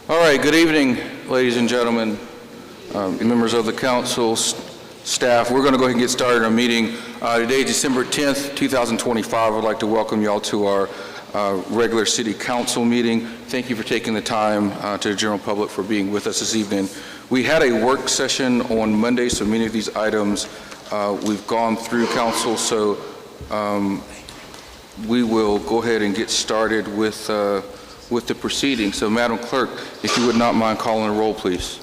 All right, good evening, ladies and gentlemen, members of the council, staff. We're going to go ahead and get started our meeting. Today, December 10th, 2025. I'd like to welcome you all to our regular city council meeting. Thank you for taking the time to the general public for being with us this evening. We had a work session on Monday, so many of these items we've gone through, council, so we will go ahead and get started with the proceedings. So, Madam Clerk, if you would not mind calling a roll, please.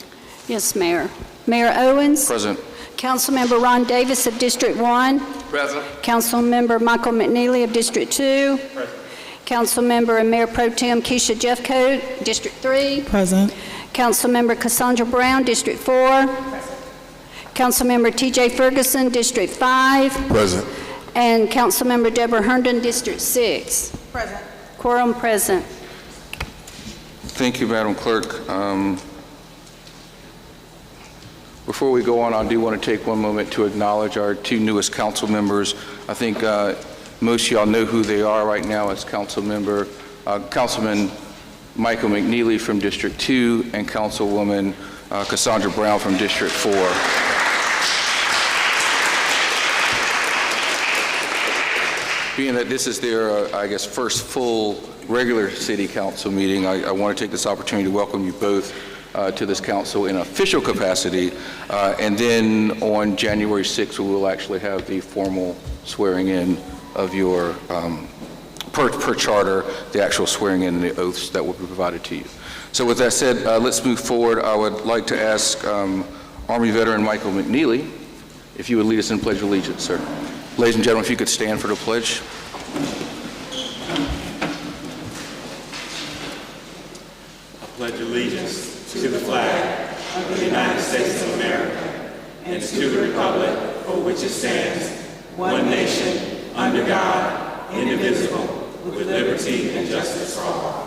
Yes, Mayor. Mayor Owens. Present. Councilmember Ron Davis of District 1. Present. Councilmember Michael McNeely of District 2. Present. Councilmember and Mayor Pro Tem Keisha Jeffcoat, District 3. Present. Councilmember Cassandra Brown, District 4. Present. Councilmember T.J. Ferguson, District 5. Present. And Councilmember Deborah Herndon, District 6. Present. Quorum present. Thank you, Madam Clerk. Before we go on, I do want to take one moment to acknowledge our two newest council members. I think most of y'all know who they are right now. It's Councilman Michael McNeely from District 2 and Councilwoman Cassandra Brown from District 4. Being that this is their, I guess, first full regular city council meeting, I want to take this opportunity to welcome you both to this council in official capacity. And then on January 6th, we will actually have the formal swearing in of your, per charter, the actual swearing in and the oaths that will be provided to you. So with that said, let's move forward. I would like to ask Army veteran Michael McNeely if you would lead us in Pledge of Allegiance, sir. Ladies and gentlemen, if you could stand for the pledge. I pledge allegiance to the flag of the United States of America and to the republic for which it stands, one nation, under God, indivisible, with liberty and justice for all.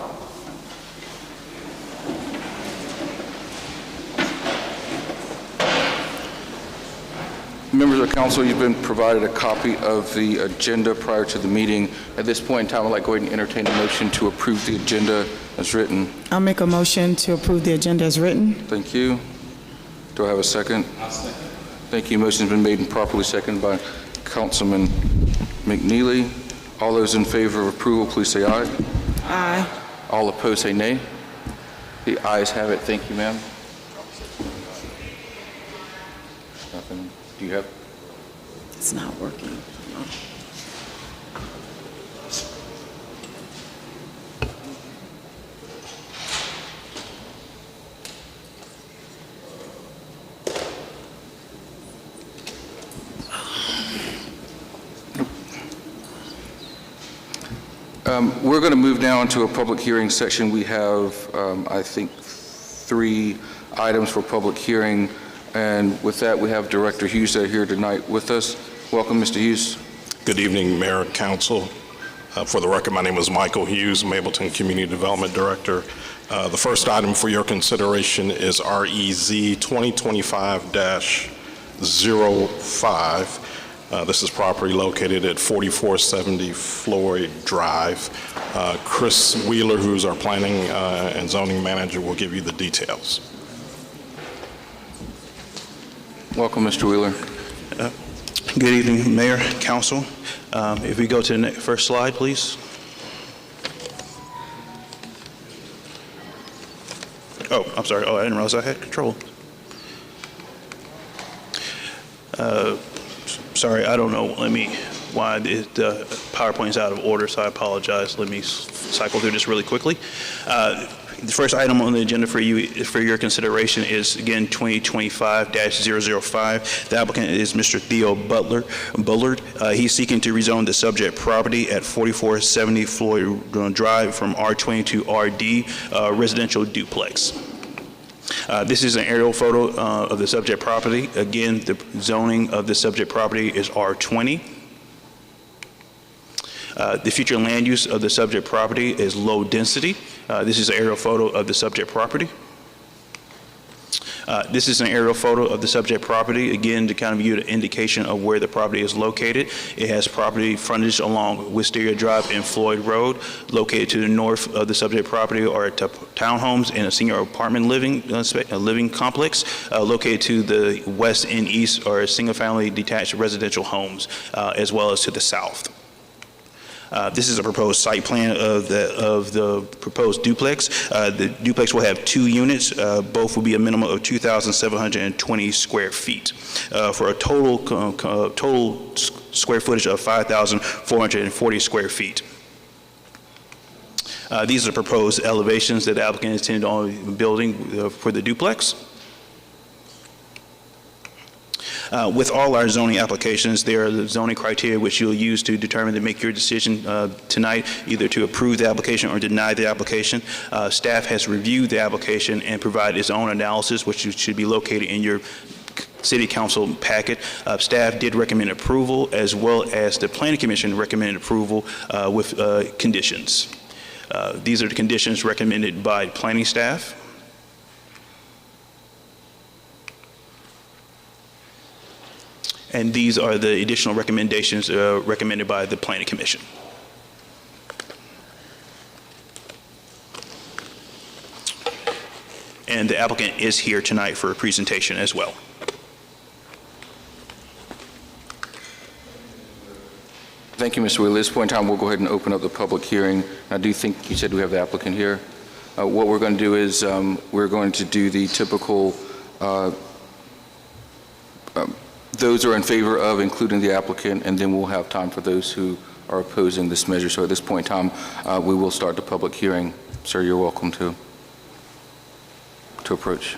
Members of the council, you've been provided a copy of the agenda prior to the meeting. At this point in time, I'd like to go ahead and entertain a motion to approve the agenda as written. I'll make a motion to approve the agenda as written. Thank you. Do I have a second? I'll second. Thank you. Motion's been made and properly seconded by Councilman McNeely. All those in favor of approval, please say aye. Aye. All opposed, say nay. The ayes have it. Thank you, ma'am. Nothing. Do you have? It's not working. We're going to move now into a public hearing section. We have, I think, 3 items for public hearing. And with that, we have Director Hughes here tonight with us. Welcome, Mr. Hughes. Good evening, Mayor and Council. For the record, my name is Michael Hughes, Mableton Community Development Director. The first item for your consideration is REZ 2025-05. This is property located at 4470 Floyd Drive. Chris Wheeler, who's our planning and zoning manager, will give you the details. Welcome, Mr. Wheeler. Good evening, Mayor, Council. If we go to the first slide, please. Oh, I'm sorry. Oh, I didn't realize I had control. Sorry, I don't know. Why the PowerPoint's out of order, so I apologize. Let me cycle through this really quickly. The first item on the agenda for your consideration is, again, 2025-005. The applicant is Mr. Theo Bullard. He's seeking to rezone the subject property at 4470 Floyd Drive from R20 to RD, residential duplex. This is an aerial photo of the subject property. Again, the zoning of the subject property is R20. The future land use of the subject property is low density. This is an aerial photo of the subject property. This is an aerial photo of the subject property, again, to kind of give you an indication of where the property is located. It has property frontage along Wisteria Drive and Floyd Road. Located to the north of the subject property are townhomes and a senior apartment living complex. Located to the west and east are single-family detached residential homes, as well as to the south. This is a proposed site plan of the proposed duplex. The duplex will have 2 units. Both will be a minimum of 2,720 square feet for a total square footage of 5,440 square feet. These are proposed elevations that the applicant intended on building for the duplex. With all our zoning applications, there are the zoning criteria which you'll use to determine to make your decision tonight, either to approve the application or deny the application. Staff has reviewed the application and provided its own analysis, which should be located in your City Council packet. Staff did recommend approval, as well as the Planning Commission recommended approval with conditions. These are the conditions recommended by planning staff. And these are the additional recommendations recommended by the Planning Commission. And the applicant is here tonight for a presentation as well. Thank you, Mr. Wheeler. At this point in time, we'll go ahead and open up the public hearing. I do think you said we have the applicant here. What we're going to do is we're going to do the typical those who are in favor of including the applicant, and then we'll have time for those who are opposing this measure. So at this point in time, we will start the public hearing. Sir, you're welcome to approach.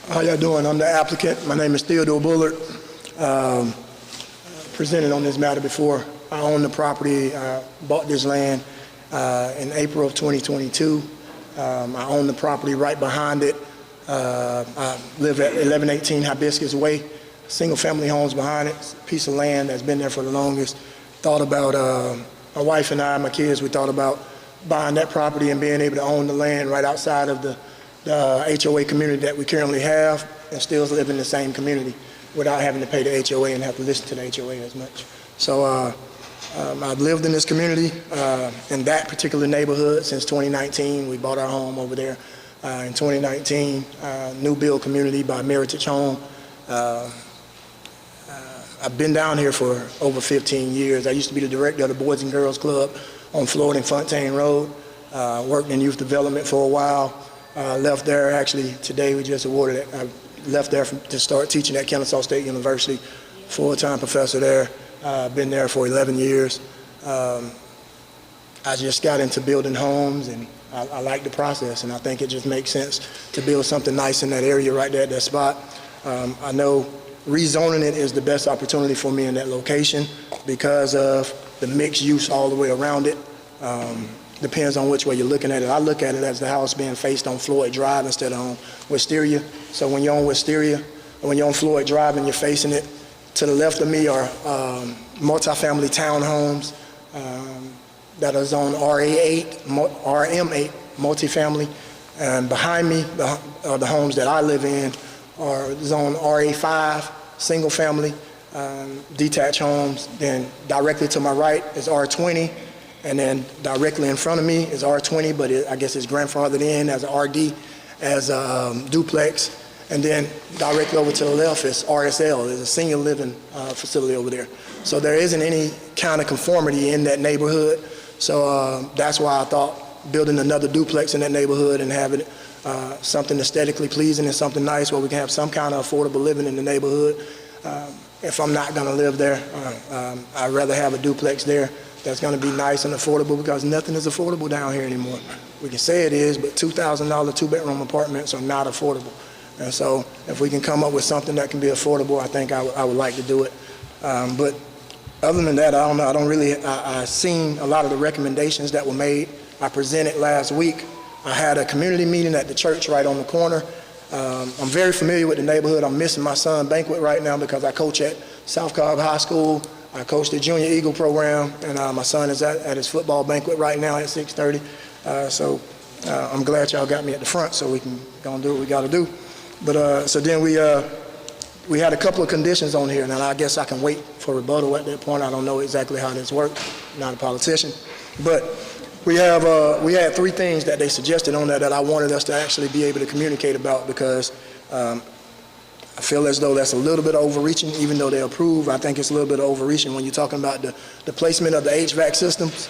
How y'all doing? I'm the applicant. My name is Theodore Bullard. Presented on this matter before. I own the property. I bought this land in April of 2022. I own the property right behind it. I live at 1118 Hibiscus Way. Single family homes behind it. It's a piece of land that's been there for the longest. Thought about, my wife and I, my kids, we thought about buying that property and being able to own the land right outside of the HOA community that we currently have, and still live in the same community without having to pay the HOA and have to listen to the HOA as much. So I've lived in this community, in that particular neighborhood since 2019. We bought our home over there in 2019, new build community by Meritage Home. I've been down here for over 15 years. I used to be the director of the Boys and Girls Club on Floyd and Fontaine Road. Worked in youth development for a while. Left there, actually, today we just awarded it. I left there to start teaching at Kennesaw State University, full-time professor there. Been there for 11 years. I just got into building homes, and I like the process, and I think it just makes sense to build something nice in that area right there at that spot. I know rezoning it is the best opportunity for me in that location because of the mixed use all the way around it. Depends on which way you're looking at it. I look at it as the house being faced on Floyd Drive instead of on Wisteria. So when you're on Wisteria, or when you're on Floyd Drive and you're facing it, to the left of me are multifamily townhomes that are zone RA8, RM8 multifamily. And behind me are the homes that I live in are zone RA5, single family, detached homes. Then directly to my right is R20. And then directly in front of me is R20, but I guess it's grandfathered in as a RD, as a duplex. And then directly over to the left is RSL, there's a senior living facility over there. So there isn't any kind of conformity in that neighborhood. So that's why I thought building another duplex in that neighborhood and having something aesthetically pleasing and something nice where we can have some kind of affordable living in the neighborhood. If I'm not gonna live there, I'd rather have a duplex there that's going to be nice and affordable, because nothing is affordable down here anymore. We can say it is, but $2,000 two-bedroom apartments are not affordable. And so if we can come up with something that can be affordable, I think I would like to do it. But other than that, I don't know. I don't really, I've seen a lot of the recommendations that were made. I presented last week. I had a community meeting at the church right on the corner. I'm very familiar with the neighborhood. I'm missing my son's banquet right now because I coach at South Cobb High School. I coach the Junior Eagle program, and my son is at his football banquet right now at 6:30. So I'm glad y'all got me at the front so we can go and do what we got to do. But so then we had a couple of conditions on here, and I guess I can wait for rebuttal at that point. I don't know exactly how this works. I'm not a politician. But we had 3 things that they suggested on there that I wanted us to actually be able to communicate about, because I feel as though that's a little bit overreaching. Even though they approve, I think it's a little bit overreaching when you're talking about the placement of the HVAC systems.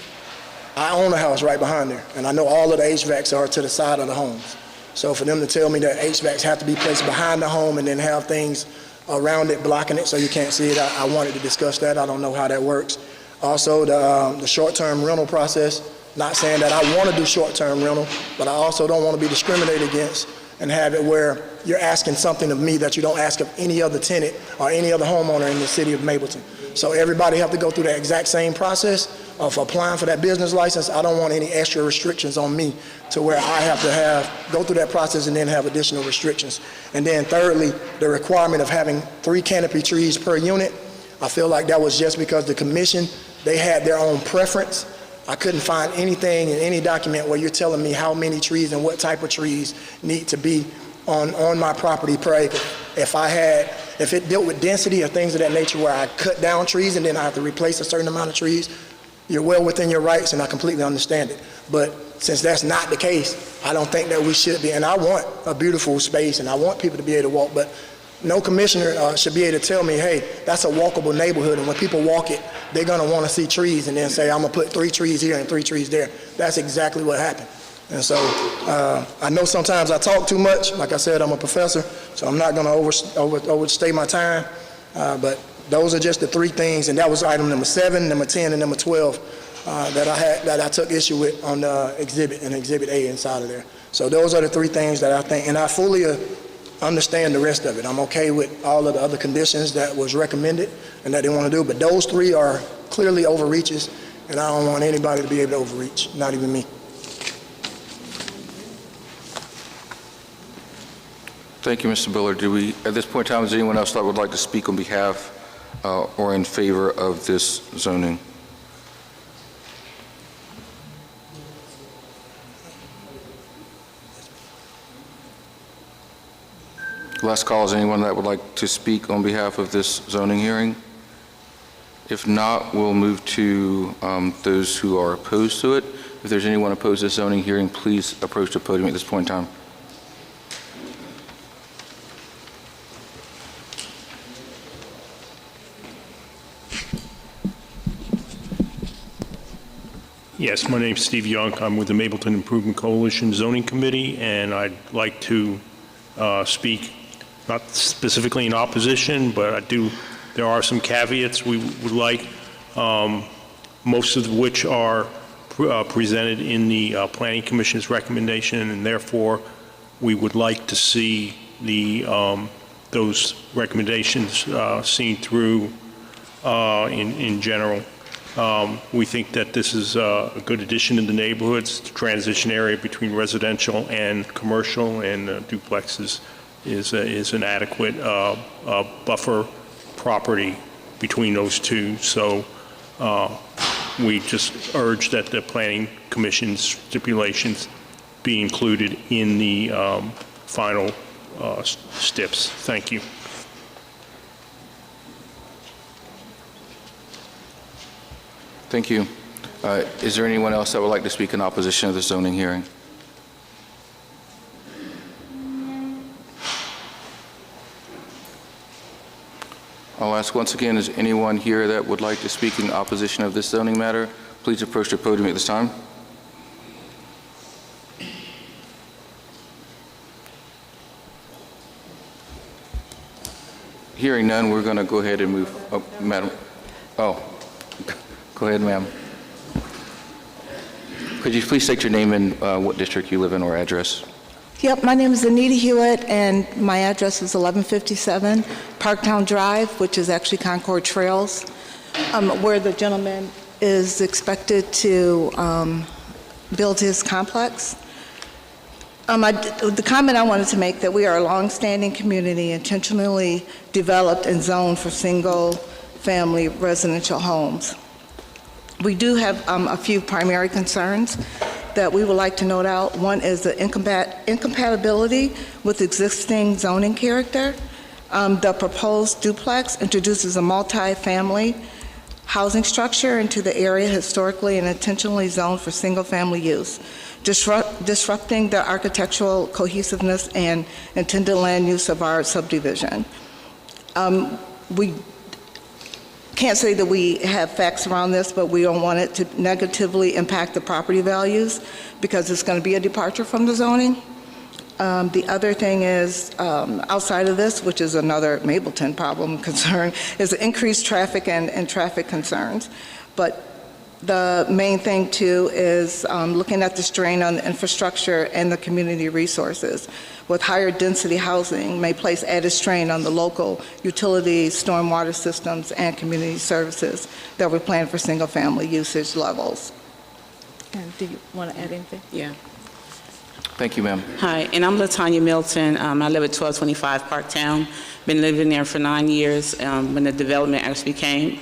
I own a house right behind there, and I know all of the HVACs are to the side of the homes. So for them to tell me that HVACs have to be placed behind the home and then have things around it blocking it so you can't see it, I wanted to discuss that. I don't know how that works. Also, the short-term rental process, not saying that I want to do short-term rental, but I also don't want to be discriminated against and have it where you're asking something of me that you don't ask of any other tenant or any other homeowner in the city of Mableton. So everybody have to go through that exact same process of applying for that business license. I don't want any extra restrictions on me to where I have to go through that process and then have additional restrictions. And then thirdly, the requirement of having 3 canopy trees per unit. I feel like that was just because the commission, they had their own preference. I couldn't find anything in any document where you're telling me how many trees and what type of trees need to be on my property per acre. If it dealt with density or things of that nature where I cut down trees and then I have to replace a certain amount of trees, you're well within your rights, and I completely understand it. But since that's not the case, I don't think that we should be. And I want a beautiful space, and I want people to be able to walk, but no commissioner should be able to tell me, hey, that's a walkable neighborhood, and when people walk it, they're going to want to see trees, and then say, I'm going to put 3 trees here and 3 trees there. That's exactly what happened. And so I know sometimes I talk too much. Like I said, I'm a professor, so I'm not going to overstay my time. But those are just the 3 things, and that was item number 7, number 10, and number 12 that I took issue with on the exhibit and Exhibit A inside of there. So those are the 3 things that I think, and I fully understand the rest of it. I'm okay with all of the other conditions that was recommended and that they want to do, but those 3 are clearly overreaches, and I don't want anybody to be able to overreach, not even me. Thank you, Mr. Bullard. At this point in time, is there anyone else that would like to speak on behalf or in favor of this zoning? Last call, is anyone that would like to speak on behalf of this zoning hearing? If not, we'll move to those who are opposed to it. If there's anyone opposed to this zoning hearing, please approach the podium at this point in time. Yes, my name's Steve Young. I'm with the Mableton Improvement Coalition Zoning Committee, and I'd like to speak not specifically in opposition, but there are some caveats we would like, most of which are presented in the Planning Commission's recommendation, and therefore we would like to see those recommendations seen through in general. We think that this is a good addition in the neighborhoods. The transition area between residential and commercial and duplexes is an adequate buffer property between those two. So we just urge that the Planning Commission's stipulations be included in the final steps. Thank you. Thank you. Is there anyone else that would like to speak in opposition of the zoning hearing? I'll ask once again, is anyone here that would like to speak in opposition of this zoning matter? Please approach the podium at this time. Hearing none, we're going to go ahead and move. Oh, Madam. Oh. Go ahead, ma'am. Could you please state your name and what district you live in or address? Yep, my name is Anita Hewitt, and my address is 1157 Parktown Drive, which is actually Concord Trails, where the gentleman is expected to build his complex. The comment I wanted to make that we are a long-standing community, intentionally developed and zoned for single single-family residential homes. We do have a few primary concerns that we would like to note out. One is the incompatibility with existing zoning character. The proposed duplex introduces a multi-family housing structure into the area historically and intentionally zoned for single-family use, disrupting the architectural cohesiveness and intended land use of our subdivision. We can't say that we have facts around this, but we don't want it to negatively impact the property values because it's going to be a departure from the zoning. The other thing is, outside of this, which is another Mableton problem concern, is the increased traffic and traffic concerns. But the main thing, too, is looking at the strain on the infrastructure and the community resources. With higher density housing may place added strain on the local utilities, stormwater systems, and community services that we plan for single-family usage levels. And do you want to add anything? Yeah. Thank you, ma'am. Hi, and I'm LaTanya Milton. I live at 1225 Parktown. Been living there for 9 years when the development actually came.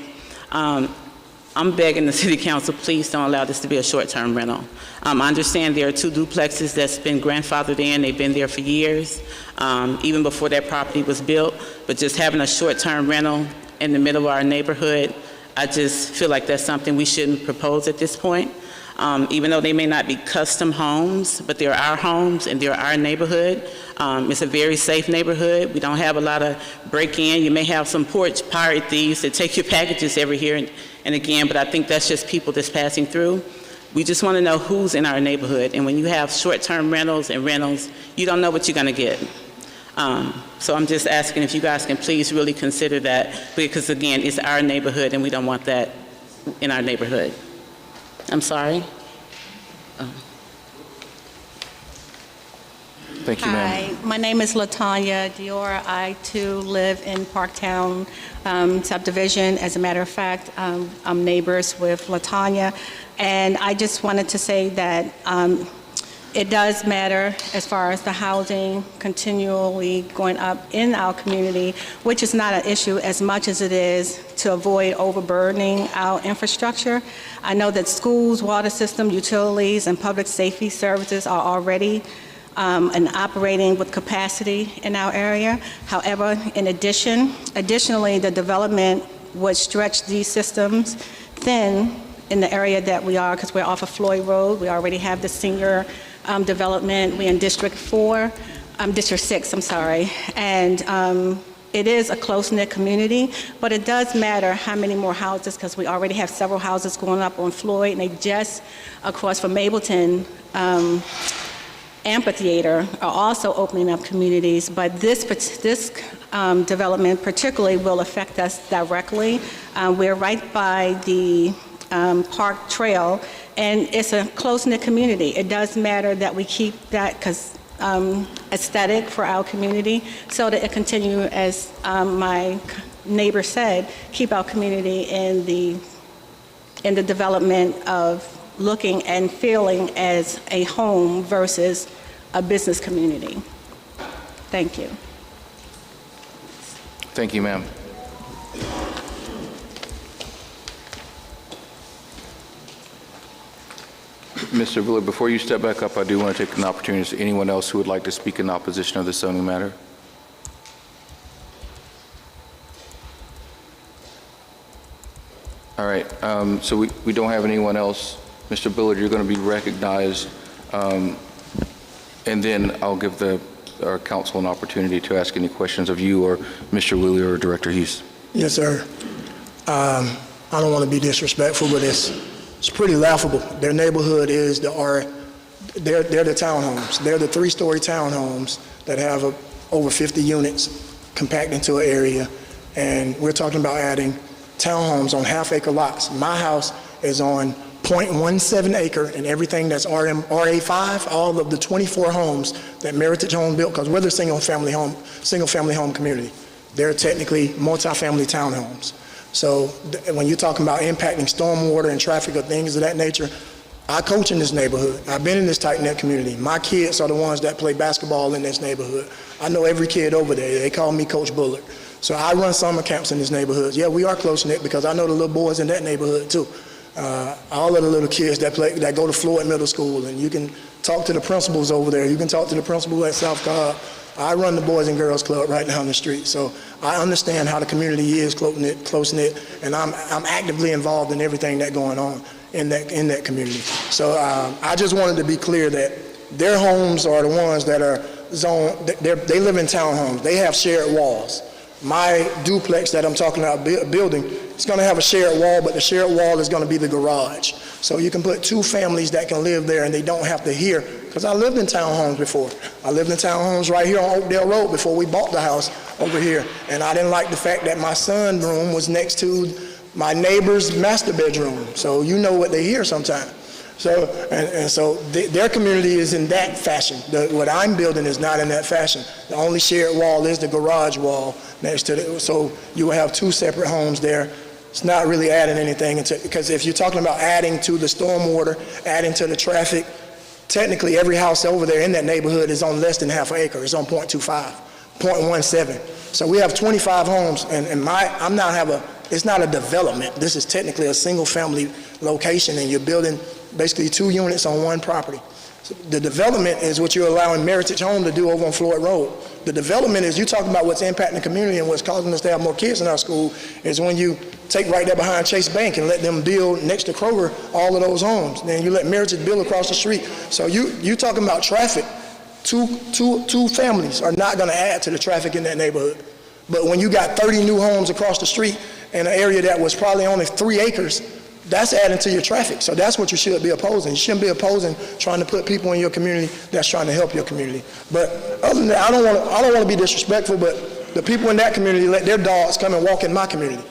I'm begging the city council, please don't allow this to be a short-term rental. I understand there are 2 duplexes that's been grandfathered in. They've been there for years, even before that property was built. But just having a short-term rental in the middle of our neighborhood, I just feel like that's something we shouldn't propose at this point. Even though they may not be custom homes, but they're our homes and they're our neighborhood. It's a very safe neighborhood. We don't have a lot of break-in. You may have some porch pirate thieves that take your packages every here and again, but I think that's just people that's passing through. We just want to know who's in our neighborhood. And when you have short-term rentals and rentals, you don't know what you're going to get. So I'm just asking if you guys can please really consider that, because again, it's our neighborhood and we don't want that in our neighborhood. I'm sorry. Thank you, ma'am. Hi, my name is LaTanya Dior. I, too, live in Parktown subdivision. As a matter of fact, I'm neighbors with LaTanya. And I just wanted to say that it does matter as far as the housing continually going up in our community, which is not an issue as much as it is to avoid overburdening our infrastructure. I know that schools, water system, utilities, and public safety services are already and operating with capacity in our area. However, additionally, the development would stretch these systems thin in the area that we are, because we're off of Floyd Road. We already have the senior development. We're in District 6, I'm sorry. And it is a close-knit community, but it does matter how many more houses, because we already have several houses going up on Floyd, and they just across from Mableton amphitheater are also opening up communities, but this development particularly will affect us directly. We're right by the Park Trail, and it's a close-knit community. It does matter that we keep that aesthetic for our community, so that it continue, as my neighbor said, keep our community in the development of looking and feeling as a home versus a business community. Thank you. Thank you, ma'am. Mr. Villa, before you step back up, I do want to take an opportunity to anyone else who would like to speak in opposition of the zoning matter. All right, so we don't have anyone else. Mr. Billard, you're going to be recognized, and then I'll give our council an opportunity to ask any questions of you or Mr. Wheeler or Director Hughes. Yes, sir. I don't want to be disrespectful, but it's pretty laughable. Their neighborhood is they're the townhomes. They're the 3-story townhomes that have over 50 units compact into an area, and we're talking about adding townhomes on half-acre lots. My house is on 0.17 acre, and everything that's RA5, all of the 24 homes that Meritage Home built, because we're the single-family home community. They're technically multi-family townhomes. So when you're talking about impacting stormwater and traffic or things of that nature, I coach in this neighborhood. I've been in this tight-knit community. My kids are the ones that play basketball in this neighborhood. I know every kid over there. They call me Coach Bullard. So I run summer camps in these neighborhoods. Yeah, we are close-knit because I know the little boys in that neighborhood too. All of the little kids that go to Floyd Middle School, and you can talk to the principals over there. You can talk to the principal at South Cobb. I run the Boys and Girls Club right down the street, so I understand how the community is close-knit, and I'm actively involved in everything that's going on in that community. So I just wanted to be clear that their homes are the ones that are zoned. They live in townhomes. They have shared walls. My duplex that I'm talking about building, it's going to have a shared wall, but the shared wall is going to be the garage. So you can put two families that can live there and they don't have to hear, because I lived in townhomes before. I lived in townhomes right here on Oakdale Road before we bought the house over here. And I didn't like the fact that my son's room was next to my neighbor's master bedroom. So you know what they hear sometimes. So, so their community is in that fashion. What I'm building is not in that fashion. The only shared wall is the garage wall next to it. So you will have two separate homes there. It's not really adding anything, because if you're talking about adding to the stormwater, adding to the traffic, technically every house over there in that neighborhood is on less than half an acre. It's on 0.25, 0.17. So we have 25 homes, and it's not a development. This is technically a single family location, and you're building basically 2 units on one property. So the development is what you're allowing Meritage Home to do over on Floyd Road. The development is, you talking about what's impacting the community and what's causing us to have more kids in our school, is when you take right there behind Chase Bank and let them build next to Kroger all of those homes. Then you let Meritage build across the street. So you talking about traffic. Two families are not going to add to the traffic in that neighborhood. But when you got 30 new homes across the street in an area that was probably only 3 acres, that's adding to your traffic. So that's what you should be opposing. You shouldn't be opposing trying to put people in your community that's trying to help your community. But other than that, I don't want to be disrespectful, but the people in that community let their dogs come and walk in my community.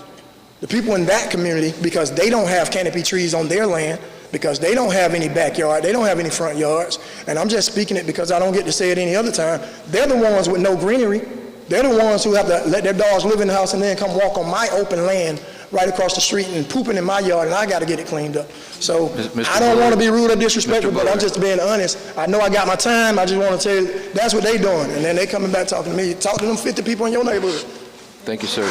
The people in that community, because they don't have canopy trees on their land, because they don't have any backyard, they don't have any front yards, and I'm just speaking it because I don't get to say it any other time, they're the ones with no greenery. They're the ones who have to let their dogs live in the house and then come walk on my open land right across the street and pooping in my yard, and I got to get it cleaned up. So I don't want to be rude or disrespectful, but I'm just being honest. I know I got my time. I just want to tell you that's what they doing, and then they coming back talking to me. Talk to them 50 people in your neighborhood. Thank you, sir.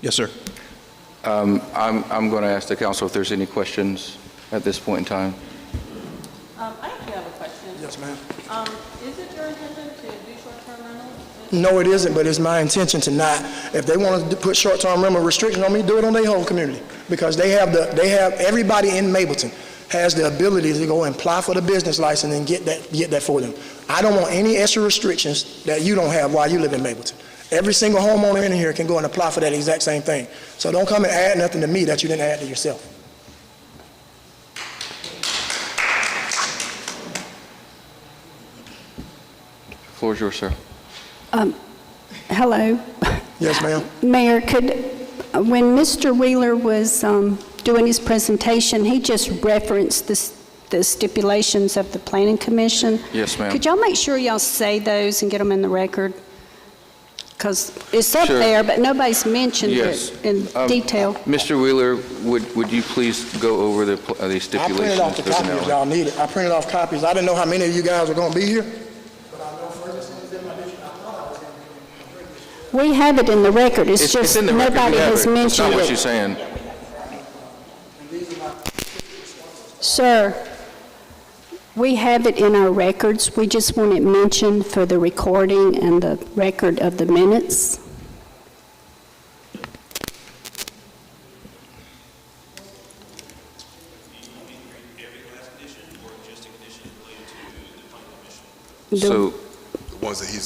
Yes, sir. I'm going to ask the council if there's any questions at this point in time. I actually have a question. Yes, ma'am. Is it your intention to do short-term rentals? No, it isn't, but it's my intention to not. If they want to put short-term rental restrictions on me, do it on their whole community, because they have everybody in Mableton has the ability to go and apply for the business license and get that for them. I don't want any extra restrictions that you don't have while you live in Mableton. Every single homeowner in here can go and apply for that exact same thing. So don't come and add nothing to me that you didn't add to yourself. The floor is yours, sir. Hello. Yes, ma'am. Mayor, when Mr. Wheeler was doing his presentation, he just referenced the stipulations of the Planning Commission. Yes, ma'am. Could y'all make sure y'all say those and get them in the record? Because it's up Sure. there, but nobody's mentioned Yes. it in detail. Mr. Wheeler, would you please go over the I stipulations? printed off the There's an copies if hour. y'all need it. I printed off copies. I didn't know how many of you guys were going to be here. We have it in the record. It's It's just in the record. nobody You have has it. That's not mentioned what it. she's saying. Sir, we have it in our records. We just want it mentioned for the recording and the record of the minutes. So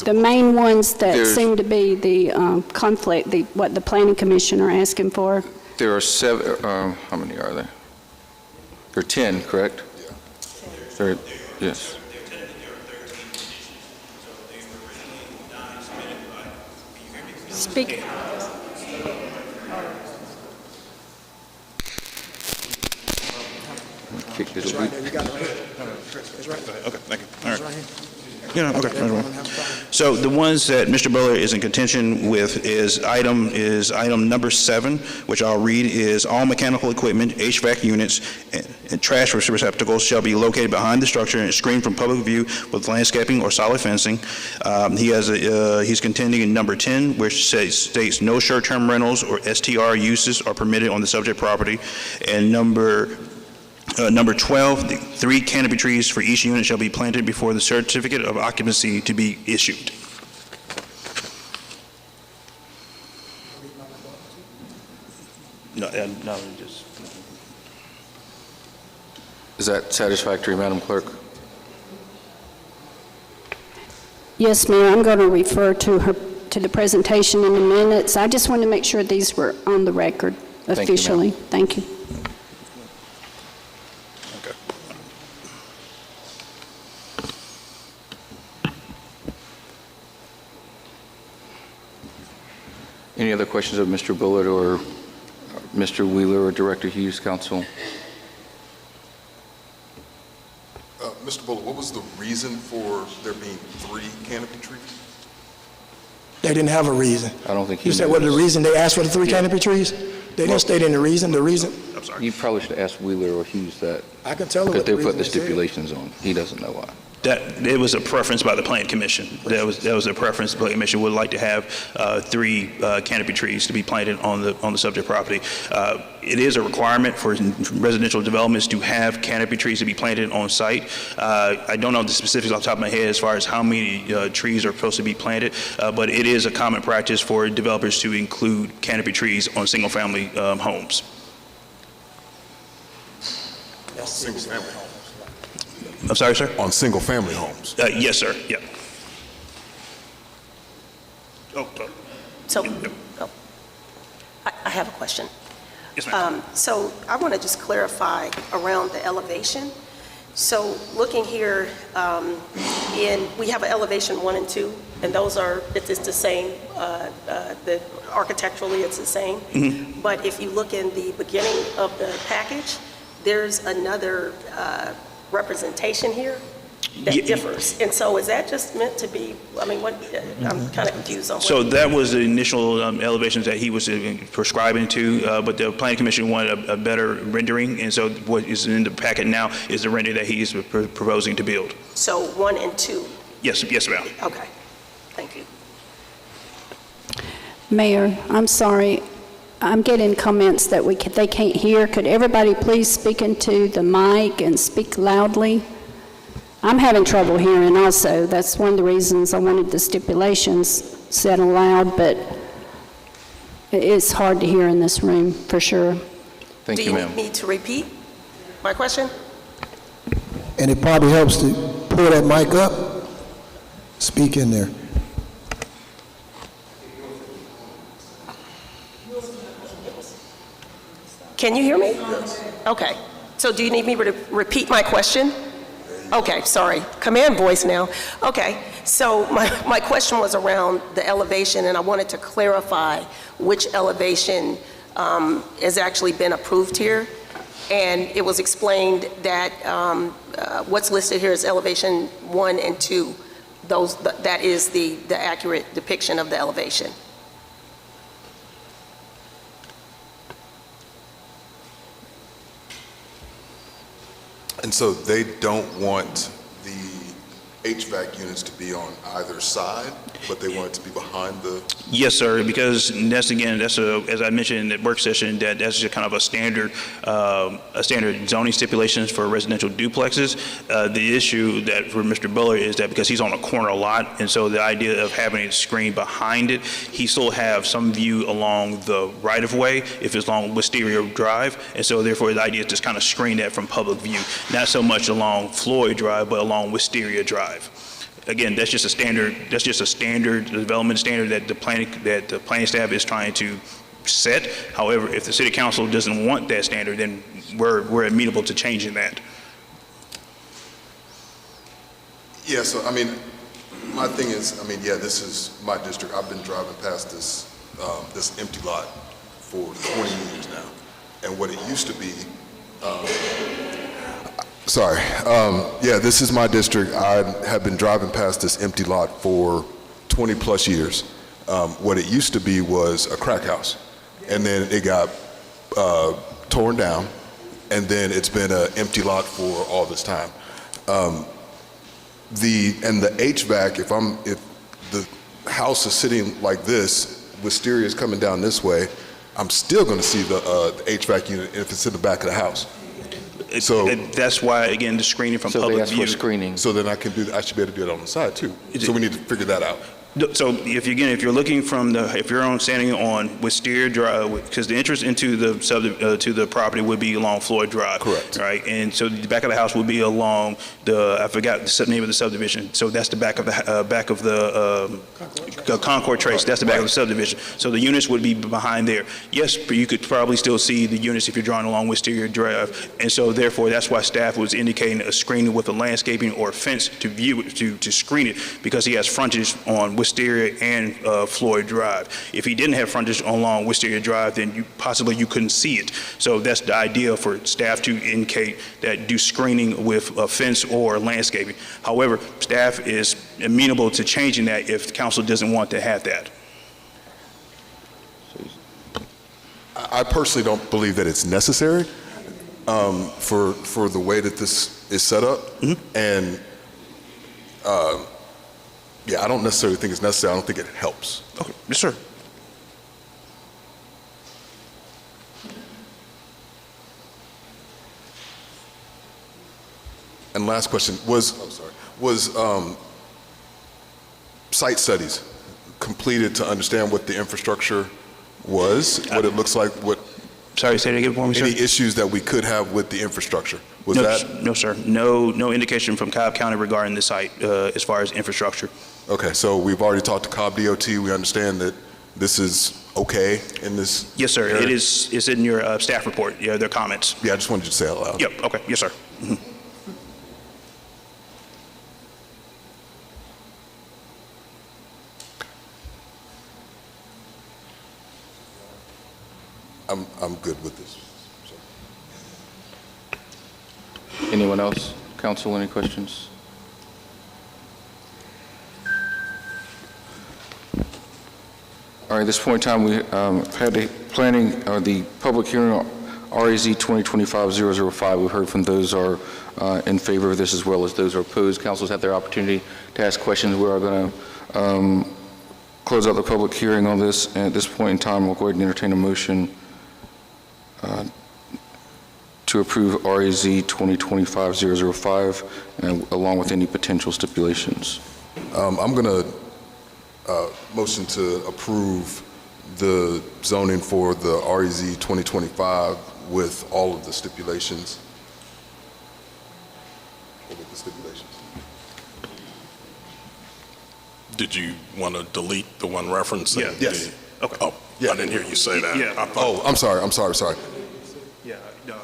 The main ones that There's- seem to be the conflict, what the Planning Commission are asking for. there are 7, how many are there? There are 10, correct? There, yes. Speak. Kick this It's over. right there. You got it right here. It's right there. Okay, thank you. All It's right. right here. Yeah, okay. So the ones that Mr. Butler is in contention with is item number 7, which I'll read, is all mechanical equipment, HVAC units, and trash receptacles shall be located behind the structure and screened from public view with landscaping or solid fencing. He's contending in number 10, which states no short-term rentals or STR uses are permitted on the subject property. And number 12, the 3 canopy trees for each unit shall be planted before the certificate of occupancy to be issued. No, just. Is that satisfactory, Madam Clerk? Yes, Mayor, I'm going to refer to the presentation in the minutes. I just wanted to make sure these were on the record officially. Thank you. Any other questions of Mr. Bullard or Mr. Wheeler or Director Hughes, Council? Mr. Bullard, what was the reason for there being 3 canopy trees? They didn't have a reason. I don't think You said what the reason they asked for the 3 canopy trees? They didn't state in the reason. The reason, I'm sorry. You probably should ask Wheeler or Hughes that, I can tell her because what the they reason put the they said. stipulations on. He doesn't know why. That it was a preference by the Planning Commission. That was a preference. The Planning Commission would like to have 3 canopy trees to be planted on the subject property. It is a requirement for residential developments to have canopy trees to be planted on site. I don't know the specifics off the top of my head as far as how many trees are supposed to be planted, but it is a common practice for developers to include canopy trees on single-family homes. Single-family homes. I'm sorry, sir? On single-family homes. Yes, sir. Yeah. So, I have a question. Yes, ma'am. So I want to just clarify around the elevation. So looking here, we have an elevation 1 and 2, and those are, it's the same, architecturally it's the same. Mm-hmm. But if you look in the beginning of the package, there's another representation here that differs. And so is that just meant to be, I mean, what, I'm kind of confused on what. So that was the initial elevations that he was prescribing to, but the Planning Commission wanted a better rendering, and so what is in the packet now is the rendering that he is proposing to build. So 1 and 2? Yes, ma'am. Okay, thank you. Mayor, I'm sorry. I'm getting comments that they can't hear. Could everybody please speak into the mic and speak loudly? I'm having trouble hearing also. That's one of the reasons I wanted the stipulations said aloud, but it's hard to hear in this room, for sure. Thank you, ma'am. Do you need me to repeat my question? And it probably helps to pull that mic up, speak in there. Can you hear me? Okay. So do you need me to repeat my question? Okay, sorry. Command voice now. Okay. So my question was around the elevation, and I wanted to clarify which elevation has actually been approved here. And it was explained that what's listed here is elevation 1 and 2. That is the accurate depiction of the elevation. And so they don't want the HVAC units to be on either side, but they want it to be behind the... Yes, sir, because that's as I mentioned in the work session, that's just kind of a standard zoning stipulations for residential duplexes. The issue that for Mr. Bullard is that because he's on a corner lot, and so the idea of having a screen behind it, he still have some view along the right-of-way if it's along Wisteria Drive, and so therefore the idea is just kind of screen that from public view, not so much along Floyd Drive, but along Wisteria Drive. Again, that's just a standard development standard that the planning staff is trying to set. However, if the city council doesn't want that standard, then we're amenable to changing that. Yeah, so I mean, my thing is, I mean, yeah, this is my district. I've been driving past this empty lot for 20 years now. And what it used to be, Sorry. Yeah, this is my district. I have been driving past this empty lot for 20 plus years. What it used to be was a crack house, and then it got torn down, and then it's been an empty lot for all this time. The HVAC, if the house is sitting like this, wisteria is coming down this way, I'm still going to see the HVAC unit if it's in the back of the house. So That's why, again, the screening from public view. for screening. So then I should be able to do it on the side too. So we need to figure that out. So if you're looking if you're standing on Wisteria Drive, because the entrance into to the property would be along Floyd Drive. Correct. Right, and so the back of the house would be along I forgot the name of the subdivision. So that's the back of the Concord Trace. That's the back of the subdivision. So the units would be behind there. Yes, but you could probably still see the units if you're drawing along Wisteria Drive. And so therefore, that's why staff was indicating a screening with a landscaping or a fence to view it, to screen it, because he has frontage on Wisteria and Floyd Drive. If he didn't have frontage along Wisteria Drive, then you couldn't see it. So that's the idea for staff to indicate that do screening with a fence or landscaping. However, staff is amenable to changing that if the council doesn't want to have that. I personally don't believe that it's necessary for the way that this is set up. And yeah, I don't necessarily think it's necessary. I don't think it helps. Okay, yes, sir. And last question was site studies completed to understand what the infrastructure was, what it looks like, Sorry, say it again for me, sir. Any issues that we could have with the infrastructure? No, sir. No indication from Cobb County regarding the site as far as infrastructure. Okay, so we've already talked to Cobb DOT. We understand that this is okay in this. Yes, sir. area? It's in your staff report. Yeah, their comments. Yeah, I just wanted you to say it out loud. Yep. Okay. Yes, sir. I'm good with this. Anyone else? Council, any questions? All right, at this point in time, we had the the public hearing on RAZ 2025-005. We've heard from those who are in favor of this as well as those who are opposed. Councils have their opportunity to ask questions. We are going to close out the public hearing on this. And at this point in time, we'll go ahead and entertain a motion to approve RAZ 2025-005, and along with any potential stipulations. I'm going to motion to approve the zoning for the REZ 2025 with all of the stipulations. With the stipulations. Did you want to delete the one reference? Yeah. Yes. Okay. Oh, yeah. I didn't hear you say that. Yeah. Oh, I'm sorry. Yeah. No. Okay.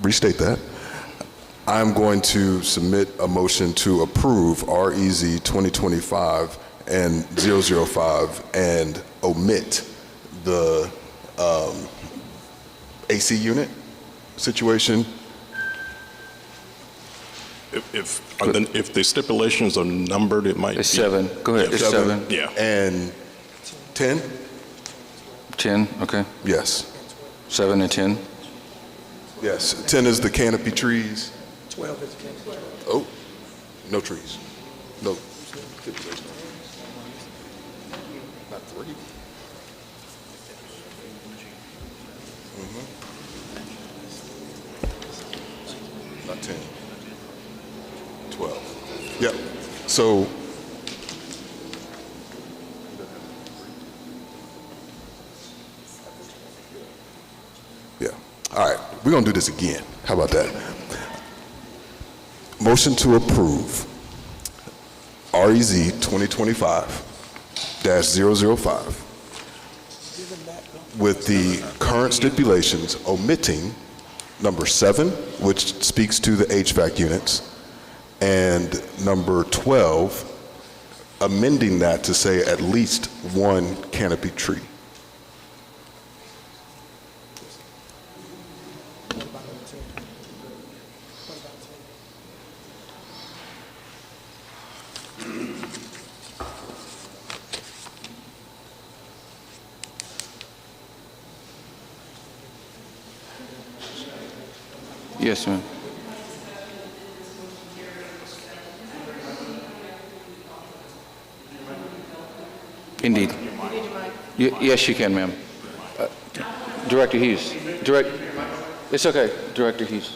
Restate that. I'm going to submit a motion to approve REZ 2025 and 005 and omit the AC unit situation. If the stipulations are numbered, it might be. It's 7. Go ahead. It's 7. Yeah. And 10? 10, okay. Yes. 7 and 10. Yes. 10 is the canopy trees. 12 is canopy trees. Oh, no trees. No. Not 3. Not 10. 12. Yep. So yeah. All right. We're going to do this again. How about that? Motion to approve REZ 2025-005 with the current stipulations omitting number 7, which speaks to the HVAC units, and number 12, amending that to say at least one canopy tree. Yes, ma'am. Indeed. Yes, you can, ma'am. Director Hughes. It's okay, Director Hughes.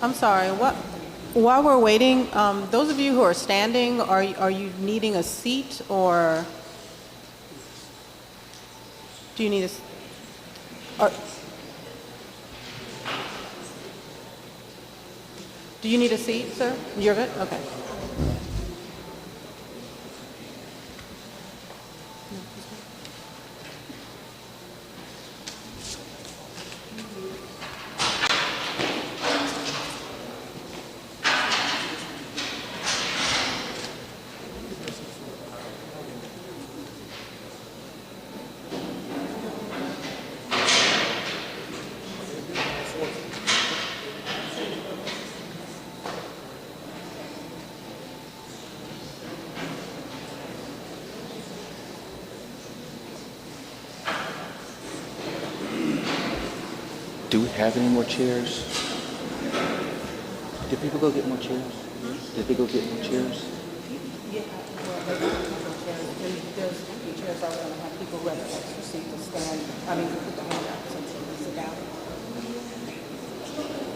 I'm sorry, while we're waiting, those of you who are standing, are you needing a seat or do you need do you need a seat, sir? You're good? Okay. Do we have any more chairs? Did people go get more chairs? Did they go get more chairs? Yeah, well, there's chairs are going to have people who have extra seat to stand, to put the hand up so they can sit down.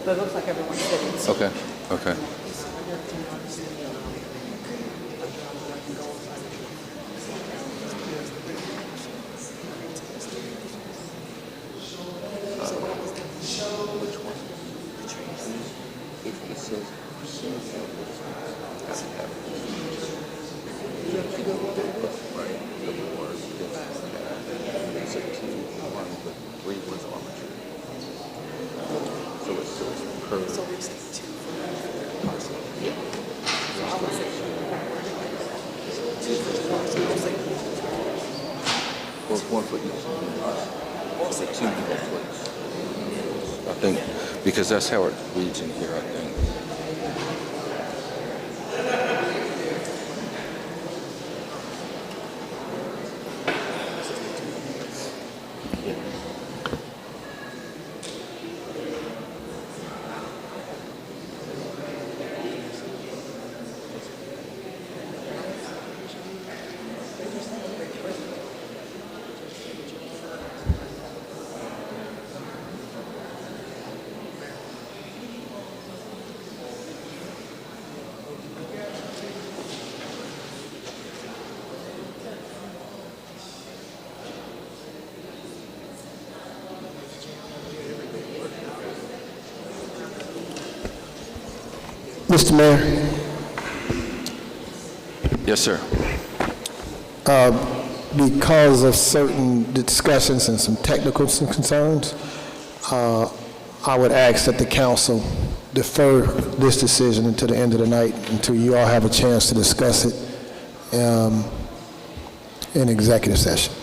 But it looks like everyone's sitting. Okay, okay. One for each. Two people, please. I think, because that's how it reads in here, I think. Mr. Mayor. Yes, sir. Because of certain discussions and some technical concerns, I would ask that the council defer this decision until the end of the night, until you all have a chance to discuss it in executive session.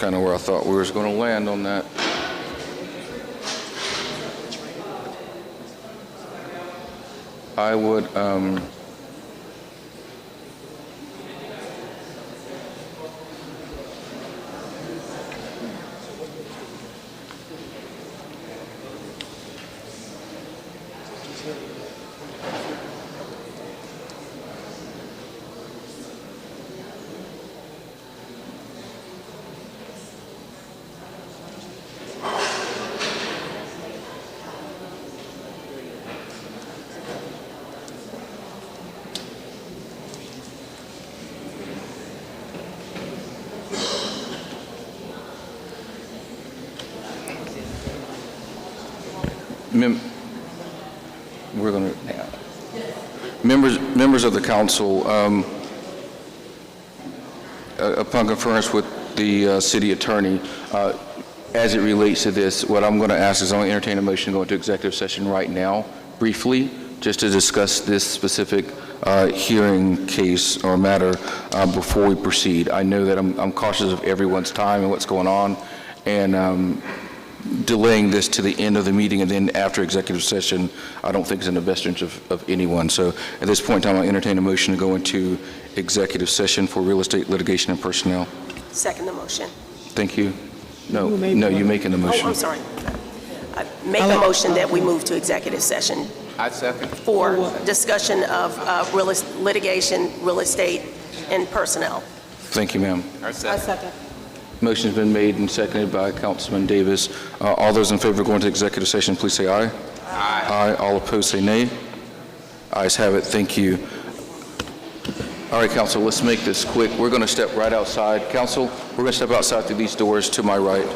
kind of where I thought we was going to land on that. I would, we're going to, members of the council, upon conference with the city attorney, as it relates to this, what I'm going to ask is I'm going to entertain a motion to go into executive session right now, briefly, just to discuss this specific hearing case or matter before we proceed. I know that I'm cautious of everyone's time and what's going on, and delaying this to the end of the meeting and then after executive session, I don't think is in the best interest of anyone. So at this point in time, I'll entertain a motion to go into executive session for real estate litigation and personnel. Second the motion. Thank you. No, you're making the motion. Oh, I'm sorry. I make a motion that we move to executive session I second. for discussion of litigation, real estate, and personnel. Thank you, ma'am. I second. Motion's been made and seconded by Councilman Davis. All those in favor of going to executive session, please say aye. Aye. Aye. All opposed, say nay. Ayes have it. Thank you. All right, council, let's make this quick. We're going to step right outside. Council, we're going to step outside through these doors to my right.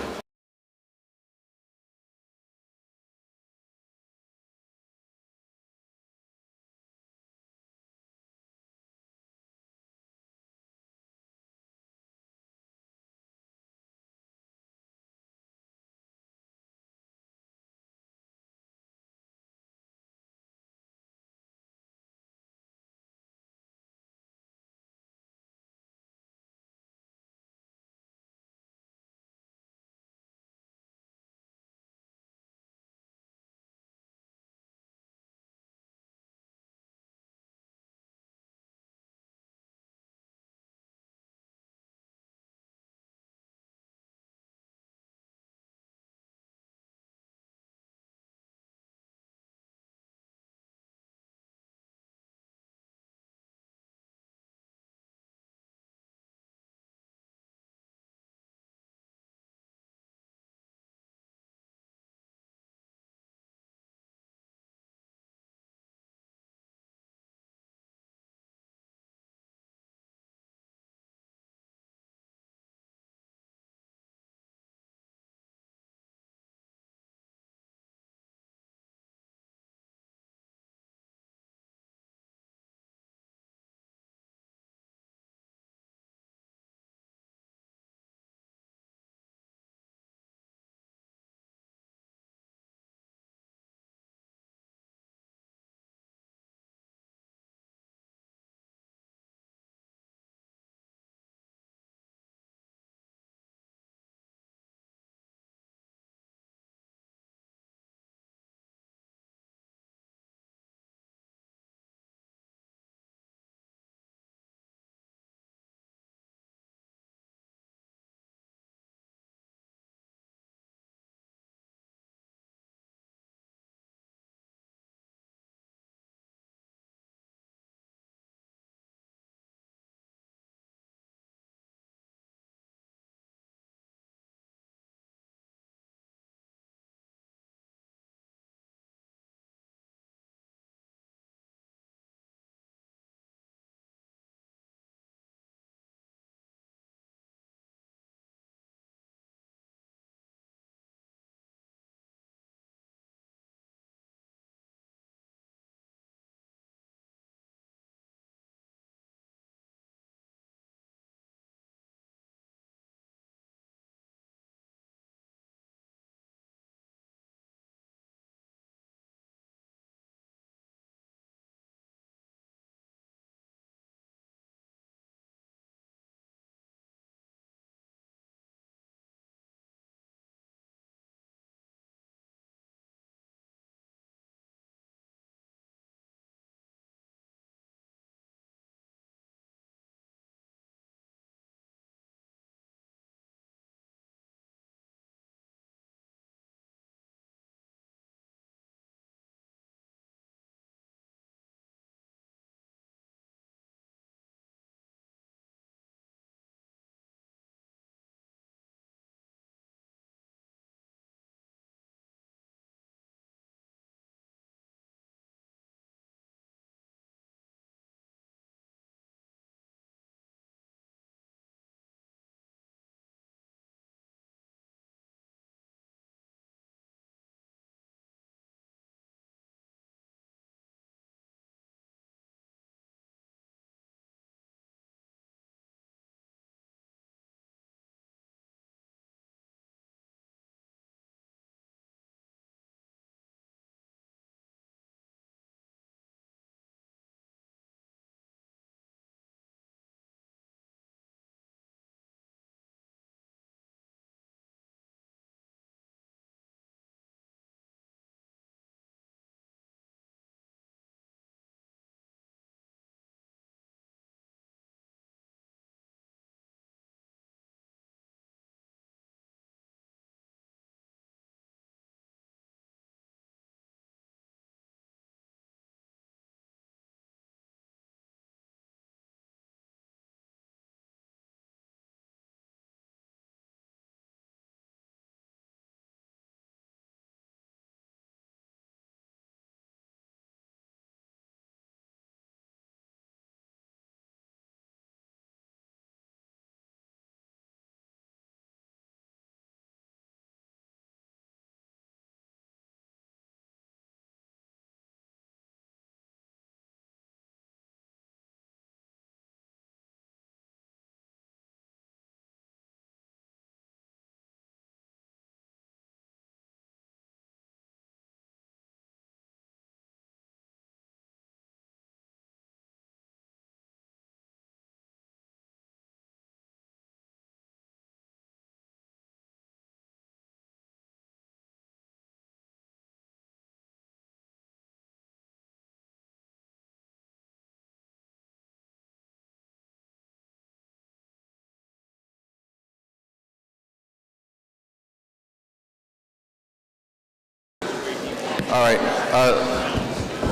All right.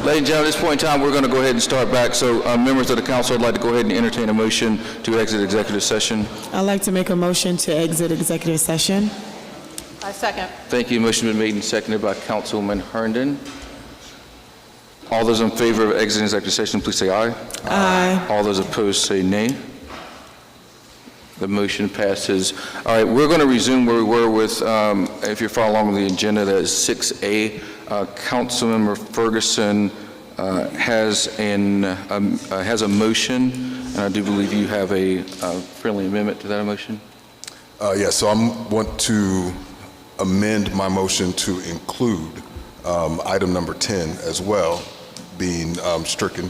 Ladies and gentlemen, at this point in time, we're going to go ahead and start back. So members of the council, I'd like to go ahead and entertain a motion to exit executive session. I'd like to make a motion to exit executive session. I second. Thank you. Motion been made and seconded by Councilman Herndon. All those in favor of exiting executive session, please say aye. Aye. All those opposed say nay. The motion passes. All right, we're going to resume where we were with, if you're following along with the agenda, that is 6A. Councilmember Ferguson has a motion, and I do believe you have a friendly amendment to that motion. Yes, so I want to amend my motion to include item number 10 as well, being stricken,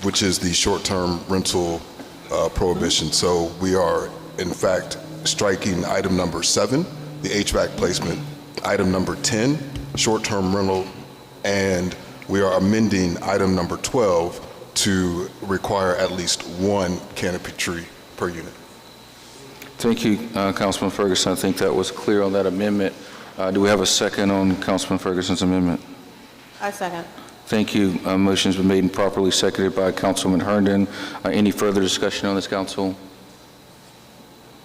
which is the short-term rental prohibition. So we are, in fact, striking item number 7, the HVAC placement, item number 10, short-term rental, and we are amending item number 12 to require at least one canopy tree per unit. Thank you, Councilman Ferguson. I think that was clear on that amendment. Do we have a second on Councilman Ferguson's amendment? I second. Thank you. Motion's been made and properly seconded by Councilman Herndon. Any further discussion on this, council?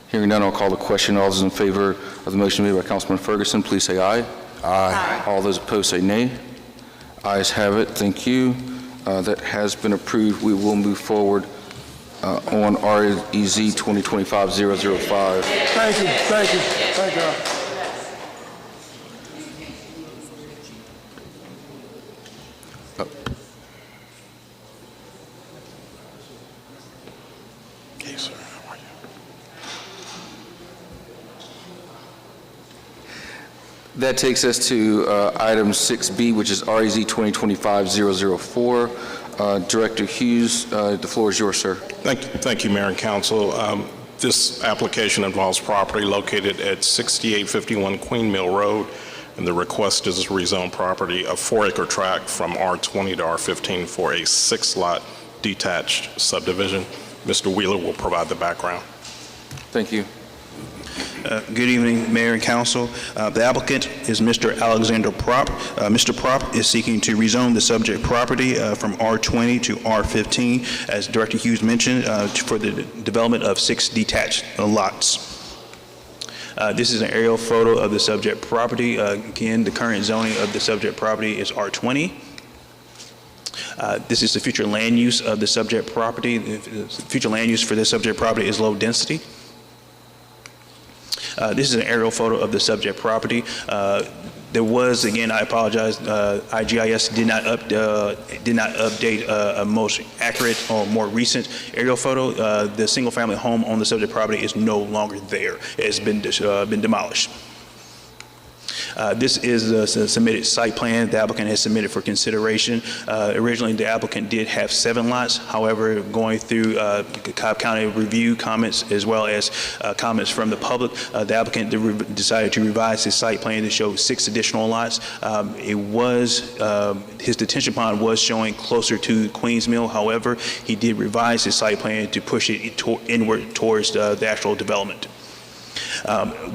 Hearing none, I'll call the question. All those in favor of the motion made by Councilman Ferguson, please say aye. Aye. All those opposed say nay. Ayes have it. Thank you. That has been approved. We will move forward on REZ 2025-005. Thank you. Okay, sir. How are you? That takes us to item 6B, which is REZ 2025-004. Director Hughes, the floor is yours, sir. Thank you, Mayor and Council. This application involves property located at 6851 Queen Mill Road, and the request is to rezone property, a 4-acre tract from R20 to R15 for a 6-lot detached subdivision. Mr. Wheeler will provide the background. Thank you. Good evening, Mayor and Council. The applicant is Mr. Alexander Prop. Mr. Prop is seeking to rezone the subject property from R20 to R15, as Director Hughes mentioned, for the development of 6 detached lots. This is an aerial photo of the subject property. Again, the current zoning of the subject property is R20. This is the future land use of the subject property. The future land use for this subject property is low density. This is an aerial photo of the subject property. There was, again, I apologize, IGIS did not update a most accurate or more recent aerial photo. The single-family home on the subject property is no longer there. It has been demolished. This is a submitted site plan the applicant has submitted for consideration. Originally, the applicant did have 7 lots. However, going through Cobb County review comments as well as comments from the public, the applicant decided to revise his site plan to show 6 additional lots. His detention pond was showing closer to Queens Mill. However, he did revise his site plan to push it inward towards the actual development.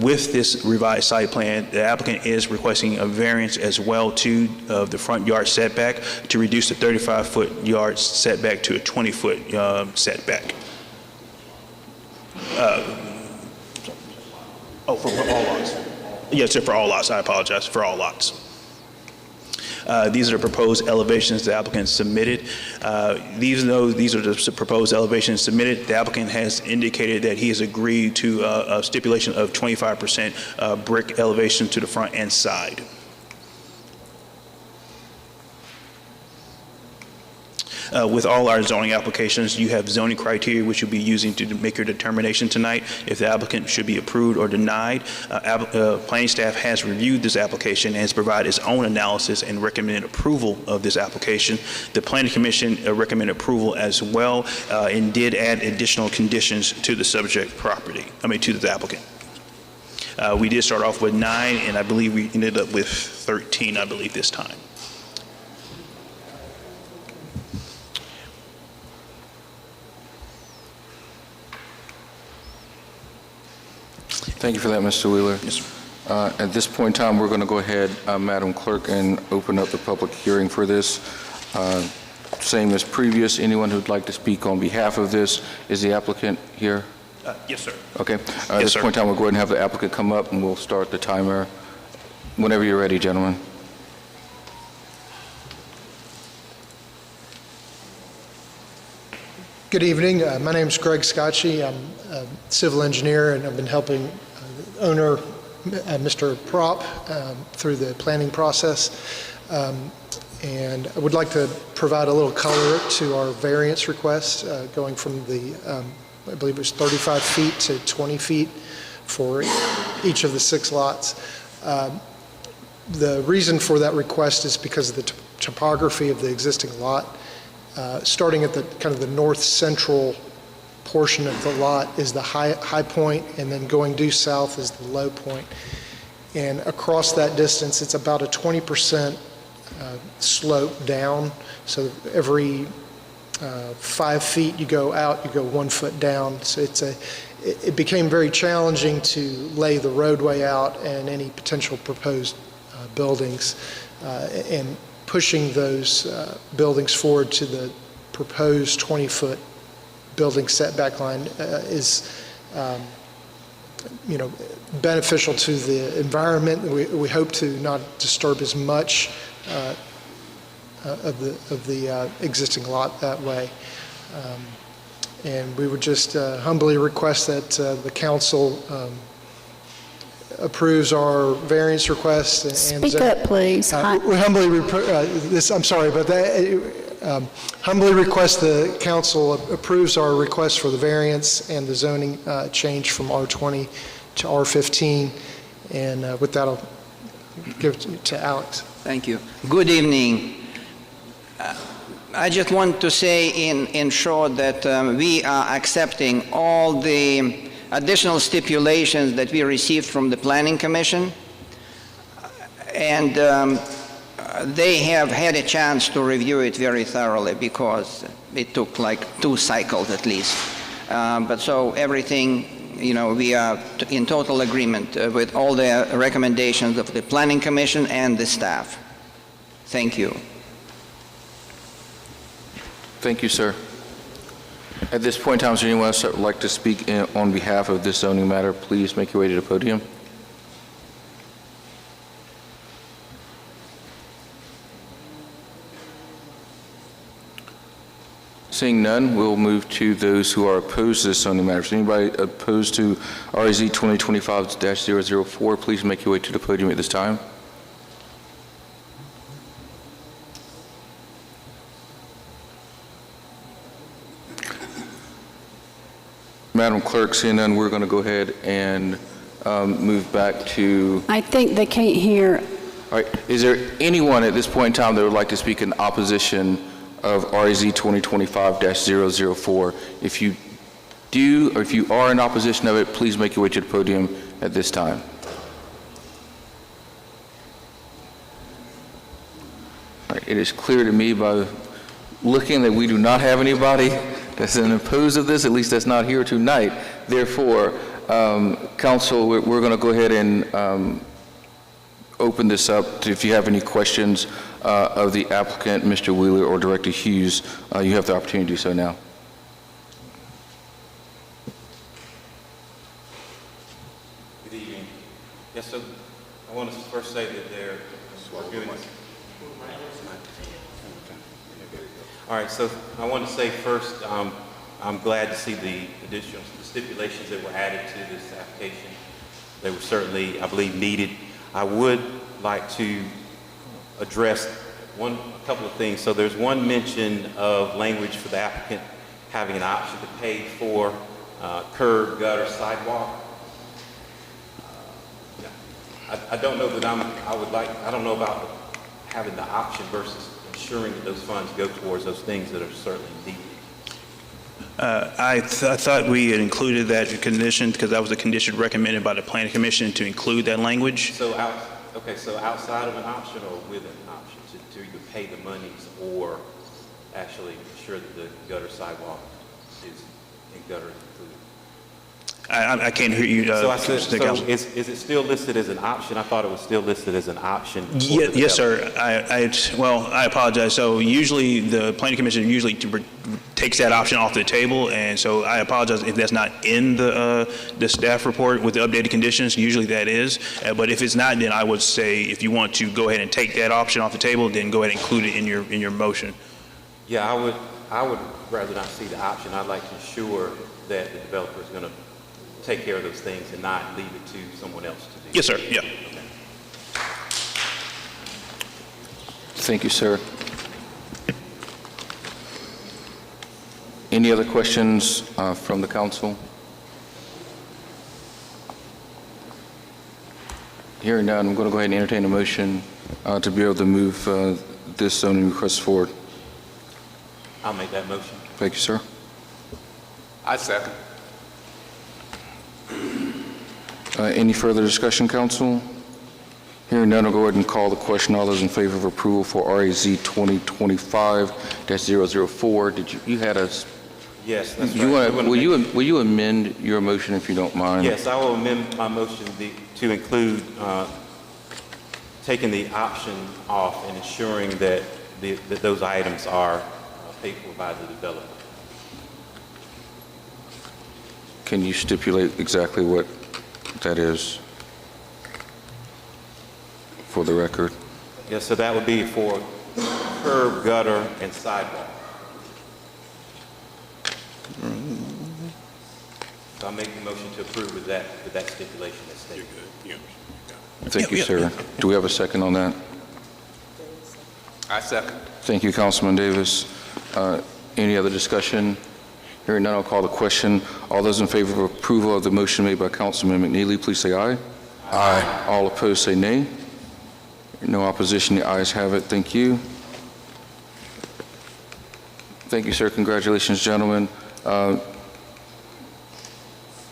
With this revised site plan, the applicant is requesting a variance as well to the front yard setback to reduce the 35-foot yard setback to a 20-foot setback. For all lots. Yes, sir, for all lots. I apologize, for all lots. These are the proposed elevations the applicant submitted. These are the proposed elevations submitted. The applicant has indicated that he has agreed to a stipulation of 25% brick elevation to the front and side. With all our zoning applications, you have zoning criteria which you'll be using to make your determination tonight if the applicant should be approved or denied. Planning staff has reviewed this application and has provided its own analysis and recommended approval of this application. The Planning Commission recommended approval as well and did add additional conditions to the subject property, to the applicant. We did start off with 9, and I believe we ended up with 13, I believe, this time. Thank you for that, Mr. Wheeler. Yes, sir. At this point in time, we're going to go ahead, Madam Clerk, and open up the public hearing for this. Same as previous, anyone who'd like to speak on behalf of this, is the applicant here? Yes, sir. Okay. At this point in time, we'll go ahead and have the applicant come up, and we'll start the timer whenever you're ready, gentlemen. Good evening. My name is Greg Scotchy. I'm a civil engineer, and I've been helping the owner, Mr. Prop, through the planning process. And I would like to provide a little color to our variance request, going from the, I believe it was 35 feet to 20 feet for each of the 6 lots. The reason for that request is because of the topography of the existing lot. Starting at the kind of the north central portion of the lot is the high point, and then going due south is the low point. And across that distance, it's about a 20% slope down. So every 5 feet you go out, you go 1 foot down. So it became very challenging to lay the roadway out and any potential proposed buildings, and pushing those buildings forward to the proposed 20-foot building setback line is, beneficial to the environment. We hope to not disturb as much of the existing lot that way. And we would just humbly request that the council approves our variance request. Speak up, please. We humbly humbly request the council approves our request for the variance and the zoning change from R20 to R15. And with that, I'll give it to Alex. Thank you. Good evening. I just want to say in short that we are accepting all the additional stipulations that we received from the Planning Commission, and they have had a chance to review it very thoroughly because it took like 2 cycles at least. But so everything, we are in total agreement with all the recommendations of the Planning Commission and the staff. Thank you. Thank you, sir. At this point in time, is there anyone else that would like to speak on behalf of this zoning matter? Please make your way to the podium. Seeing none, we'll move to those who are opposed to this zoning matter. Is anybody opposed to RZ 2025-004? Please make your way to the podium at this time. Madam Clerk, seeing none, we're going to go ahead and move back to... I think they can't hear. All right. Is there anyone at this point in time that would like to speak in opposition of RZ 2025-004? If you do, or if you are in opposition of it, please make your way to the podium at this time. All right. It is clear to me by looking that we do not have anybody that's opposed of this, at least that's not here tonight. Therefore, Council, we're going to go ahead and open this up to, if you have any questions of the applicant, Mr. Wheeler or Director Hughes, you have the opportunity to do so now. Good evening. Yes, so I want to first say that we're doing this. All right, so I want to say first, I'm glad to see the additional stipulations that were added to this application. They were certainly, I believe, needed. I would like to address a couple of things. So there's one mention of language for the applicant having an option to pay for curb, gutter, sidewalk. I don't know that I don't know about having the option versus ensuring that those funds go towards those things that are certainly needed. I thought we had included that condition because that was a condition recommended by the Planning Commission to include that language. So outside of an option or with an option to either pay the monies or actually ensure that the gutter sidewalk is in gutter included? I can't hear you. So I said, Mr. so Council. is it still listed as an option? I thought it was still listed as an option. for Yeah, the yes, developer. sir. Well, I apologize. So usually the planning commission usually takes that option off the table, and so I apologize if that's not in the staff report with the updated conditions. Usually that is, but if it's not, then I would say if you want to go ahead and take that option off the table, then go ahead and include it in your motion. Yeah, I would rather not see the option. I'd like to ensure that the developer is going to take care of those things and not leave it to someone else to do. Yes, sir. Yeah. Thank you, sir. Any other questions from the council? Hearing none, I'm going to go ahead and entertain a motion to be able to move this zoning request forward. I'll make that motion. Thank you, sir. I second. Any further discussion, council? Hearing none, I'll go ahead and call the question. All those in favor of approval for RAZ 2025-004, you had us? Yes, that's right. Will you amend your motion if you don't mind? Yes, I will amend my motion to include taking the option off and ensuring that that those items are paid for by the developer. Can you stipulate exactly what that is for the record? Yes, so that would be for curb, gutter, and sidewalk. So I'll make the motion to approve with that stipulation that's stated. Thank you, sir. Do we have a second on that? I second. Thank you, Councilman Davis. Any other discussion? Hearing none, I'll call the question. All those in favor of approval of the motion made by Councilman McNeely, please say aye. Aye. All opposed, say nay. No opposition, the ayes have it. Thank you. Thank you, sir. Congratulations, gentlemen.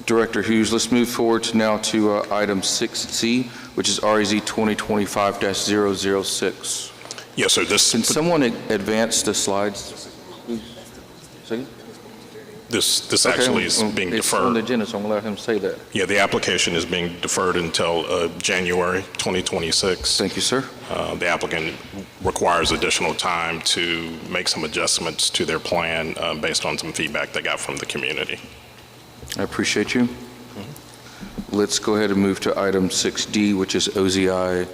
Director Hughes, let's move forward now to item 6C, which is RAZ 2025-006. Yes, sir. Can someone advance the slides? Second? This actually is being deferred. It's on the agenda, so I'm going to let him say that. Yeah, the application is being deferred until January 2026. Thank you, sir. The applicant requires additional time to make some adjustments to their plan based on some feedback they got from the community. I appreciate you. Let's go ahead and move to item 6D, which is OZI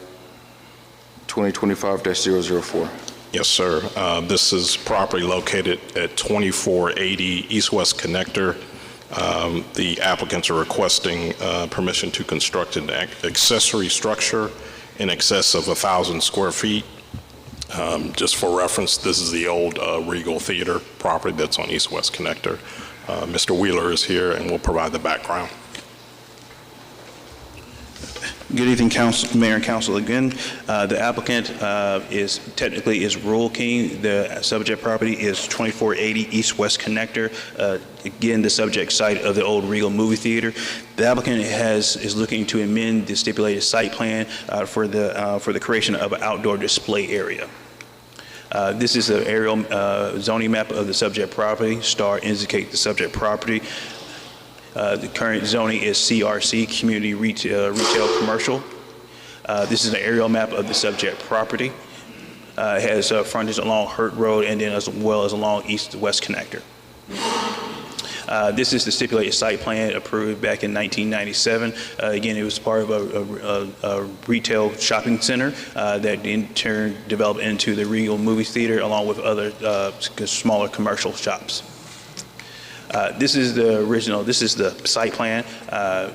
2025-004. Yes, sir. This is property located at 2480 East-West Connector. The applicants are requesting permission to construct an accessory structure in excess of 1,000 square feet. Just for reference, this is the old Regal Theater property that's on East-West Connector. Mr. Wheeler is here and will provide the background. Good evening, Mayor and Council again. The applicant is Rural King. The subject property is 2480 East-West Connector. Again, the subject site of the old Regal movie theater. The applicant is looking to amend the stipulated site plan for the creation of an outdoor display area. This is an aerial zoning map of the subject property. Star indicate the subject property. The current zoning is CRC, Community Retail Commercial. This is an aerial map of the subject property. It has frontage along Hurt Road and then as well as along East-West Connector. This is the stipulated site plan approved back in 1997. Again, it was part of a retail shopping center that in turn developed into the Regal movie theater along with other smaller commercial shops. This is the original, this is the site plan.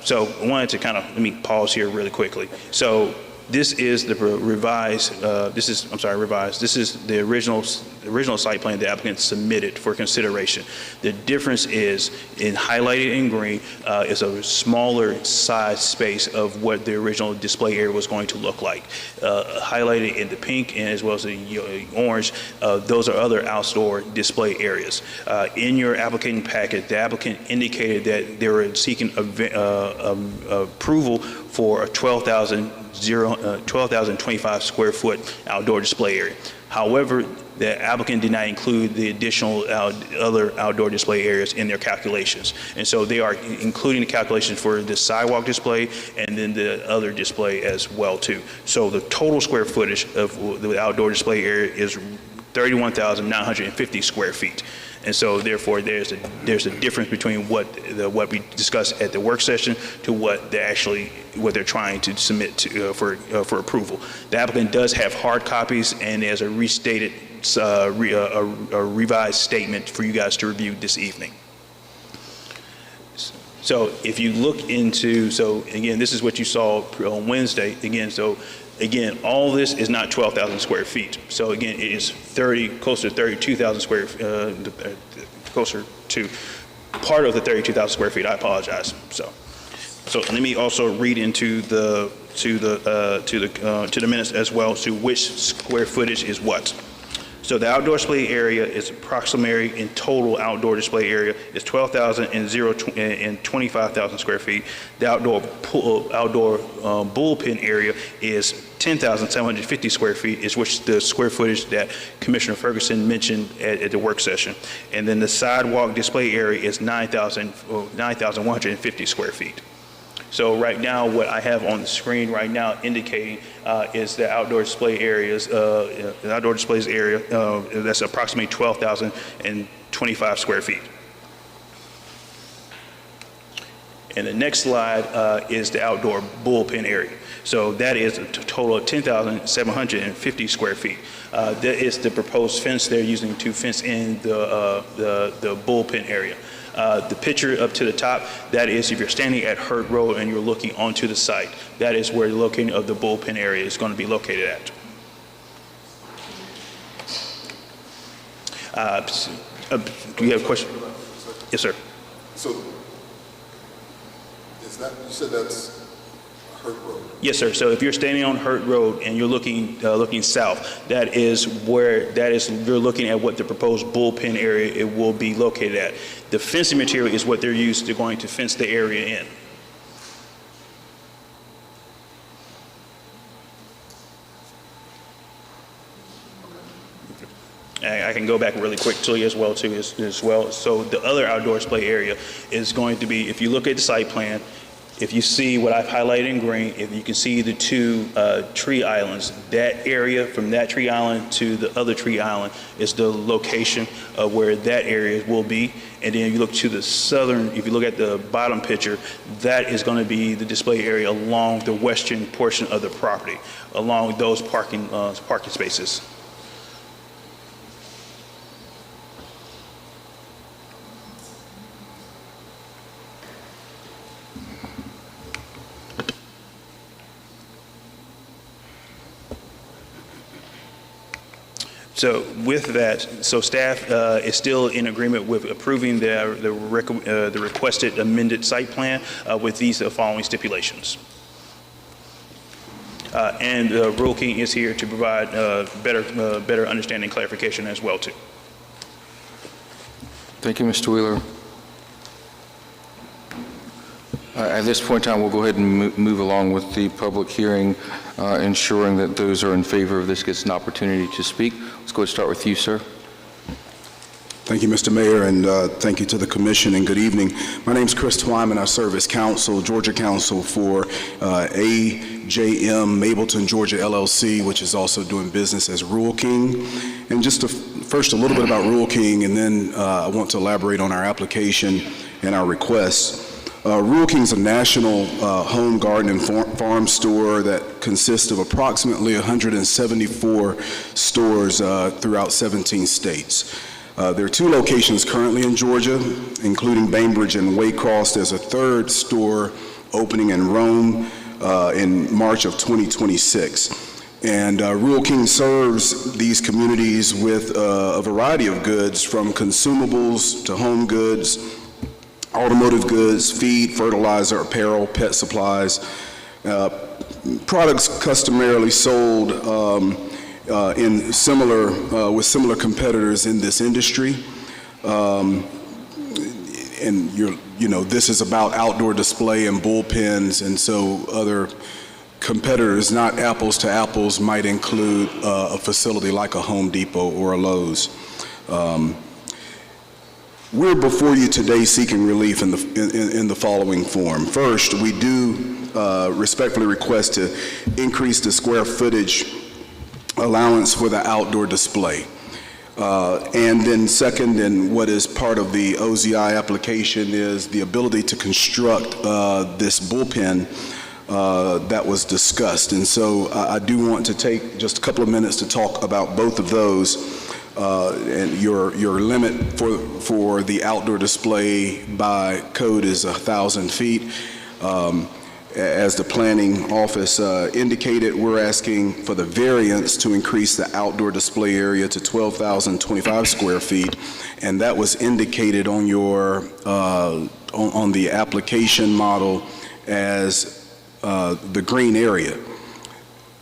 So I wanted to let me pause here really quickly. So this is the revised, this is the original site plan the applicant submitted for consideration. The difference is highlighted in green is a smaller size space of what the original display area was going to look like. Highlighted in the pink and as well as the orange, those are other outdoor display areas. In your applicant packet, the applicant indicated that they were seeking approval for a 12,025 square foot outdoor display area. However, the applicant did not include the additional other outdoor display areas in their calculations. And so they are including the calculation for the sidewalk display and then the other display as well too. So the total square footage of the outdoor display area is 31,950 square feet. And so therefore there's a difference between what we discussed at the work session to what they're trying to submit to, for approval. The applicant does have hard copies, and there's a restated a revised statement for you guys to review this evening. So if you look into, so again, this is what you saw on Wednesday. Again, all this is not 12,000 square feet. So again, it is closer to 32,000 square, closer to part of the 32,000 square feet. I apologize. So let me also read into the minutes as well to which square footage is what. So the outdoor display area is approximately in total outdoor display area is 12,000 and 25,000 square feet. The outdoor bullpen area is 10,750 square feet, is which the square footage that Commissioner Ferguson mentioned at the work session. And then the sidewalk display area is 9,150 square feet. So right now, what I have on the screen right now indicating is the outdoor display areas, the outdoor displays area, that's approximately 12,025 square feet. And the next slide is the outdoor bullpen area. So that is a total of 10,750 square feet. That is the proposed fence they're using to fence in the bullpen area. The picture up to the top, that is if you're standing at Hurt Road and you're looking onto the site. That is where the locating of the bullpen area is going to be located at. Do you have a question? Yes, sir. So, is that, you said that's Hurt Road? Yes, sir. So if you're standing on Hurt Road and you're looking south, that is you're looking at what the proposed bullpen area it will be located at. The fencing material is what they're going to fence the area in. I can go back really quick to you as well too. So the other outdoor display area is going to be, if you look at the site plan, if you see what I've highlighted in green, if you can see the two tree islands, that area from that tree island to the other tree island is the location of where that area will be. And then if you look to the southern, if you look at the bottom picture, that is going to be the display area along the western portion of the property, along those parking spaces. So with that, so staff is still in agreement with approving the requested amended site plan with these following stipulations. And Rural King is here to provide better understanding and clarification as well too. Thank you, Mr. Wheeler. At this point in time, we'll go ahead and move along with the public hearing, ensuring that those are in favor of this gets an opportunity to speak. Let's go ahead and start with you, sir. Thank you, Mr. Mayor, and thank you to the commission, and good evening. My name is Chris Twyman. I serve as counsel, Georgia counsel for AJM Mableton, Georgia, LLC, which is also doing business as Rural King. And just first a little bit about Rural King, and then I want to elaborate on our application and our requests. Rural King is a national home, garden, and farm store that consists of approximately 174 stores throughout 17 states. There are 2 locations currently in Georgia, including Bainbridge and Waycross. There's a 3rd store opening in Rome in March of 2026. And Rural King serves these communities with a variety of goods, from consumables to home goods, automotive goods, feed, fertilizer, apparel, pet supplies, products customarily sold with similar competitors in this industry. And this is about outdoor display and bullpens, and so other competitors, not apples to apples, might include a facility like a Home Depot or a Lowe's. We're before you today seeking relief in the following form. First, we do respectfully request to increase the square footage allowance for the outdoor display. And then second, and what is part of the OZI application, is the ability to construct this bullpen that was discussed. And so I do want to take just a couple of minutes to talk about both of those. And your limit for the outdoor display by code is 1,000 feet. As the planning office indicated, we're asking for the variance to increase the outdoor display area to 12,025 square feet, and that was indicated on your on the application model as the green area.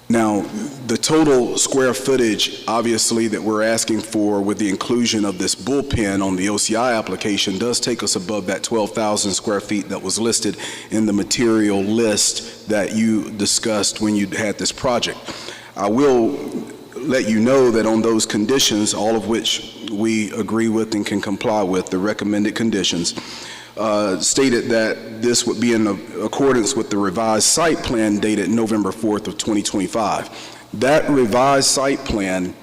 Now, the total square footage, obviously, that we're asking for with the inclusion of this bullpen on the OCI application does take us above that 12,000 square feet that was listed in the material list that you discussed when you had this project. I will let you know that on those conditions, all of which we agree with and can comply with, the recommended conditions, stated that this would be in accordance with the revised site plan dated November 4th of 2025. That revised site plan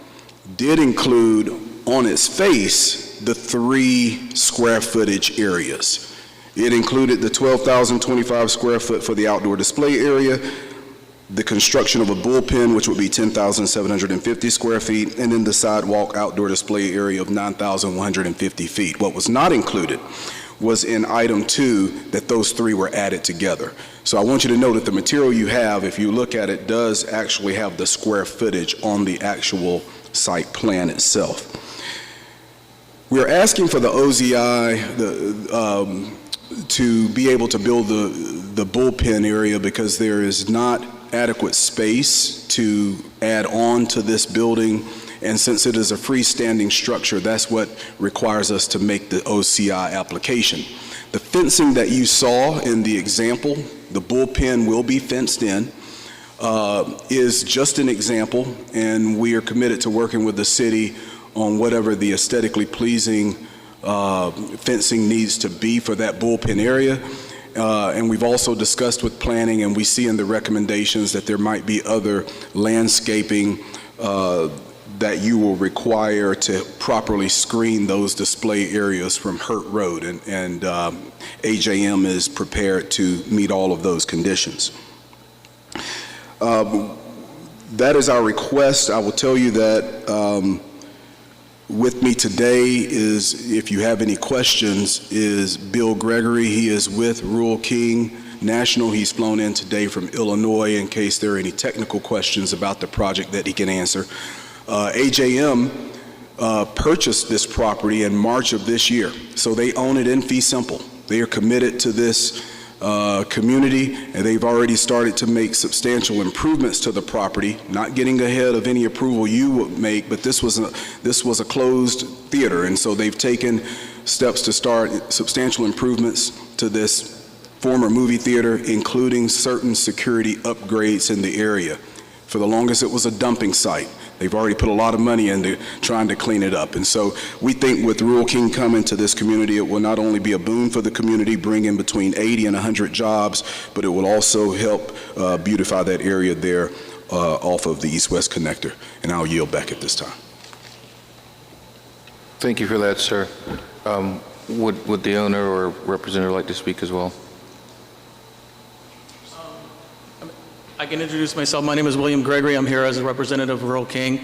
did include on its face the 3 square footage areas. It included the 12,025 square foot for the outdoor display area, the construction of a bullpen, which would be 10,750 square feet, and then the sidewalk outdoor display area of 9,150 feet. What was not included was in item 2 that those 3 were added together. So I want you to know that the material you have, if you look at it, does actually have the square footage on the actual site plan itself. We're asking for the OZI to be able to build the bullpen area because there is not adequate space to add on to this building. And since it is a freestanding structure, that's what requires us to make the OCI application. The fencing that you saw in the example, the bullpen will be fenced in, is just an example, and we are committed to working with the city on whatever the aesthetically pleasing fencing needs to be for that bullpen area. And we've also discussed with planning, and we see in the recommendations that there might be other landscaping that you will require to properly screen those display areas from Hurt Road, and AJM is prepared to meet all of those conditions. That is our request. I will tell you that with me today is, if you have any questions, is Bill Gregory. He is with Rural King National. He's flown in today from Illinois in case there are any technical questions about the project that he can answer. AJM purchased this property in March of this year, so they own it in fee simple. They are committed to this community, and they've already started to make substantial improvements to the property, not getting ahead of any approval you would make, but this was a closed theater, and so they've taken steps to start substantial improvements to this former movie theater, including certain security upgrades in the area. For the longest, it was a dumping site. They've already put a lot of money into trying to clean it up. And so we think with Rural King coming to this community, it will not only be a boon for the community, bring in between 80 and 100 jobs, but it will also help beautify that area there off of the East-West Connector. And I'll yield back at this time. Thank you for that, sir. Would the owner or representative like to speak as well? I can introduce myself. My name is William Gregory. I'm here as a representative of Rural King.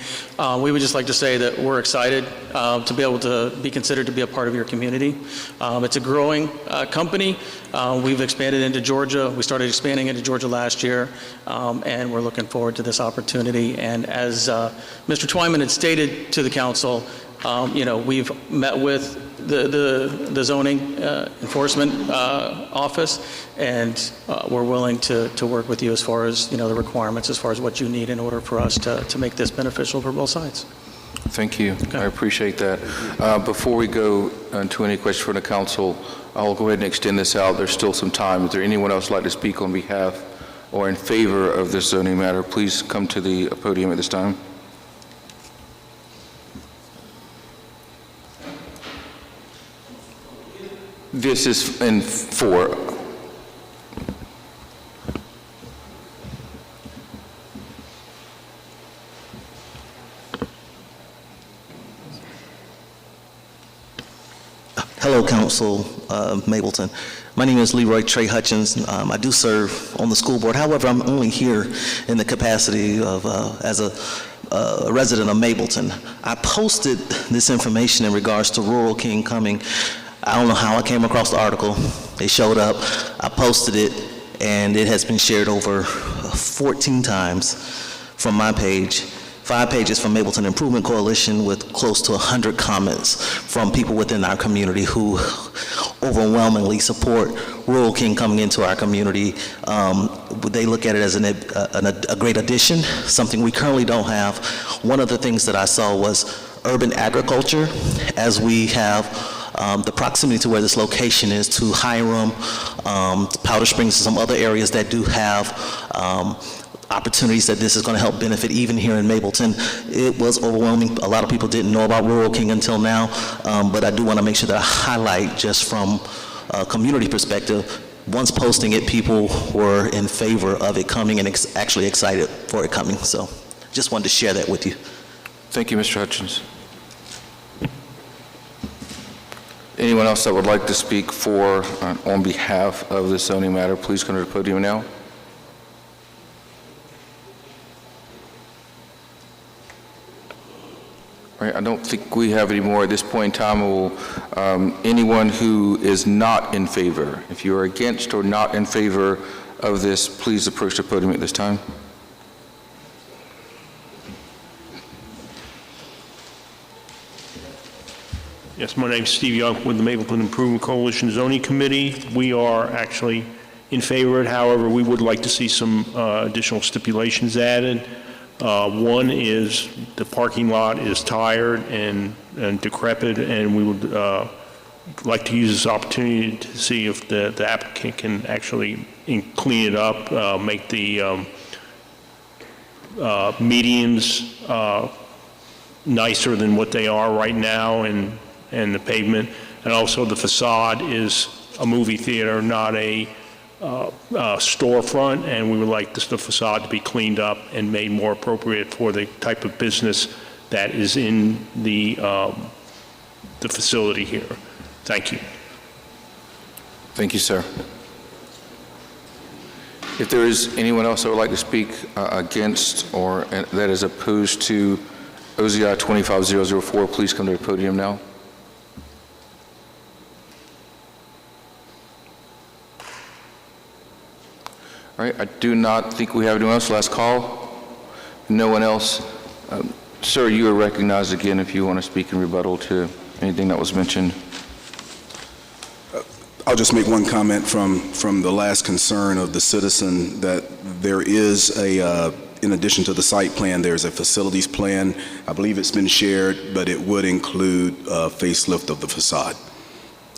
We would just like to say that we're excited to be able to be considered to be a part of your community. It's a growing company. We've expanded into Georgia. We started expanding into Georgia last year, and we're looking forward to this opportunity. And as Mr. Twyman had stated to the council, we've met with the zoning enforcement office, and we're willing to work with you as far as the requirements, as far as what you need in order for us to make this beneficial for both sides. Thank you. Okay. I appreciate that. Before we go into any questions from the council, I'll go ahead and extend this out. There's still some time. Is there anyone else who'd like to speak on behalf or in favor of this zoning matter, please come to the podium at this time. This is in for. Hello, Council Mableton. My name is Leroy Trey Hutchins. I do serve on the school board. However, I'm only here in the capacity of as a resident of Mableton. I posted this information in regards to Rural King coming. I don't know how I came across the article. It showed up. I posted it, and it has been shared over 14 times from my page. 5 pages from Mableton Improvement Coalition with close to 100 comments from people within our community who overwhelmingly support Rural King coming into our community. They look at it as a great addition, something we currently don't have. One of the things that I saw was urban agriculture, as we have the proximity to where this location is to Hiram, Powder Springs, and some other areas that do have opportunities that this is going to help benefit even here in Mableton. It was overwhelming. A lot of people didn't know about Rural King until now, but I do want to make sure that I highlight just from a community perspective, once posting it, people were in favor of it coming and actually excited for it coming. So just wanted to share that with you. Thank you, Mr. Hutchins. Anyone else that would like to speak for, on behalf of this zoning matter, please come to the podium now. All right, I don't think we have any more at this point in time. Anyone who is not in favor, if you are against or not in favor of this, please approach the podium at this time. Yes, my name's Steve Young with the Mableton Improvement Coalition Zoning Committee. We are actually in favor of it. However, we would like to see some additional stipulations added. One is the parking lot is tired and decrepit, and we would like to use this opportunity to see if the applicant can actually clean it up, make the medians nicer than what they are right now, and the pavement. And also the facade is a movie theater, not a storefront, and we would like the facade to be cleaned up and made more appropriate for the type of business that is in the facility here. Thank you. Thank you, sir. If there is anyone else that would like to speak against or that is opposed to OZI 25004, please come to the podium now. All right, I do not think we have anyone else. Last call. No one else. Sir, you are recognized again if you want to speak in rebuttal to anything that was mentioned. I'll just make one comment from the last concern of the citizen, that there is in addition to the site plan, there's a facilities plan. I believe it's been shared, but it would include a facelift of the facade.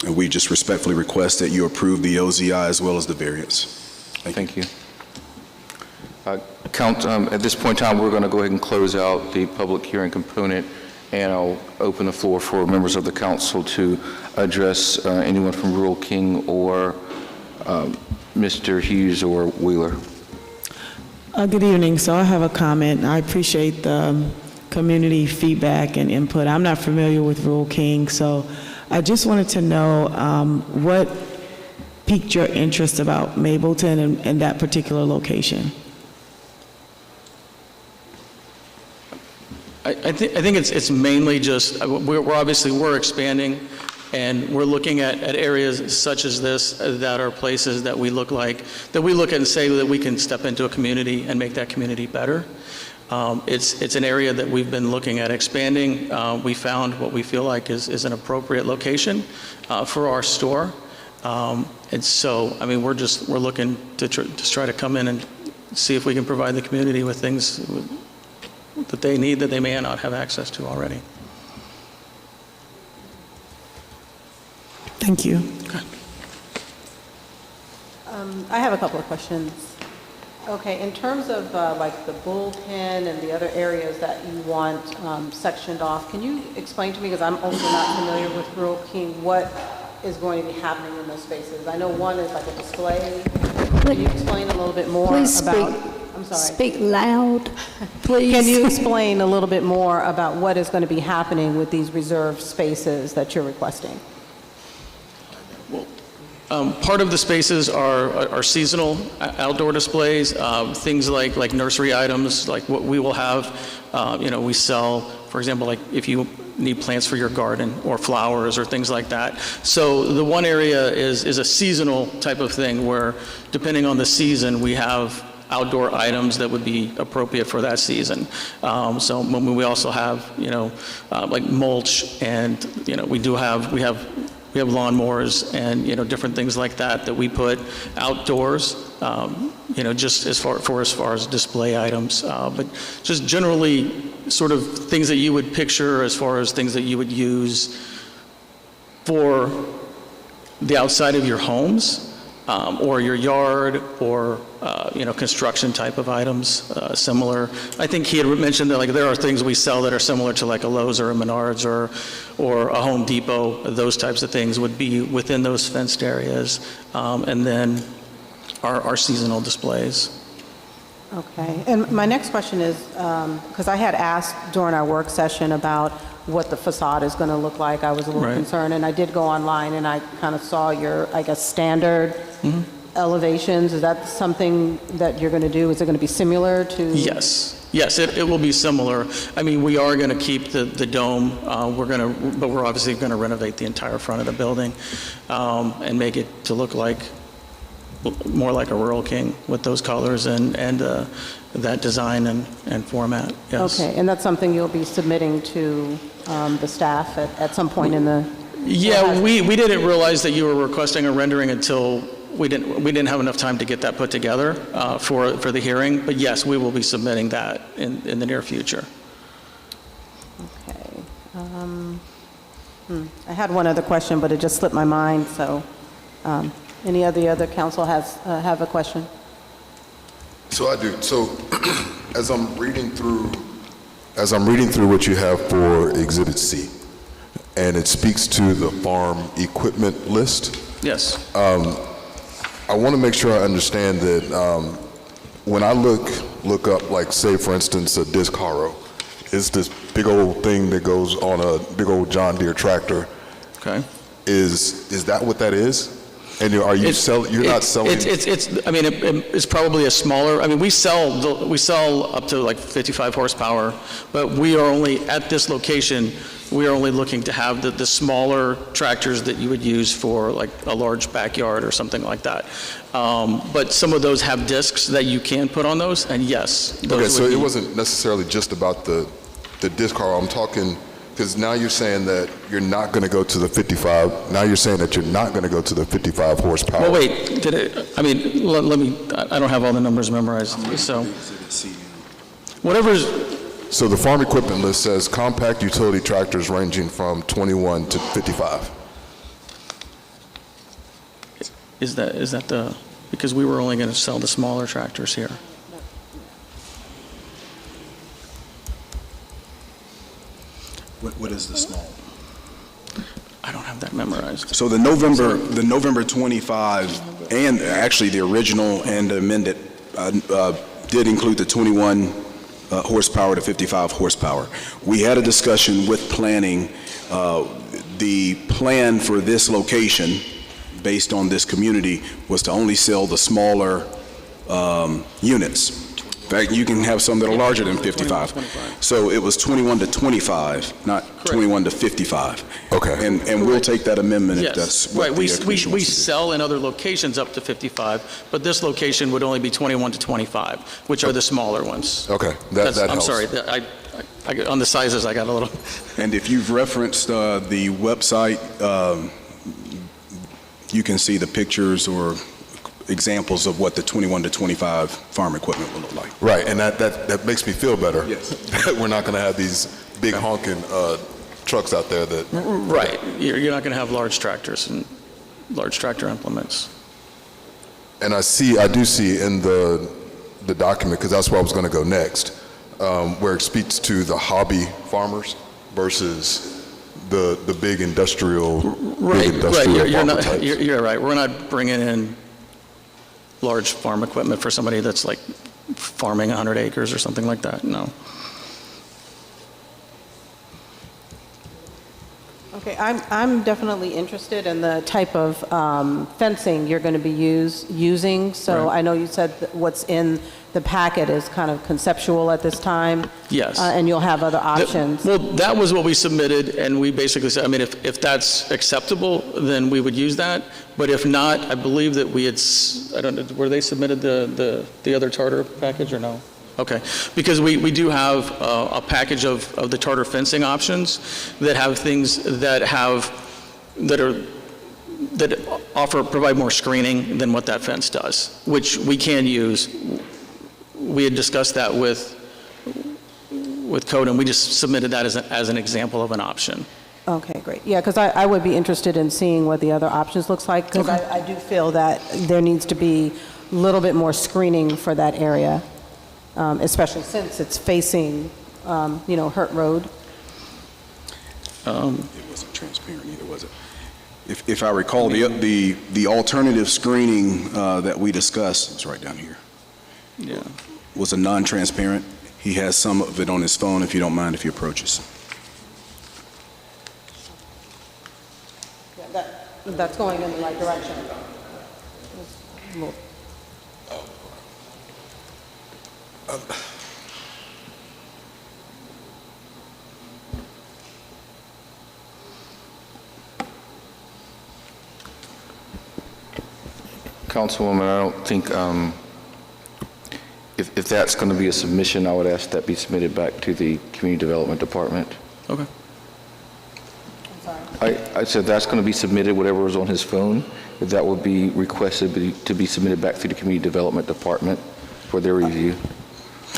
And we just respectfully request that you approve the OZI as well as the variance. Thank you. At this point in time, we're going to go ahead and close out the public hearing component, and I'll open the floor for members of the council to address anyone from Rural King or Mr. Hughes or Wheeler. Good evening. So I have a comment. I appreciate the community feedback and input. I'm not familiar with Rural King, so I just wanted to know what piqued your interest about Mableton and that particular location? I think it's mainly just, we're expanding, and we're looking at areas such as this that are places that we look at and say that we can step into a community and make that community better. It's an area that we've been looking at expanding. We found what we feel like is an appropriate location for our store. And so, I mean, we're looking to try to come in and see if we can provide the community with things that they need that they may not have access to already. Thank you. I have a couple of questions. Okay, in terms of like the bullpen and the other areas that you want sectioned off, can you explain to me, because I'm also not familiar with Rural King, what is going to be happening in those spaces? I know one is like a display. Can you explain a little bit more Please about... speak. I'm sorry. Speak loud, please. Can you explain a little bit more about what is going to be happening with these reserved spaces that you're requesting? Part of the spaces are seasonal outdoor displays, things like nursery items, like what we will have. We sell, for example, like if you need plants for your garden or flowers or things like that. So the one area is a seasonal type of thing where, depending on the season, we have outdoor items that would be appropriate for that season. So we also have, like mulch, and we have lawnmowers and different things like that we put outdoors. Just as far as display items, but just generally sort of things that you would picture as far as things that you would use for the outside of your homes, or your yard, or construction type of items, similar. I think he had mentioned that there are things we sell that are similar to like a Lowe's or a Menards or a Home Depot. Those types of things would be within those fenced areas, and then our seasonal displays. Okay, and my next question is, because I had asked during our work session about what the facade is going to look like. I was a little concerned, and I did go online and I kind of saw your, I guess, standard elevations. Is that something that you're going to do? Is it going to be similar to? Yes, it will be similar. I mean, we are going to keep the dome. But we're obviously going to renovate the entire front of the building and make it to look like more like a Rural King with those colors and that design and format. Yes. Okay, and that's something you'll be submitting to the staff at some point in the... Yeah, we didn't realize that you were requesting a rendering until we didn't have enough time to get that put together for the hearing. But yes, we will be submitting that in the near future. Okay. I had one other question, but it just slipped my mind. So, any other council have a question? So I do. So as I'm reading through what you have for Exhibit C, and it speaks to the farm equipment list. Yes. I want to make sure I understand that when I look up, like, say, for instance, a disc harrow, it's this big old thing that goes on a big old John Deere tractor. Okay. Is that what that is? And are you selling? You're not selling. It's probably a smaller. I mean, we sell up to like 55 horsepower, but we are only at this location. We are only looking to have the smaller tractors that you would use for like a large backyard or something like that. But some of those have discs that you can put on those, and yes. Okay, so it wasn't necessarily just about the disc harrow. I'm talking. Because now you're saying that you're not going to go to the 55. Now you're saying that you're not going to go to the 55 horsepower. Well, wait. Let me. I don't have all the numbers memorized. So, whatever's. So the farm equipment list says compact utility tractors ranging from 21 to 55. Is that the? Because we were only going to sell the smaller tractors here. What is the small? I don't have that memorized. So the November 25, and actually the original and amended did include the 21 horsepower to 55 horsepower. We had a discussion with planning. The plan for this location, based on this community, was to only sell the smaller units. In fact, you can have some that are larger than 55. So it was 21 to 25, not 21 to 55. Okay. And we'll take that amendment if Yes, that's what right. the commission wants to do. We sell in other locations up to 55, but this location would only be 21 to 25, which are the smaller ones. Okay, that helps. I'm sorry, on the sizes I got a little. And if you've referenced the website, you can see the pictures or examples of what the 21 to 25 farm equipment will look like. Right, and that makes me feel better. Yes. We're not going to have these big honking trucks out there that... Right, you're not going to have large tractors and large tractor implements. And I do see in the the document, because that's where I was going to go next, where it speaks to the hobby farmers versus the big industrial, Right, you're farmer not, types. you're right. We're not bringing in large farm equipment for somebody that's like farming 100 acres or something like that, no. Okay, I'm definitely interested in the type of fencing you're going to be using. So Right. I know you said that what's in the packet is kind of conceptual at this time. Yes. And you'll have other options. Well, that was what we submitted, and we basically said, I mean, if that's acceptable, then we would use that. But if not, I believe that we had, I don't know, were they submitted the other charter package or no? Okay, because we do have a package of the charter fencing options that have things that provide more screening than what that fence does, which we can use. We had discussed that with code, and we just submitted that as an example of an option. Okay, great. Yeah, because I would be interested in seeing what the other options looks like, because I do feel that there needs to be a little bit more screening for that area, especially since it's facing, Hurt Road. It wasn't transparent either, was it? If I recall, the alternative screening that we discussed, it's right down here. Yeah. Was a non-transparent. He has some of it on his phone, if you don't mind if he approaches. Yeah, that's going in the right direction. Councilwoman, I don't think, if that's going to be a submission, I would ask that be submitted back to the Community Development Department. Okay. I said that's going to be submitted, whatever was on his phone, if that would be requested to be submitted back to the Community Development Department for their review.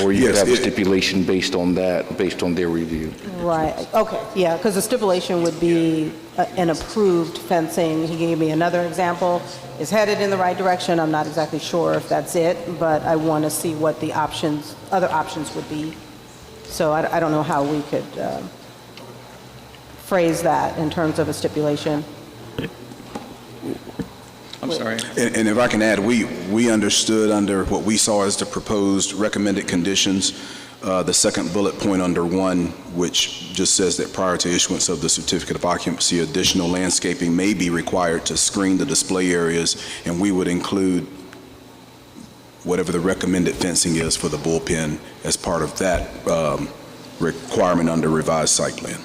Or you could have a stipulation based on that, based on their review. Right, okay, yeah, because the stipulation would be an approved fencing. He gave me another example. It's headed in the right direction. I'm not exactly sure if that's it, but I want to see what the other options would be. So I don't know how we could phrase that in terms of a stipulation. I'm sorry. And if I can add, we understood under what we saw as the proposed recommended conditions, the second bullet point under 1, which just says that prior to issuance of the certificate of occupancy, additional landscaping may be required to screen the display areas, and we would include whatever the recommended fencing is for the bullpen as part of that requirement under revised site plan.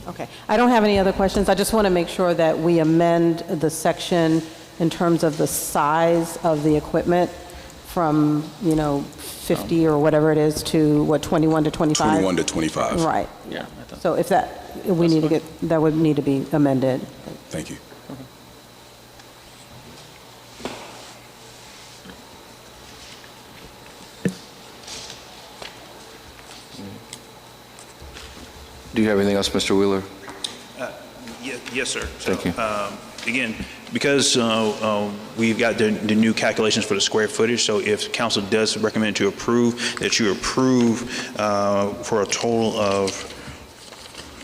Okay, I don't have any other questions. I just want to make sure that we amend the section in terms of the size of the equipment from, 50 or whatever it is to, 21 to 25? 21 to 25. Right. Yeah. So if that would need to be amended. Thank you. Do you have anything else, Mr. Wheeler? Yes, sir. Thank you. Again, because we've got the new calculations for the square footage, so if council does recommend to approve, that you approve for a total of,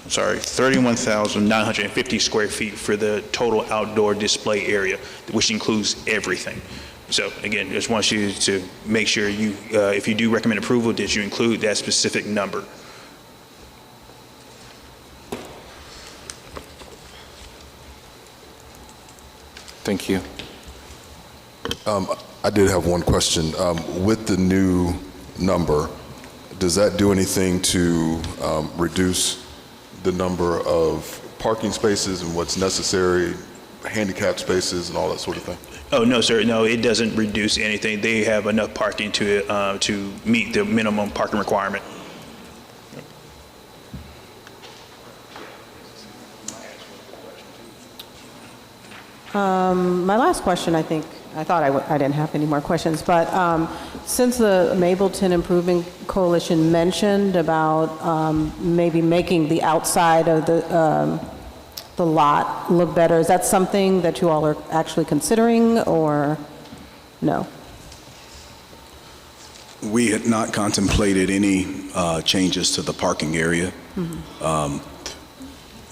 31,950 square feet for the total outdoor display area, which includes everything. So again, just want you to make sure you, if you do recommend approval, that you include that specific number. Thank you. I did have one question. With the new number, does that do anything to reduce the number of parking spaces and what's necessary, handicap spaces and all that sort of thing? Oh, no, sir. No, it doesn't reduce anything. They have enough parking to meet the minimum parking requirement. My last question, I thought I didn't have any more questions, but since the Mableton Improvement Coalition mentioned about maybe making the outside of the lot look better, is that something that you all are actually considering, or no? We had not contemplated any changes to the parking area.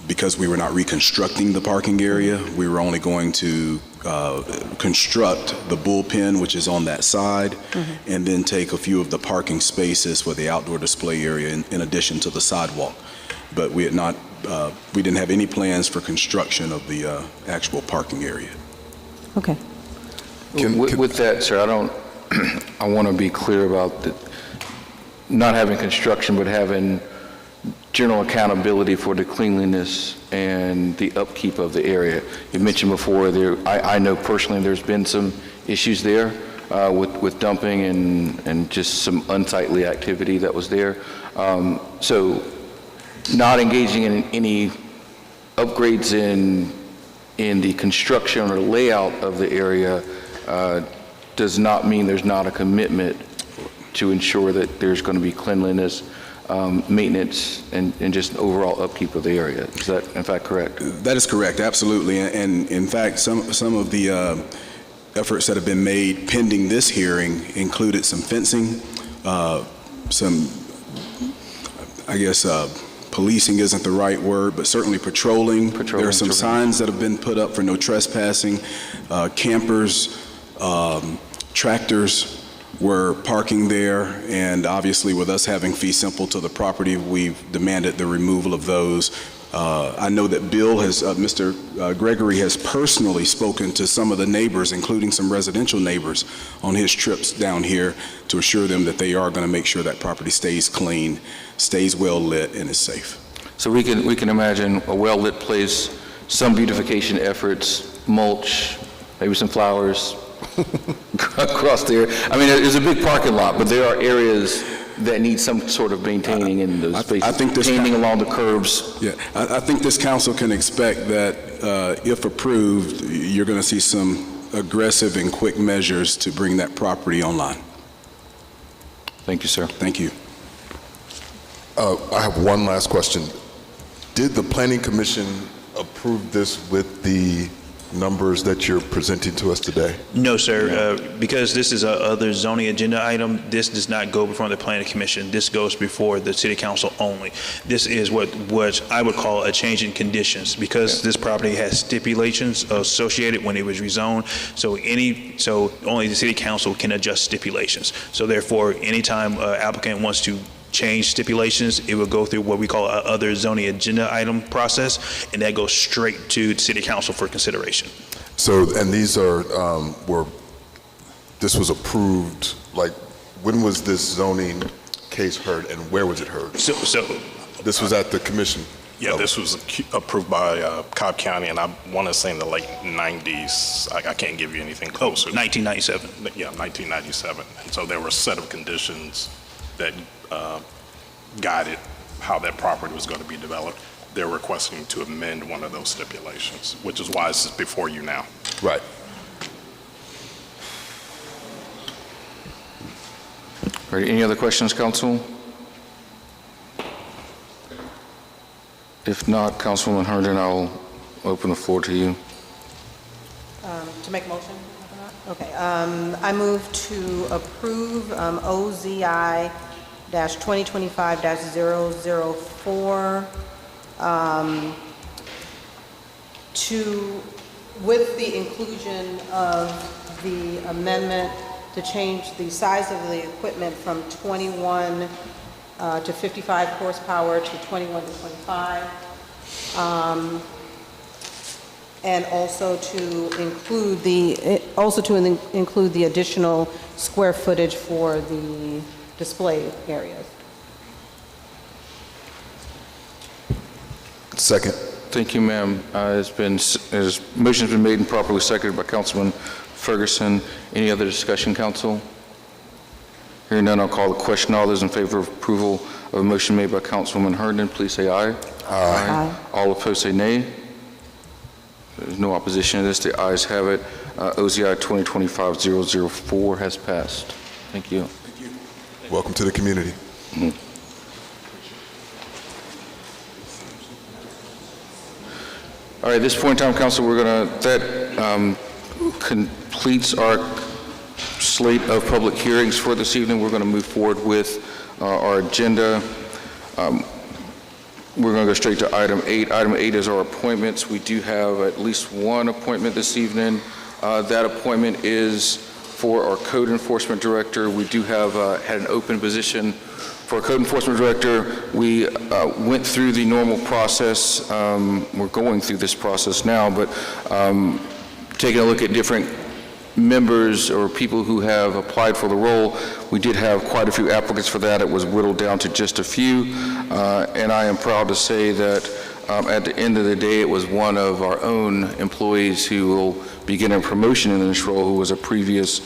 Because we were not reconstructing the parking area, we were only going to construct the bullpen, which is on that side, and then take a few of the parking spaces for the outdoor display area in addition to the sidewalk. But we had not, we didn't have any plans for construction of the actual parking area. Okay. With that, sir, I want to be clear about not having construction, but having general accountability for the cleanliness and the upkeep of the area. You mentioned before, I know personally there's been some issues there with dumping and just some unsightly activity that was there. So not engaging in any upgrades in the construction or layout of the area does not mean there's not a commitment to ensure that there's going to be cleanliness, maintenance, and just overall upkeep of the area. Is that in fact correct? That is correct, absolutely. And in fact, some of the efforts that have been made pending this hearing included some fencing, some, I guess, policing isn't the right word, but certainly patrolling. There are some signs that have been put up for no trespassing. Campers, tractors were parking there, and obviously with us having fee simple to the property, we've demanded the removal of those. I know that Bill has, Mr. Gregory has personally spoken to some of the neighbors, including some residential neighbors, on his trips down here to assure them that they are going to make sure that property stays clean, stays well lit, and is safe. So we can imagine a well-lit place, some beautification efforts, mulch, maybe some flowers across there. I mean, there's a big parking lot, but there are areas that need some sort of maintaining in those spaces. I think painting along the curbs. Yeah, I think this council can expect that if approved, you're going to see some aggressive and quick measures to bring that property online. Thank you, sir. Thank you. I have one last question. Did the Planning Commission approve this with the numbers that you're presenting to us today? No, sir. Because this is a other zoning agenda item, this does not go before the Planning Commission. This goes before the City Council only. This is what I would call a change in conditions, because this property has stipulations associated when it was rezoned. So only the City Council can adjust stipulations. So therefore, anytime an applicant wants to change stipulations, it will go through what we call a other zoning agenda item process, and that goes straight to the City Council for consideration. So, and these are, this was approved, like, when was this zoning case heard and where was it heard? So this was at the commission? Yeah, this was approved by Cobb County, and I want to say in the late 90s. I can't give you anything closer. 1997. Yeah, 1997. And so there were a set of conditions that guided how that property was going to be developed. They're requesting to amend one of those stipulations, which is why this is before you now. Right. All right, any other questions, council? If not, Councilwoman Herndon, I'll open the floor to you. To make a motion? Okay. I move to approve OZI-2025-004 with the inclusion of the amendment to change the size of the equipment from 21 to 55 horsepower to 21 to 25. And also to include the additional square footage for the display areas. Second. Thank you, ma'am. Motion's been made and properly seconded by Councilman Ferguson. Any other discussion, council? Hearing none, I'll call the question. All those in favor of approval of a motion made by Councilwoman Herndon, please say aye. Aye. All opposed say nay. There's no opposition to this. The ayes have it. OZI 2025-004 has passed. Thank you. Welcome to the community. All right, at this point in time, council, that completes our slate of public hearings for this evening. We're going to move forward with our agenda. We're going to go straight to item 8. Item 8 is our appointments. We do have at least one appointment this evening. That appointment is for our code enforcement director. We do have had an open position for a code enforcement director. We went through the normal process. We're going through this process now, but taking a look at different members or people who have applied for the role, we did have quite a few applicants for that. It was whittled down to just a few, and I am proud to say that at the end of the day, it was one of our own employees who will be getting a promotion in this role, who was a previous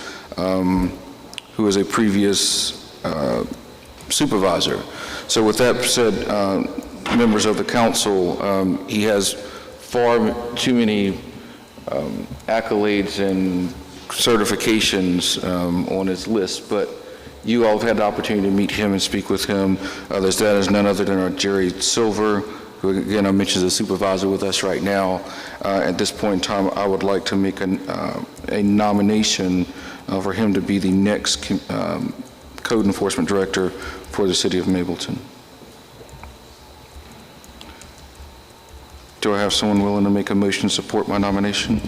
supervisor. So with that said, members of the council, he has far too many accolades and certifications on his list, but you all have had the opportunity to meet him and speak with him. That is none other than our Jerry Silver, who again I mentioned is a supervisor with us right now. At this point in time, I would like to make a nomination for him to be the next code enforcement director for the city of Mableton. Do I have someone willing to make a motion to support my nomination?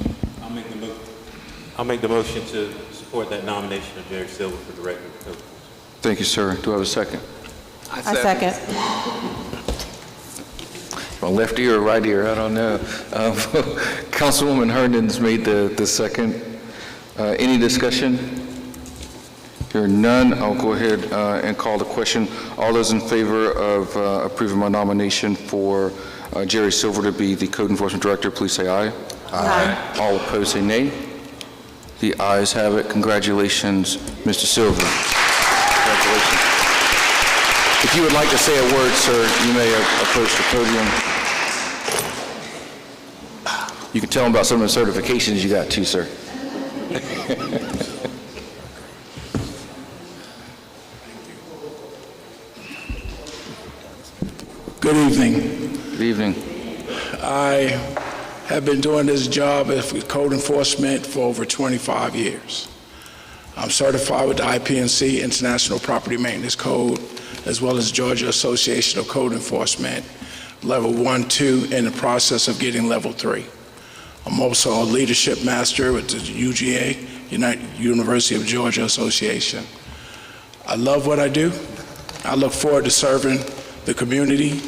I'll make the motion to support that nomination of Jerry Silver for director of code. Thank you, sir. Do I have a second? I second. My left ear or right ear, I don't know. Councilwoman Herndon's made the second. Any discussion? Hearing none, I'll go ahead and call the question. All those in favor of approving my nomination for Jerry Silver to be the code enforcement director, please say aye. Aye. All opposed say nay. The ayes have it. Congratulations, Mr. Silver. Congratulations. If you would like to say a word, sir, you may approach the podium. You can tell them about some of the certifications you got too, sir. Good evening. Good evening. I have been doing this job as code enforcement for over 25 years. I'm certified with the IPNC, International Property Maintenance Code, as well as Georgia Association of Code Enforcement, level 1, 2, in the process of getting level 3. I'm also a leadership master with the UGA, University of Georgia Association. I love what I do. I look forward to serving the community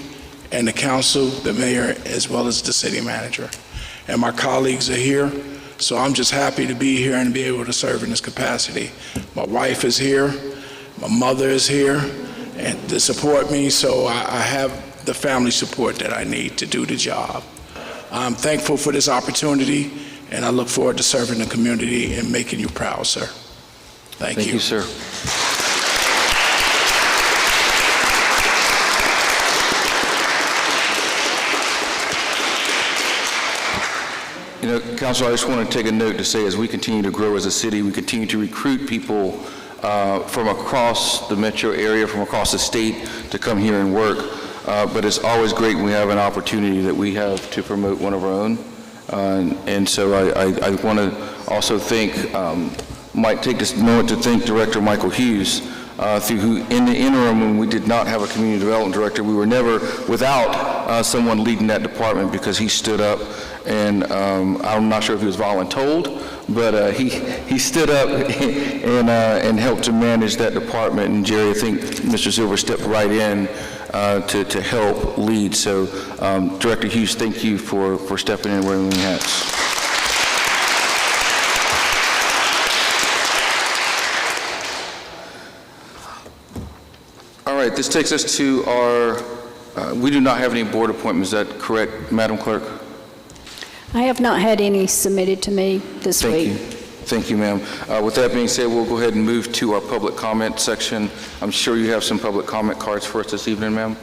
and the council, the mayor, as well as the city manager. And my colleagues are here, so I'm just happy to be here and be able to serve in this capacity. My wife is here, my mother is here, and to support me, so I have the family support that I need to do the job. I'm thankful for this opportunity, and I look forward to serving the community and making you proud, sir. Thank you. Thank you, sir. You know, Council, I just want to take a note to say as we continue to grow as a city, we continue to recruit people from across the metro area, from across the state to come here and work. But it's always great when we have an opportunity that we have to promote one of our own. And so I want to also take this moment to thank Director Michael Hughes, who in the interim when we did not have a community development director, we were never without someone leading that department because he stood up and I'm not sure if he was voluntold, but he stood up and helped to manage that department. And Jerry, I think Mr. Silver stepped right in to help lead. So Director Hughes, thank you for stepping in and wearing many hats. All right, this takes us to our, we do not have any board appointments, is that correct, Madam Clerk? I have not had any submitted to me this week. Thank you, ma'am. With that being said, we'll go ahead and move to our public comment section. I'm sure you have some public comment cards for us this evening, ma'am.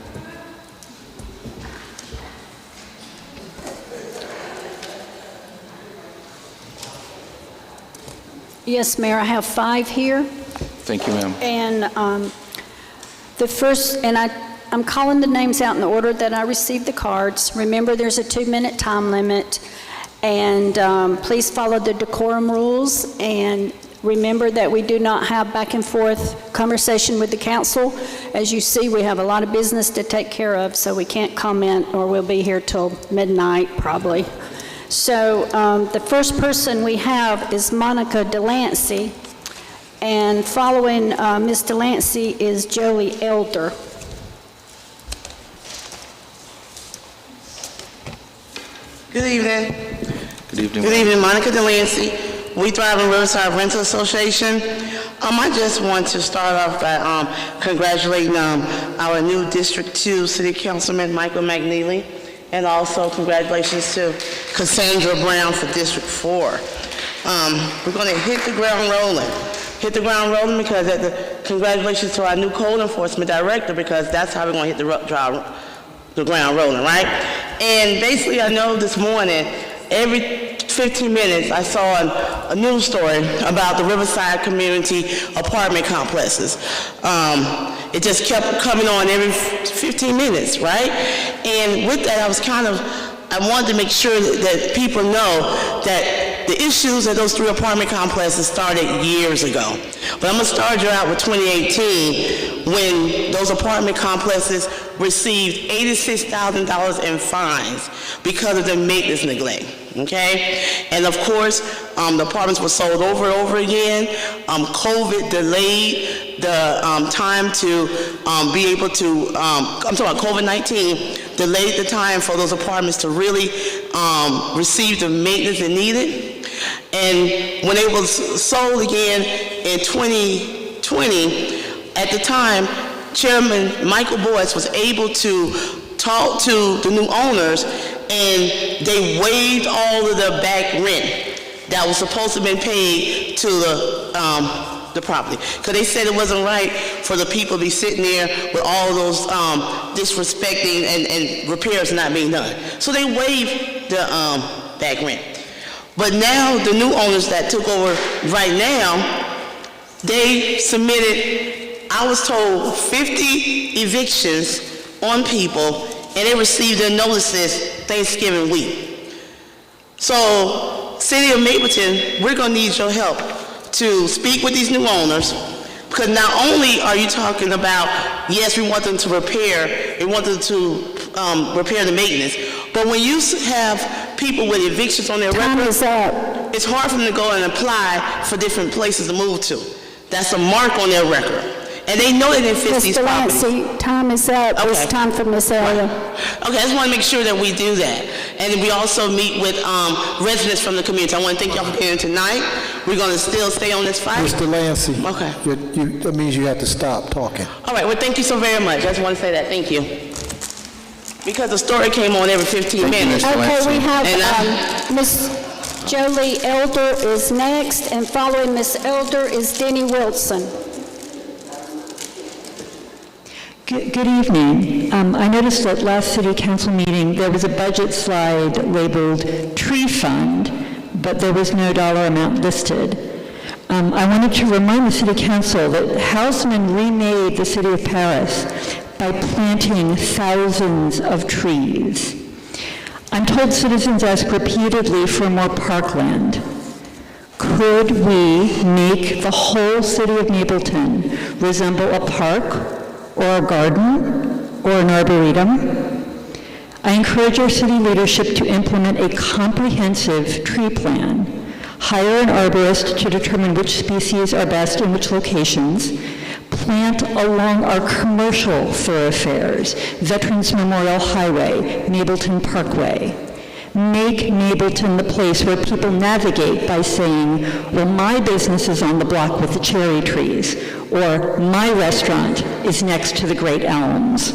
Yes, Mayor, I have 5 here. Thank you, ma'am. And the first, and I'm calling the names out in the order that I received the cards. Remember, there's a 2-minute time limit, and please follow the decorum rules, and remember that we do not have back and forth conversation with the council. As you see, we have a lot of business to take care of, so we can't comment, or we'll be here till midnight probably. So the first person we have is Monica Delancey, and following Ms. Delancey is Jolie Elder. Good evening. Good evening. Good evening, Monica Delancey, We Thrive in Riverside Rental Association. I just want to start off by congratulating our new District 2 City Councilman, Michael McNeely, and also congratulations to Cassandra Brown for District 4. We're going to hit the ground rolling. Hit the ground rolling because congratulations to our new code enforcement director, because that's how we're going to hit the ground rolling, right? And basically, I know this morning, every 15 minutes, I saw a news story about the Riverside community apartment complexes. It just kept coming on every 15 minutes, right? And with that, I wanted to make sure that people know that the issues at those 3 apartment complexes started years ago. But I'm going to start you out with 2018, when those apartment complexes received $86,000 in fines because of the maintenance neglect, okay? And of course, the apartments were sold over and over again. COVID delayed the time to be able to, I'm talking about COVID-19, delayed the time for those apartments to really receive the maintenance it needed. And when it was sold again in 2020, at the time, Chairman Michael Boyce was able to talk to the new owners, and they waived all of the back rent that was supposed to have been paid to the property, because they said it wasn't right for the people to be sitting there with all those disrespecting and repairs not being done. So they waived the back rent. But now the new owners that took over right now, they submitted, I was told, 50 evictions on people, and they received their notices Thanksgiving week. So, City of Mableton, we're going to need your help to speak with these new owners, because not only are you talking about, yes, we want them to repair, we want them to repair the maintenance, but when you have people with evictions on their record, it's hard for them to go and apply for different places to move to. That's a mark on their record. And they know they didn't fix these properties. Ms. Delancey, time is up. Okay. It's time for Ms. Elder. Okay, I just want to make sure that we do that. And we also meet with residents from the community. I want to thank y'all for being here tonight. We're going to still stay on this fight. Ms. Delancey, okay. That means you have to stop talking. All right, well, thank you so very much. I just want to say that. Thank you. Because the story came on every 15 minutes. Okay, we have Ms. Jolie Elder is next, and following Ms. Elder is Denny Wilson. Good evening. I noticed at last City Council meeting there was a budget slide labeled Tree Fund, but there was no dollar amount listed. I wanted to remind the City Council that Houseman remade the City of Paris by planting thousands of trees. I'm told citizens ask repeatedly for more parkland. Could we make the whole city of Mableton resemble a park, or a garden, or an arboretum? I encourage our city leadership to implement a comprehensive tree plan, hire an arborist to determine which species are best in which locations, plant along our commercial thoroughfares, Veterans Memorial Highway, Mableton Parkway. Make Mableton the place where people navigate by saying, well, my business is on the block with the cherry trees, or my restaurant is next to the great elms.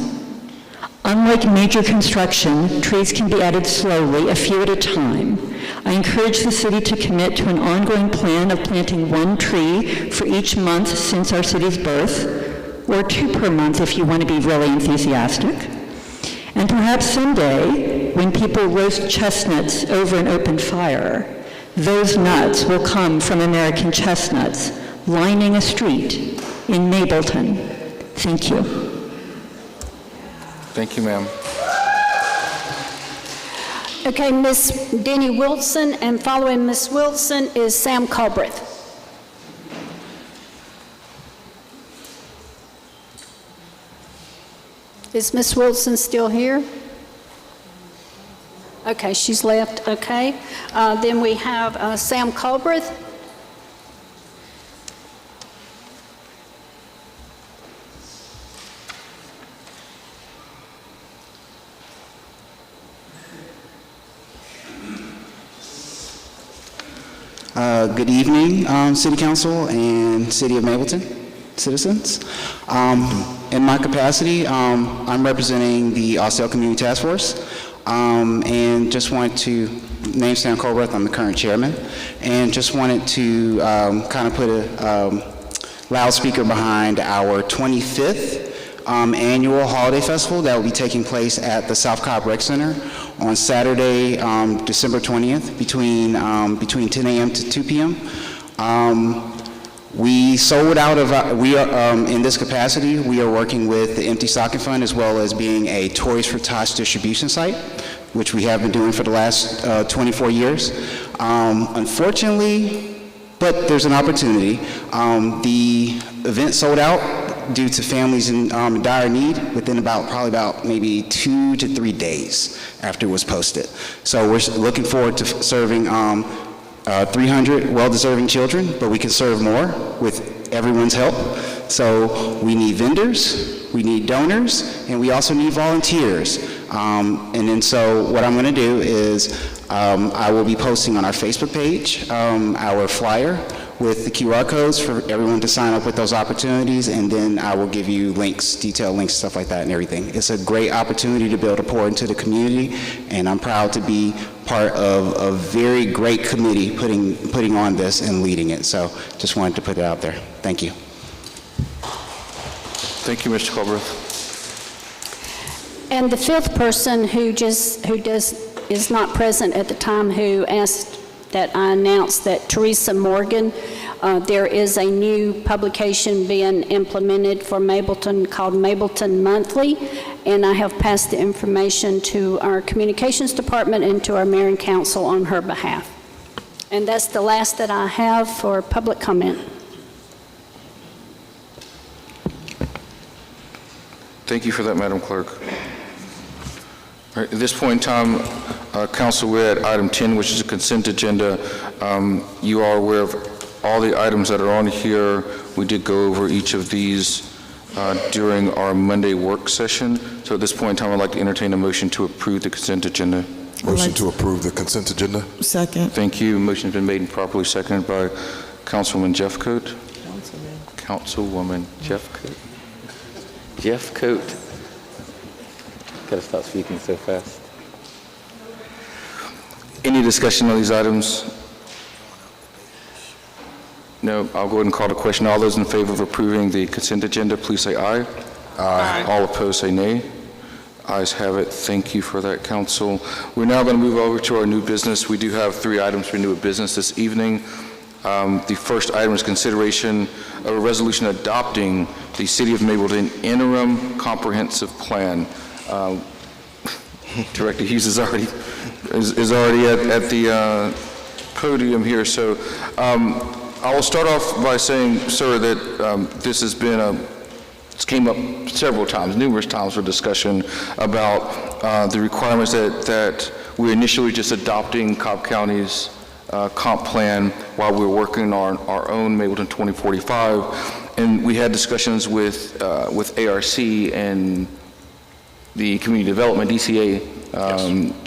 Unlike major construction, trees can be added slowly, a few at a time. I encourage the city to commit to an ongoing plan of planting 1 tree for each month since our city's birth, or 2 per month if you want to be really enthusiastic. And perhaps someday, when people roast chestnuts over an open fire, those nuts will come from American chestnuts lining a street in Mableton. Thank you. Thank you, ma'am. Okay, Miss Denny Wilson, and following Miss Wilson is Sam Culbreth. Is Miss Wilson still here? Okay, she's left, okay. Then we have Sam Culbreth. Good evening, City Council and City of Mableton citizens. In my capacity, I'm representing the Austell Community Task Force, and just wanted to, name Sam Colbert, I'm the current chairman, and just wanted to kind of put a loudspeaker behind our 25th annual holiday festival that will be taking place at the South Cobb Rec Center on Saturday, December 20th, between 10 a.m. to 2 p.m. We sold out of, in this capacity, we are working with the Empty Stocking Fund as well as being a Toys for Tots distribution site, which we have been doing for the last 24 years. Unfortunately, but there's an opportunity. The event sold out due to families in dire need within probably about maybe 2 to 3 days after it was posted. So we're looking forward to serving 300 well-deserving children, but we can serve more with everyone's help. So we need vendors, we need donors, and we also need volunteers. And then so what I'm going to do is I will be posting on our Facebook page our flyer with the QR codes for everyone to sign up with those opportunities, and then I will give you links, detailed links, stuff like that and everything. It's a great opportunity to be able to pour into the community, and I'm proud to be part of a very great committee putting on this and leading it. So just wanted to put it out there. Thank you. Thank you, Mr. Culbreth. And the fifth person who is not present at the time, who asked that I announced that Teresa Morgan, there is a new publication being implemented for Mableton called Mableton Monthly, and I have passed the information to our communications department and to our mayor and council on her behalf. And that's the last that I have for public comment. Thank you for that, Madam Clerk. All right, at this point in time, Council, we're at item 10, which is a consent agenda. You are aware of all the items that are on here. We did go over each of these during our Monday work session. So at this point in time, I'd like to entertain a motion to approve the consent agenda. Motion to approve the consent agenda. Second. Thank you. Motion has been made and properly seconded by Councilwoman Jeffcoat. Councilwoman Jeffcoat. Jeffcoat. Gotta stop speaking so fast. Any discussion on these items? No, I'll go ahead and call the question. All those in favor of approving the consent agenda, please say aye. Aye. All opposed, say nay. Ayes have it. Thank you for that, Council. We're now going to move over to our new business. We do have 3 items for new business this evening. The first item is consideration of a resolution adopting the City of Mableton Interim Comprehensive Plan. Director Hughes is already at the podium here. So I will start off by saying, sir, that this has been it's came up several times, numerous times for discussion about the requirements that we're initially just adopting Cobb County's comp plan while we're working on our own Mableton 2045. And we had discussions with ARC and the Community Development, DCA,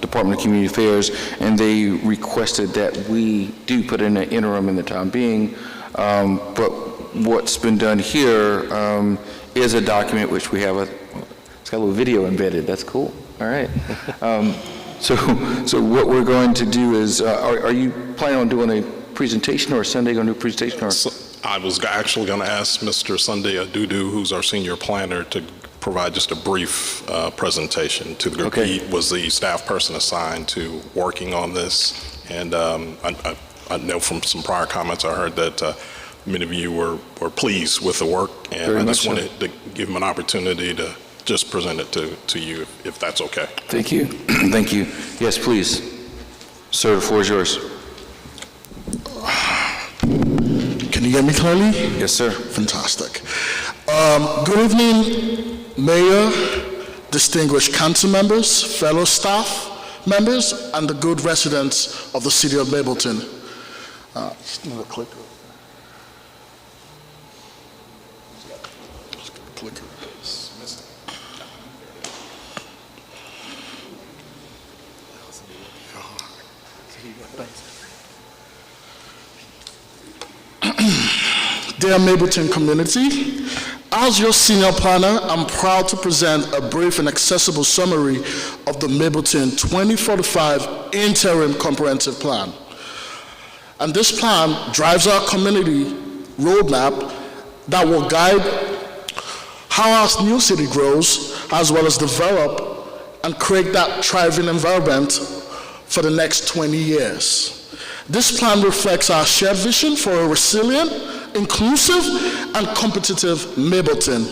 Department of Community Affairs, and they requested that we do put in an interim in the time being. But what's been done here is a document which we have It's got a little video embedded. That's cool. All right. So what we're going to do is, are you planning on doing a presentation, or is Sunday going to do a presentation? Or? I was actually going to ask Mr. Sunday Adudu, who's our senior planner, to provide just a brief presentation to the group. Okay. He was the staff person assigned to working on this, and I know from some prior comments I heard that many of you were pleased with the work, and Very I just much so. wanted to give him an opportunity to just present it to you, if that's okay. Thank you. Thank you. Yes, please. Sir, the floor is yours. Can you hear me clearly? Yes, sir. Fantastic. Good evening, Mayor, distinguished council members, fellow staff members, and the good residents of the city of Mableton. Dear Mableton community, as your senior planner, I'm proud to present a brief and accessible summary of the Mableton 2045 Interim Comprehensive Plan. And this plan drives our community roadmap that will guide how our new city grows, as well as develop and create that thriving environment for the next 20 years. This plan reflects our shared vision for a resilient, inclusive, and competitive Mableton,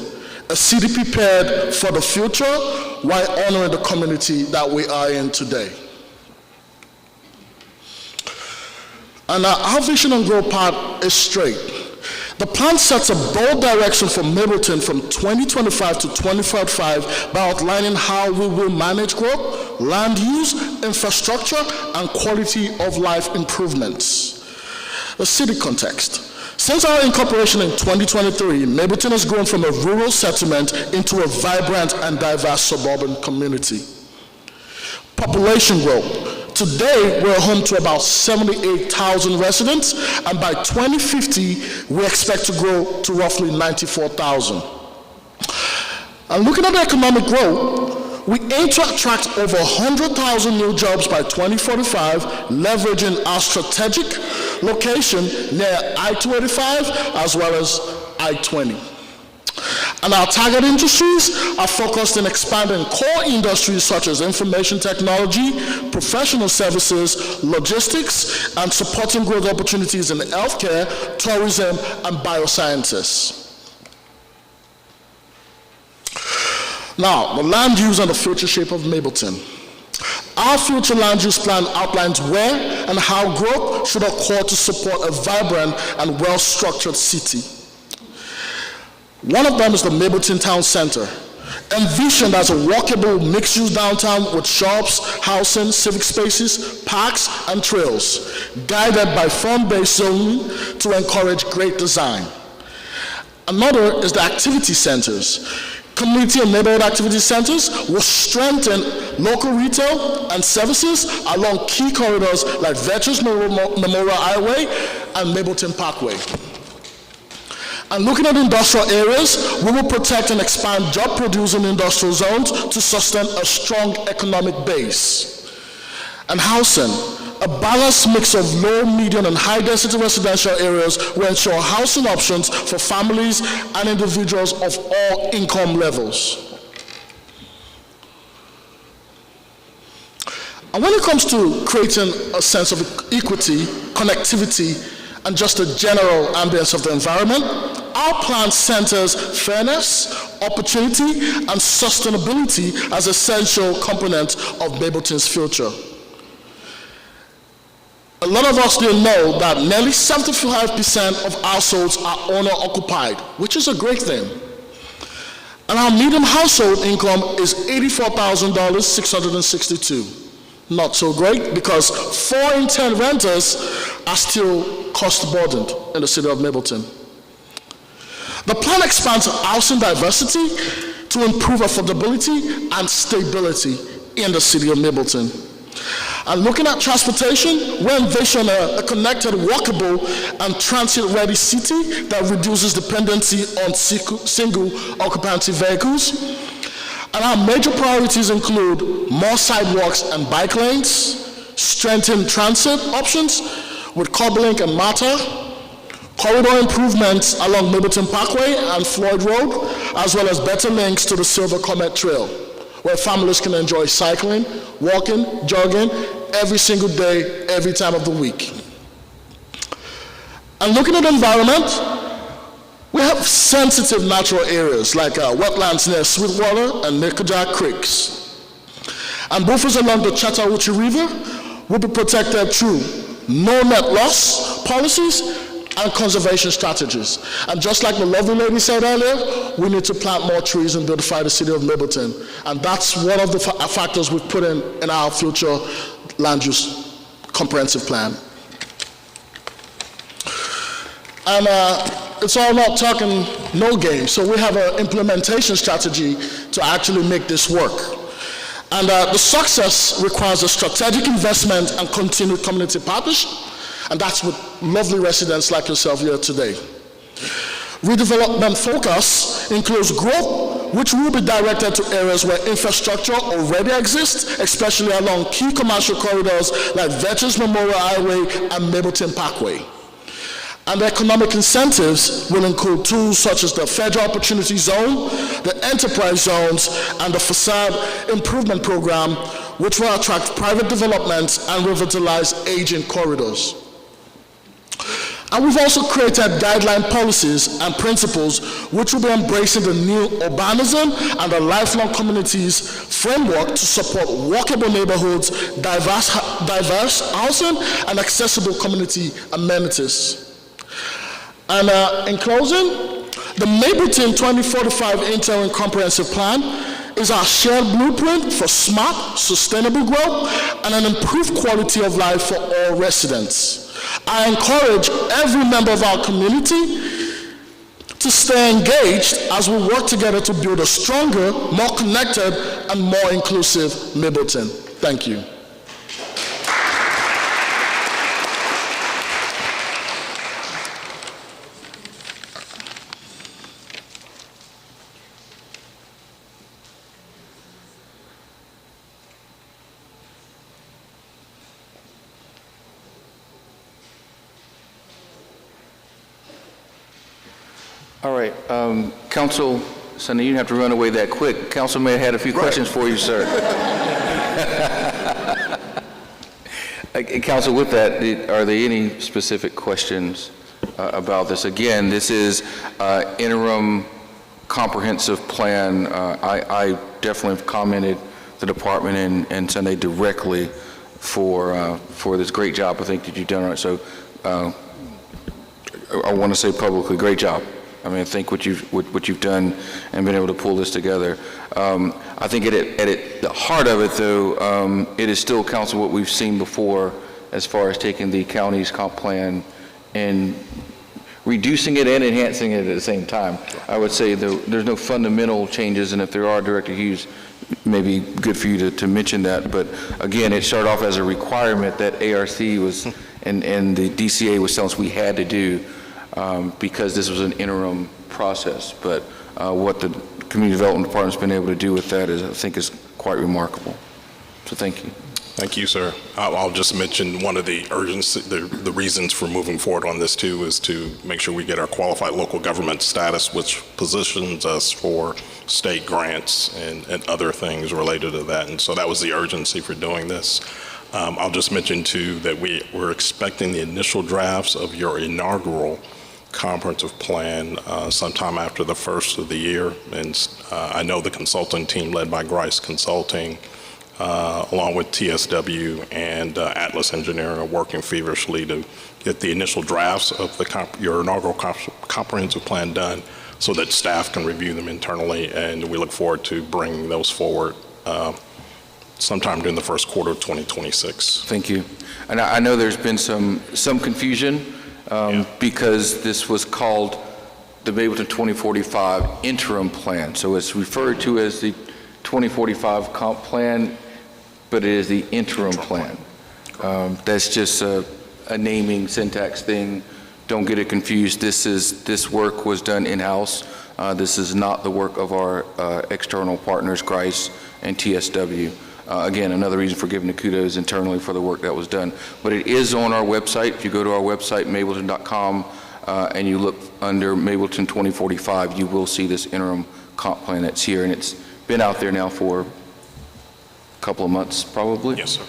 a city prepared for the future while honoring the community that we are in today. And our vision and growth path is straight. The plan sets a bold direction for Mableton from 2025 to 2045 by outlining how we will manage growth, land use, infrastructure, and quality of life improvements. The city context. Since our incorporation in 2023, Mableton has grown from a rural settlement into a vibrant and diverse suburban community. Population growth. Today, we're home to about 78,000 residents, and by 2050, we expect to grow to roughly 94,000. And looking at the economic growth, we aim to attract over 100,000 new jobs by 2045, leveraging our strategic location near I-285 as well as I-20. And our target industries are focused on expanding core industries such as information technology, professional services, logistics, and supporting growth opportunities in healthcare, tourism, and biosciences. Now, the land use and the future shape of Mableton. Our future land use plan outlines where and how growth should occur to support a vibrant and well-structured city. One of them is the Mableton Town Center, envisioned as a walkable mixed-use downtown with shops, housing, civic spaces, parks, and trails, guided by form-based zoning to encourage great design. Another is the activity centers. Community and neighborhood activity centers will strengthen local retail and services along key corridors like Veterans Memorial Highway and Mableton Parkway. And looking at industrial areas, we will protect and expand job-producing industrial zones to sustain a strong economic base. And housing, a balanced mix of low, medium, and high-density residential areas will ensure housing options for families and individuals of all income levels. And when it comes to creating a sense of equity, connectivity, and just a general ambience of the environment, our plan centers fairness, opportunity, and sustainability as essential components of Mableton's future. A lot of us didn't know that nearly 75% of households are owner-occupied, which is a great thing. And our median household income is $84,662. Not so great, because 4 in 10 renters are still cost-burdened in the city of Mableton. The plan expands housing diversity to improve affordability and stability in the city of Mableton. And looking at transportation, we envision a connected, walkable, and transit-ready city that reduces dependency on single occupancy vehicles. And our major priorities include more sidewalks and bike lanes, strengthened transit options with Coblink and MATA, corridor improvements along Mableton Parkway and Floyd Road, as well as better links to the Silver Comet Trail, where families can enjoy cycling, walking, jogging every single day, every time of the week. And looking at the environment, we have sensitive natural areas like wetlands near Sweetwater and Nickajack Creeks. And buffers along the Chattahoochee River will be protected through no net loss policies and conservation strategies. And just like the lovely lady said earlier, we need to plant more trees and beautify the city of Mableton. And that's one of the factors we've put in our future land use comprehensive plan. And it's all about talking no game. So we have an implementation strategy to actually make this work. And the success requires a strategic investment and continued community partnership. And that's with lovely residents like yourself here today. Redevelopment focus includes growth, which will be directed to areas where infrastructure already exists, especially along key commercial corridors like Veterans Memorial Highway and Mableton Parkway. And the economic incentives will include tools such as the Federal Opportunity Zone, the Enterprise Zones, and the Facade Improvement Program, which will attract private developments and revitalize aging corridors. And we've also created guideline policies and principles which will be embracing the new urbanism and the lifelong communities framework to support walkable neighborhoods, diverse housing, and accessible community amenities. And in closing, the Mableton 2045 Interim Comprehensive Plan is our shared blueprint for smart, sustainable growth and an improved quality of life for all residents. I encourage every member of our community to stay engaged as we work together to build a stronger, more connected, and more inclusive Mableton. Thank you. All right, Council, Sonny, you didn't have to run away that quick. Councilman had a few questions for you, sir. Council, with that, are there any specific questions about this? Again, this is interim comprehensive plan. I definitely have commented the department and Sunday directly for this great job I think that you've done. Right, so I want to say publicly, great job. I mean, I think what you've done and been able to pull this together. I think at the heart of it, though, it is still, Council, what we've seen before as far as taking the county's comp plan and reducing it and enhancing it at the same time. I would say there's no fundamental changes, and if there are, Director Hughes, maybe good for you to mention that. But again, it started off as a requirement that ARC was and the DCA was telling us we had to do. Because this was an interim process, but what the Community Development Department's been able to do with that I think is quite remarkable. So thank you. Thank you, sir. I'll just mention one of the urgency, the reasons for moving forward on this too is to make sure we get our qualified local government status, which positions us for state grants and other things related to that. And so that was the urgency for doing this. I'll just mention too that we're expecting the initial drafts of your inaugural comprehensive plan sometime after the first of the year. And I know the consulting team led by Grice Consulting, along with TSW and Atlas Engineering, are working feverishly to get the initial drafts of your inaugural comprehensive plan done so that staff can review them internally. And we look forward to bringing those forward sometime during the first quarter of 2026. Thank you. And I know there's been some confusion because this was called the Mableton 2045 interim plan. So it's referred to as the 2045 comp plan, but it is the interim plan. That's just a naming syntax thing. Don't get it confused. This work was done in-house This is not the work of our external partners, Grice and TSW. Again, another reason for giving the kudos internally for the work that was done. But it is on our website. If you go to our website, mableton.com, and you look under Mableton 2045, you will see this interim comp plan that's here, and it's been out there now for a couple of months, probably. Yes, sir.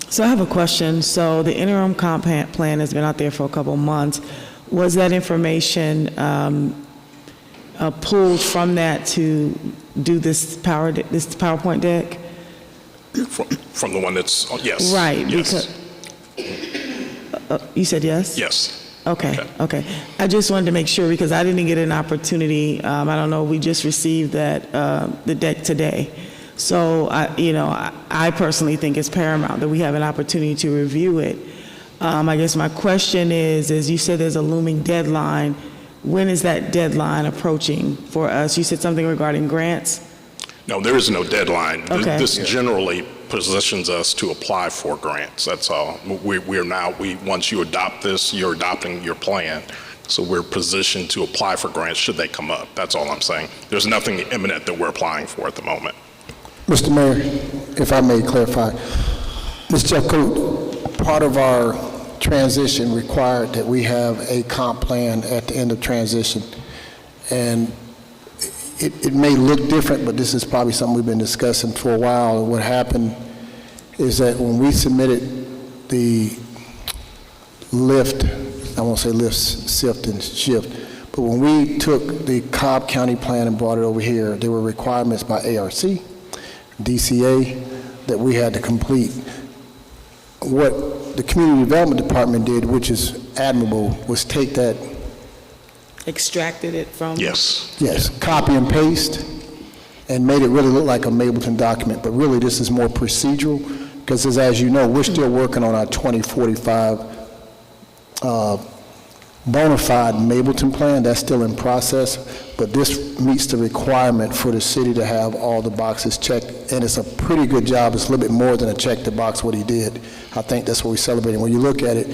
So I have a question. So the interim comp plan has been out there for a couple of months. Was that information pulled from that to do this PowerPoint deck? From the one that's, yes. Right. Yes. Because, you said yes? Yes. Okay. I just wanted to make sure because I didn't get an opportunity. I don't know. We just received that the deck today. So I personally think it's paramount that we have an opportunity to review it. I guess my question is, as you said, there's a looming deadline. When is that deadline approaching for us? You said something regarding grants? No, there is no deadline. Okay. This generally positions us to apply for grants. That's all. Once you adopt this, you're adopting your plan. So we're positioned to apply for grants should they come up. That's all I'm saying. There's nothing imminent that we're applying for at the moment. Mr. Mayor, if I may clarify, Mr. Jeffcoat, part of our transition required that we have a comp plan at the end of transition. And it may look different, but this is probably something we've been discussing for a while. What happened is that when we submitted the lift, I won't say lift, sift, and shift, but when we took the Cobb County plan and brought it over here, there were requirements by ARC, DCA, that we had to complete. What the Community Development Department did, which is admirable, was take that. Extracted it from? Yes. Yes, copy and paste, and made it really look like a Mableton document. But really, this is more procedural, because as you know, we're still working on our 2045 bona fide Mableton plan. That's still in process, but this meets the requirement for the city to have all the boxes checked, and it's a pretty good job. It's a little bit more than a check the box what he did. I think that's what we're celebrating. When you look at it,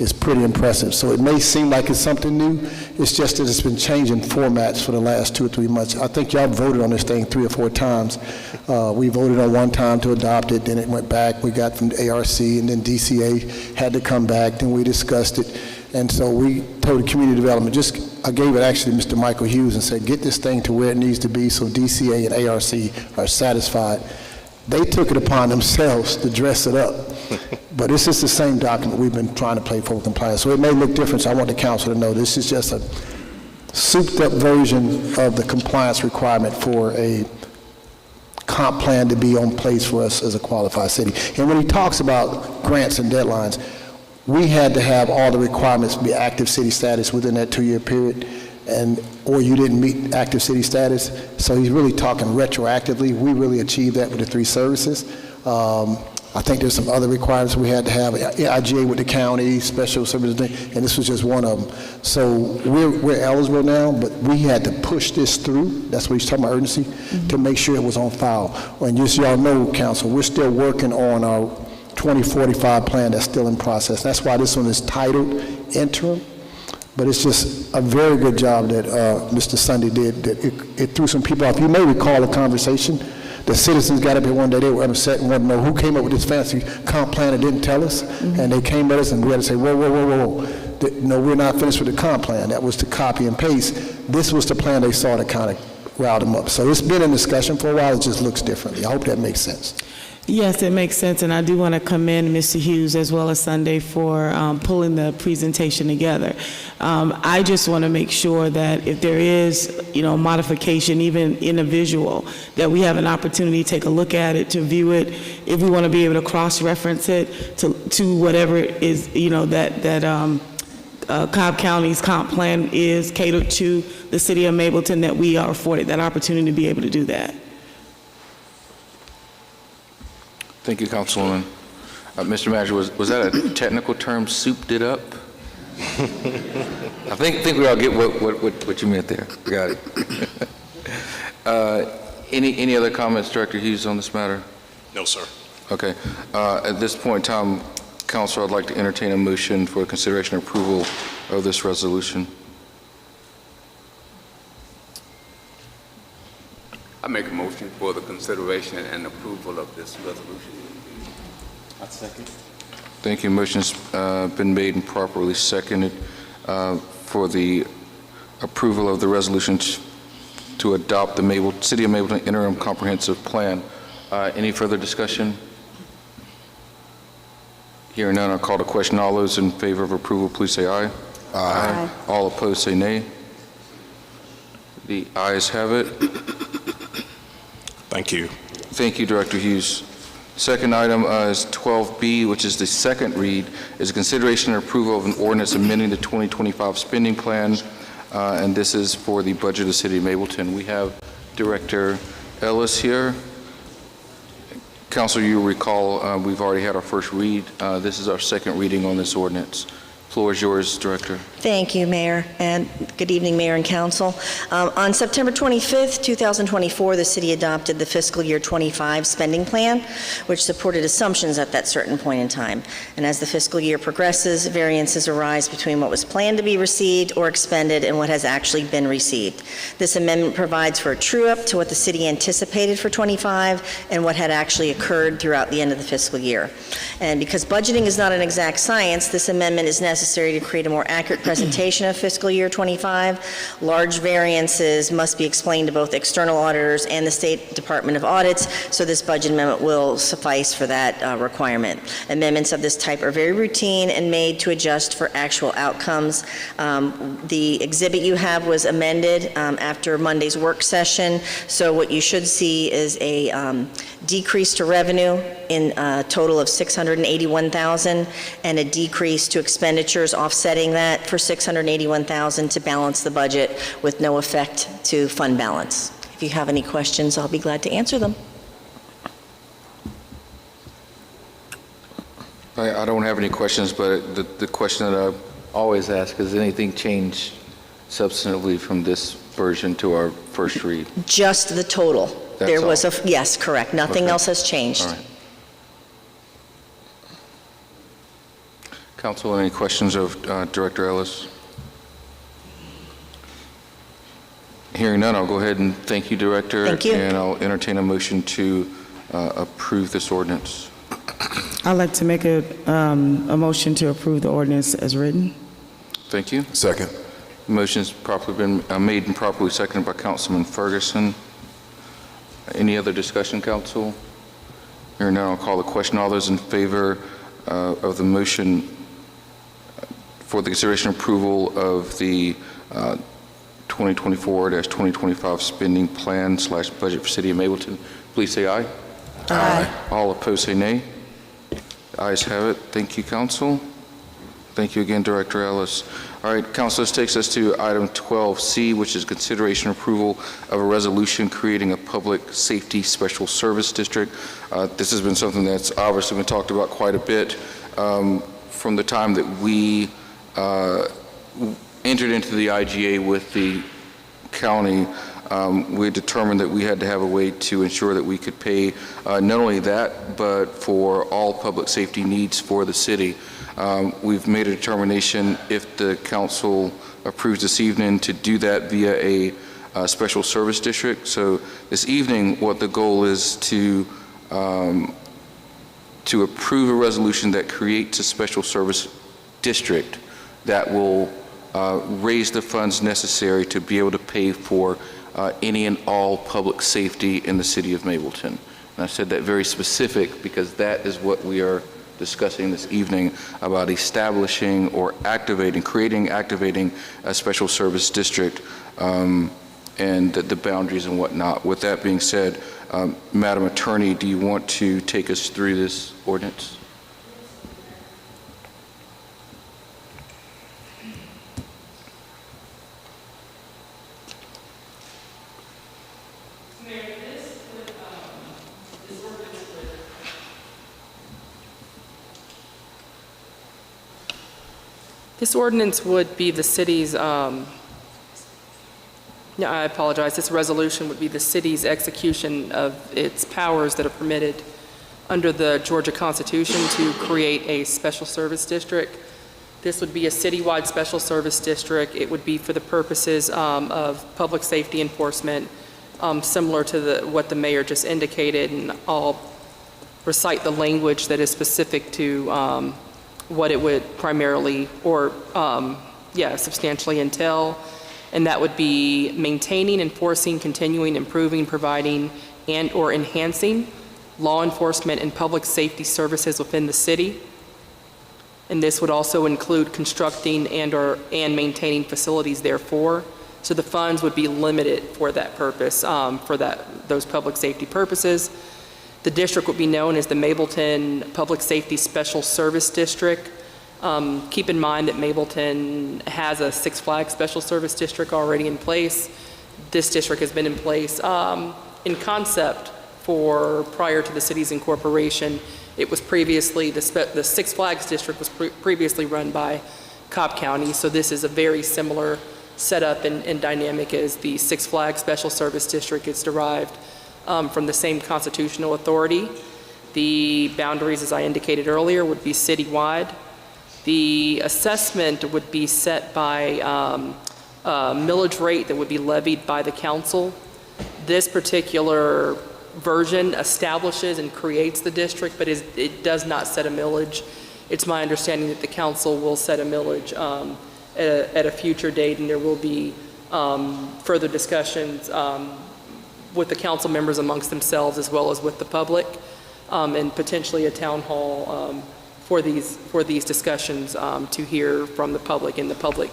it's pretty impressive. So it may seem like it's something new. It's just that it's been changing formats for the last 2 or 3 months. I think y'all voted on this thing 3 or 4 times. We voted on one time to adopt it, then it went back. We got from ARC, and then DCA had to come back. Then we discussed it. And so we told the community development, I gave it actually to Mr. Michael Hughes and said, get this thing to where it needs to be so DCA and ARC are satisfied. They took it upon themselves to dress it up. But it's just the same document we've been trying to play for compliance. So it may look different, so I want the council to know this is just a souped up version of the compliance requirement for a comp plan to be on place for us as a qualified city. And when he talks about grants and deadlines, we had to have all the requirements be active city status within that 2-year period, or you didn't meet active city status. So he's really talking retroactively. We really achieved that with the 3 services. I think there's some other requirements we had to have, IGA with the county, special services, and this was just one of them. So we're eligible now, but we had to push this through. That's what he's talking about, urgency, to make sure it was on file. And just so y'all know, council, we're still working on our 2045 plan that's still in process. That's why this one is titled interim, but it's just a very good job that Mr. Sunday did, that it threw some people off. You may recall a conversation. The citizens got up here one day, they were upset and wanted to know who came up with this fancy comp plan and didn't tell us, and they came at us and we had to say, whoa. No, we're not finished with the comp plan. That was to copy and paste. This was the plan they saw to kind of riled them up. So it's been in discussion for a while, it just looks differently. I hope that makes sense. Yes, it makes sense, and I do want to commend Mr. Hughes as well as Sunday for pulling the presentation together. I just want to make sure that if there is, modification, even in a visual, that we have an opportunity to take a look at it, to view it, if we want to be able to cross-reference it to whatever it is, Cobb County's comp plan is catered to the city of Mableton, that we are afforded that opportunity to be able to do that. Thank you, Councilwoman. Mr. Manager, was that a technical term, souped it up? I think we all get what you meant there. Got it. Any other comments, Director Hughes, on this matter? No, sir. Okay. At this point in time, Council, I'd like to entertain a motion for consideration and approval of this resolution. thank you for the consideration and approval of this resolution. I second. Thank you. Motion's been made and properly seconded for the approval of the resolution to adopt the City of Mableton Interim Comprehensive Plan. Any further discussion? Hearing none, I'll call the question. All those in favor of approval, please say aye. Aye. All opposed, say nay. The ayes have it. Thank you. Thank you, Director Hughes. Second item is 12B, which is the second read, is a consideration and approval of an ordinance amending the 2025 spending plan, and this is for the budget of the City of Mableton. We have Director Ellis here. Council, you recall we've already had our first read. This is our second reading on this ordinance. Floor is yours, Director. Thank you, Mayor, and good evening, Mayor and Council. On September 25th, 2024, the city adopted the fiscal year 25 spending plan, which supported assumptions at that certain point in time. And as the fiscal year progresses, variances arise between what was planned to be received or expended and what has actually been received. This amendment provides for a true-up to what the city anticipated for 25 and what had actually occurred throughout the end of the fiscal year. And because budgeting is not an exact science, this amendment is necessary to create a more accurate presentation of fiscal year 25. Large variances must be explained to both external auditors and the State Department of Audits, so this budget amendment will suffice for that requirement. Amendments of this type are very routine and made to adjust for actual outcomes. The exhibit you have was amended after Monday's work session, so what you should see is a decrease to revenue in a total of $681,000 and a decrease to expenditures offsetting that for $681,000 to balance the budget with no effect to fund balance. If you have any questions, I'll be glad to answer them. I don't have any questions, but the question that I always ask is anything changed substantively from this version to our first read? Just the total. That's there was all. yes, correct. Nothing Okay. else has changed. All right. Council, any questions of Director Ellis? Hearing none, I'll go ahead and thank you, Director. Thank you. And I'll entertain a motion to approve this ordinance. I'd like to make a motion to approve the ordinance as written. Thank you. Second. Motion's properly been made and properly seconded by Councilman Ferguson. Any other discussion, Council? Hearing none, I'll call the question. All those in favor of the motion for the consideration and approval of the 2024-2025 spending plan / budget for City of Mableton, please say aye. Aye. All opposed say nay. The ayes have it. Thank you, Council. Thank you again, Director Ellis. All right, Council, this takes us to item 12C, which is consideration and approval of a resolution creating a public safety special service district. This has been something that's obviously been talked about quite a bit from the time that we entered into the IGA with the county. We determined that we had to have a way to ensure that we could pay not only that, but for all public safety needs for the city. We've made a determination, if the council approves this evening, to do that via a special service district. So this evening, what the goal is to approve a resolution that creates a special service district that will raise the funds necessary to be able to pay for any and all public safety in the city of Mableton. And I said that very specific because that is what we are discussing this evening, about establishing or activating a special service district and the boundaries and whatnot. With that being said, Madam Attorney, do you want to take us through this ordinance? This ordinance would be the city's, I apologize, this resolution would be the city's execution of its powers that are permitted under the Georgia Constitution to create a special service district. This would be a citywide special service district. It would be for the purposes of public safety enforcement, similar to what the mayor just indicated, and I'll recite the language that is specific to what it would primarily or substantially entail, and that would be maintaining, enforcing, continuing, improving, providing, and or enhancing law enforcement and public safety services within the city. And this would also include constructing and maintaining facilities therefore. So the funds would be limited for that purpose, those public safety purposes. The district would be known as the Mableton Public Safety Special Service District. Keep in mind that Mableton has a Six Flags Special Service District already in place. This district has been in place in concept for prior to the city's incorporation. It was previously, the Six Flags District was previously run by Cobb County, so this is a very similar setup and dynamic as the Six Flags Special Service District. It's derived from the same constitutional authority. The boundaries, as I indicated earlier, would be citywide. The assessment would be set by a millage rate that would be levied by the council. This particular version establishes and creates the district, but it does not set a millage. It's my understanding that the council will set a millage at a future date, and there will be further discussions with the council members amongst themselves as well as with the public, and potentially a town hall for these discussions to hear from the public. And the public,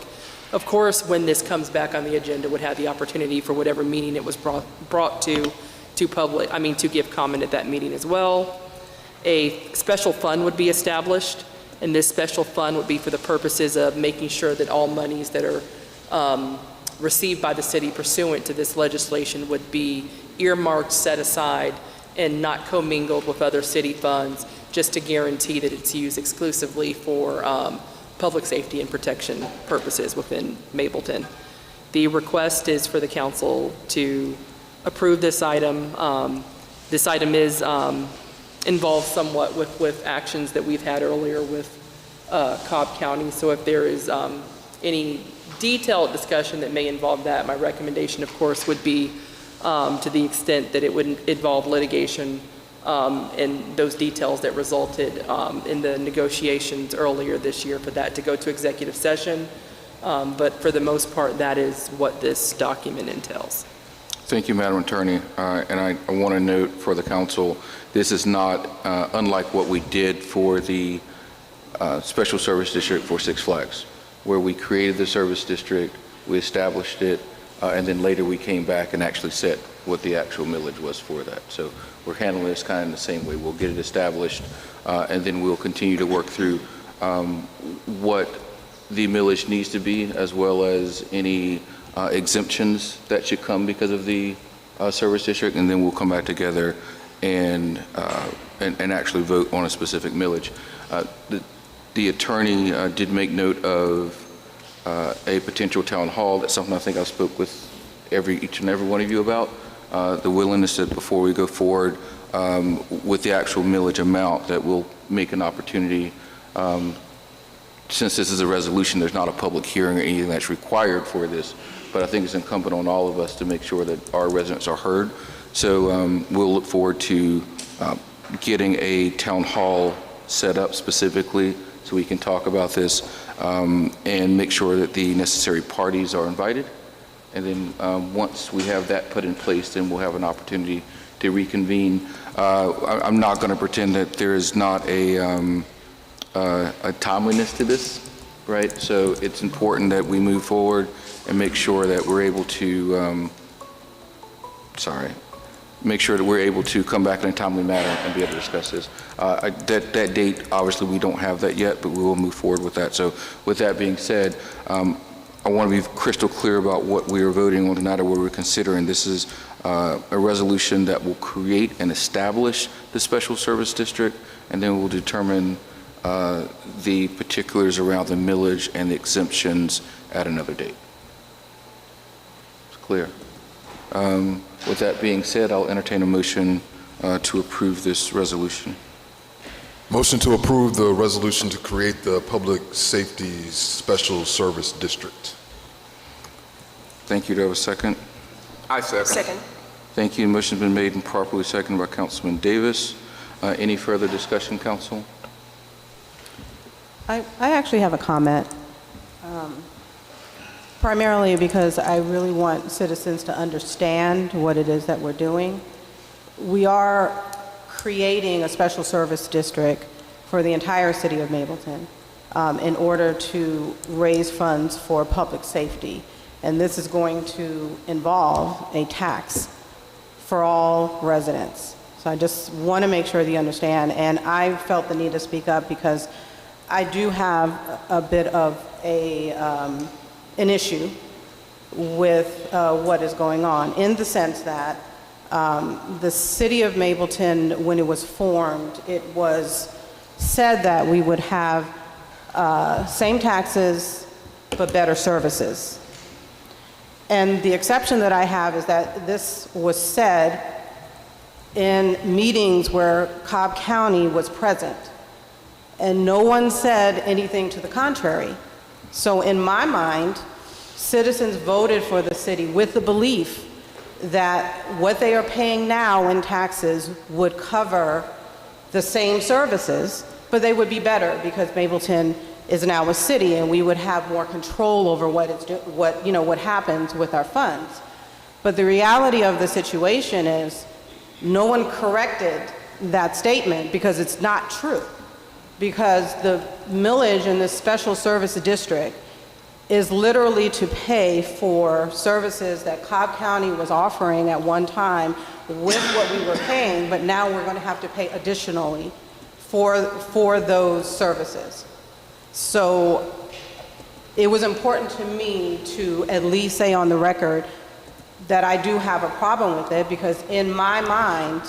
of course, when this comes back on the agenda, would have the opportunity for whatever meeting it was brought to public, to give comment at that meeting as well. A special fund would be established, and this special fund would be for the purposes of making sure that all monies that are received by the city pursuant to this legislation would be earmarked, set aside, and not commingled with other city funds, just to guarantee that it's used exclusively for public safety and protection purposes within Mableton. The request is for the council to approve this item. This item is involved somewhat with actions that we've had earlier with Cobb County. So if there is any detailed discussion that may involve that, my recommendation, of course, would be to the extent that it would involve litigation and those details that resulted in the negotiations earlier this year, for that to go to executive session. But for the most part, that is what this document entails. Thank you, Madam Attorney. And I want to note for the council, this is not unlike what we did for the Special Service District for Six Flags, where we created the service district, we established it, and then later we came back and actually set what the actual millage was for that. So we're handling this kind of in the same way. We'll get it established, and then we'll continue to work through what the millage needs to be, as well as any exemptions that should come because of the service district, and then we'll come back together and actually vote on a specific millage. The attorney did make note of a potential town hall. That's something I think I spoke with each and every one of you about. The willingness that before we go forward with the actual millage amount, that we'll make an opportunity. Since this is a resolution, there's not a public hearing or anything that's required for this, but I think it's incumbent on all of us to make sure that our residents are heard. So we'll look forward to getting a town hall set up specifically so we can talk about this and make sure that the necessary parties are invited. And then once we have that put in place, then we'll have an opportunity to reconvene. I'm not going to pretend that there is not a timeliness to this, right? So it's important that we move forward and make sure that we're able to, make sure that we're able to come back in a timely manner and be able to discuss this. That date, obviously, we don't have that yet, but we will move forward with that. So with that being said, I want to be crystal clear about what we are voting on tonight, or what we're considering. This is a resolution that will create and establish the Special Service District, and then we'll determine the particulars around the millage and the exemptions at another date. It's clear. With that being said, I'll entertain a motion to approve this resolution. Motion to approve the resolution to create the Public Safety Special Service District. Thank you. Do I have a second? I second. Thank you. Motion's been made and properly seconded by Councilman Davis. Any further discussion, Council? I actually have a comment, primarily because I really want citizens to understand what it is that we're doing. We are creating a special service district for the entire city of Mableton in order to raise funds for public safety. And this is going to involve a tax for all residents. So I just want to make sure that you understand. And I felt the need to speak up because I do have a bit of an issue with what is going on, in the sense that the city of Mableton, when it was formed, it was said that we would have same taxes but better services. And the exception that I have is that this was said in meetings where Cobb County was present, and no one said anything to the contrary. So in my mind, citizens voted for the city with the belief that what they are paying now in taxes would cover the same services, but they would be better because Mableton is now a city and we would have more control over what happens with our funds. But the reality of the situation is no one corrected that statement because it's not true. Because the millage in this special service district is literally to pay for services that Cobb County was offering at one time with what we were paying, but now we're going to have to pay additionally for those services. So it was important to me to at least say on the record that I do have a problem with it, because in my mind,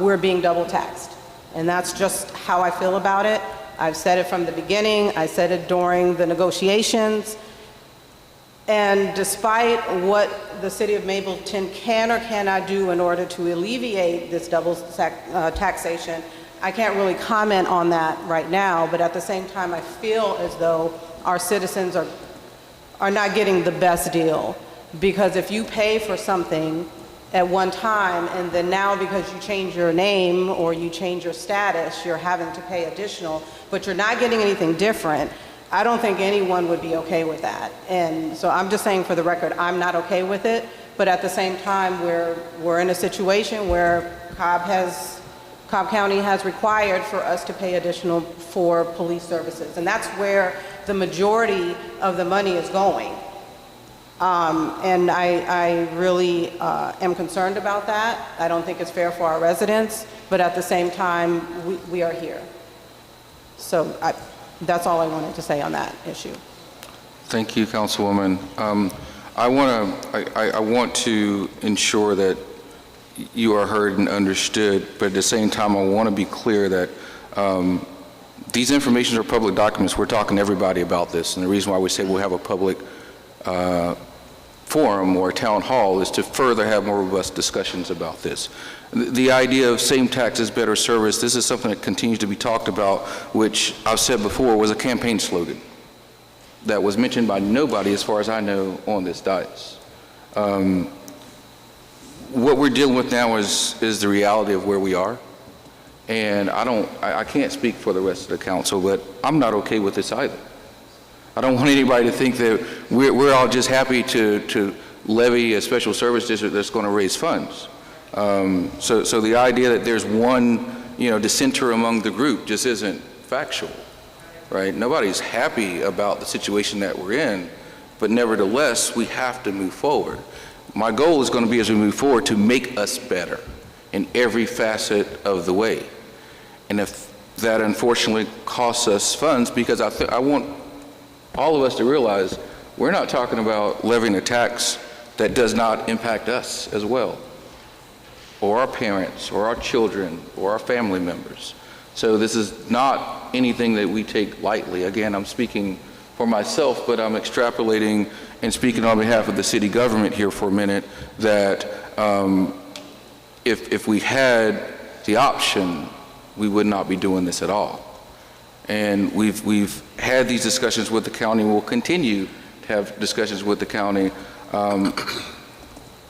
we're being double taxed. And that's just how I feel about it. I've said it from the beginning. I said it during the negotiations. And despite what the city of Mableton can or cannot do in order to alleviate this double taxation, I can't really comment on that right now, but at the same time, I feel as though our citizens are not getting the best deal. Because if you pay for something at one time, and then now because you change your name or you change your status, you're having to pay additional, but you're not getting anything different, I don't think anyone would be okay with that. And so I'm just saying for the record, I'm not okay with it, but at the same time, we're in a situation where Cobb County has required for us to pay additional for police services, and that's where the majority of the money is going. And I really am concerned about that. I don't think it's fair for our residents, but at the same time, we are here. So that's all I wanted to say on that issue. Thank you, Councilwoman. I want to ensure that you are heard and understood, but at the same time, I want to be clear that these informations are public documents. We're talking to everybody about this, and the reason why we say we'll have a public forum or town hall is to further have more robust discussions about this. The idea of same taxes, better service, this is something that continues to be talked about, which I've said before was a campaign slogan that was mentioned by nobody, as far as I know, on this dais. What we're dealing with now is the reality of where we are. And I can't speak for the rest of the council, but I'm not okay with this either. I don't want anybody to think that we're all just happy to levy a special service district that's going to raise funds. So the idea that there's one, dissenter among the group just isn't factual, right? Nobody's happy about the situation that we're in, but nevertheless, we have to move forward. My goal is going to be, as we move forward, to make us better in every facet of the way. And if that unfortunately costs us funds, because I want all of us to realize we're not talking about levying a tax that does not impact us as well, or our parents, or our children, or our family members. So this is not anything that we take lightly. Again, I'm speaking for myself, but I'm extrapolating and speaking on behalf of the city government here for a minute, that if we had the option, we would not be doing this at all. And we've had these discussions with the county, and we'll continue to have discussions with the county.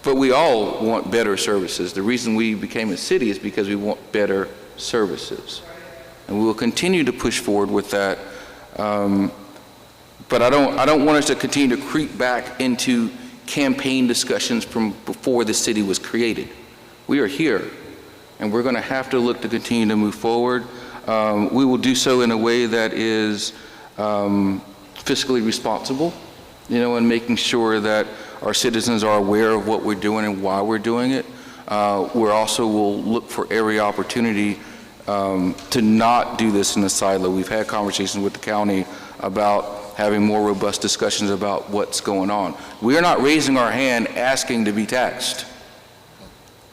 But we all want better services. The reason we became a city is because we want better services. And we will continue to push forward with that. But I don't want us to continue to creep back into campaign discussions from before the city was created. We are here, and we're going to have to look to continue to move forward. We will do so in a way that is fiscally responsible, and making sure that our citizens are aware of what we're doing and why we're doing it. We also will look for every opportunity to not do this in a silo. We've had conversations with the county about having more robust discussions about what's going on. We are not raising our hand asking to be taxed.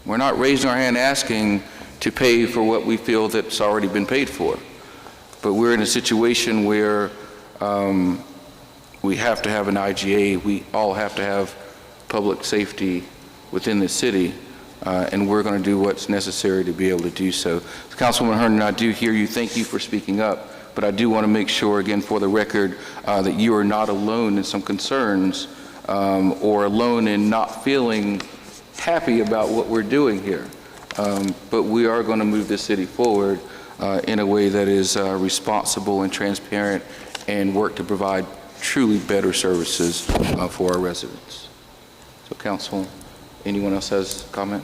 We're not raising our hand asking to pay for what we feel that's already been paid for. But we're in a situation where we have to have an IGA. We all have to have public safety within the city, and we're going to do what's necessary to be able to do so. Councilwoman Herndon, I do hear you. Thank you for speaking up. But I do want to make sure, again, for the record, that you are not alone in some concerns or alone in not feeling happy about what we're doing here. But we are going to move this city forward in a way that is responsible and transparent and work to provide truly better services for our residents. So, Council, anyone else has a comment?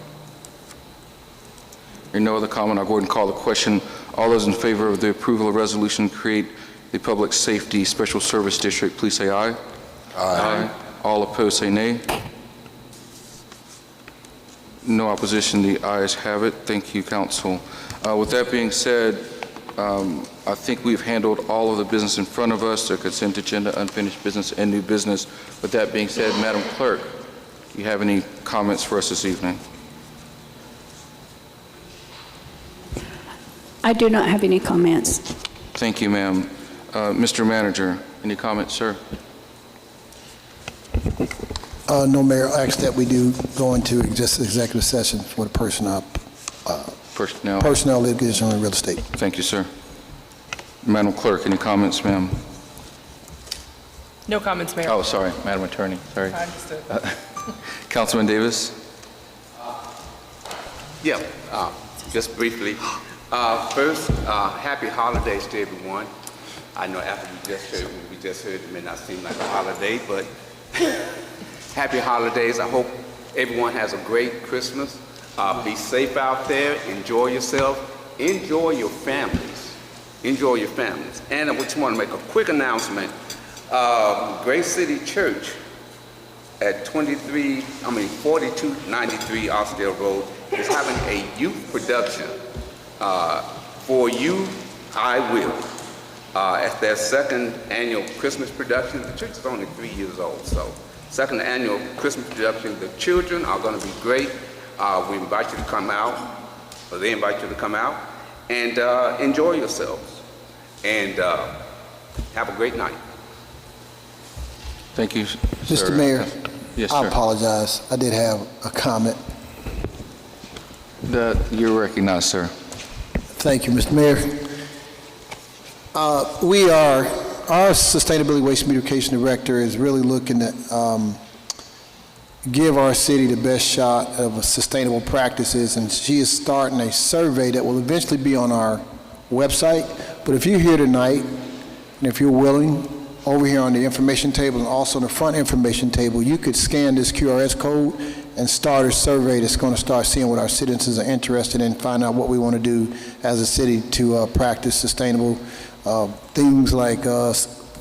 Hearing no other comment, I'll go ahead and call the question. All those in favor of the approval of resolution to create the Public Safety Special Service District, please say aye. Aye. All opposed, say nay. No opposition, the ayes have it. Thank you, Council. With that being said, I think we've handled all of the business in front of us, the consent agenda, unfinished business, and new business. With that being said, Madam Clerk, do you have any comments for us this evening? I do not have any comments. Thank you, ma'am. Mr. Manager, any comments, sir? No, Mayor. I ask that we do go into just executive session for the personnel litigation and real estate. Thank you, sir. Madam Clerk, any comments, ma'am? No comments, Mayor. Oh, sorry, Madam Attorney. Sorry. I understood. Councilman Davis? Yeah, just briefly. First, happy holidays to everyone. I know after we just heard, it may not seem like a holiday, but happy holidays. I hope everyone has a great Christmas. Be safe out there. Enjoy yourself. Enjoy your families. Enjoy your families. And I just want to make a quick announcement. Grace City Church at 4293 Austell Road is having a youth production. For You, I Will. At their second annual Christmas production. The church is only 3 years old, so second annual Christmas production. The children are going to be great. We invite you to come out, or they invite you to come out, and enjoy yourselves. And have a great night. Thank you, sir. Mr. Mayor, yes, sir. I apologize. I did have a comment. You're recognized, sir. Thank you, Mr. Mayor. Our Sustainability Waste Mitigation Director is really looking to give our city the best shot of sustainable practices, and she is starting a survey that will eventually be on our website. But if you're here tonight, and if you're willing, over here on the information table and also on the front information table, you could scan this QRS code and start a survey that's going to start seeing what our citizens are interested in, find out what we want to do as a city to practice sustainable things like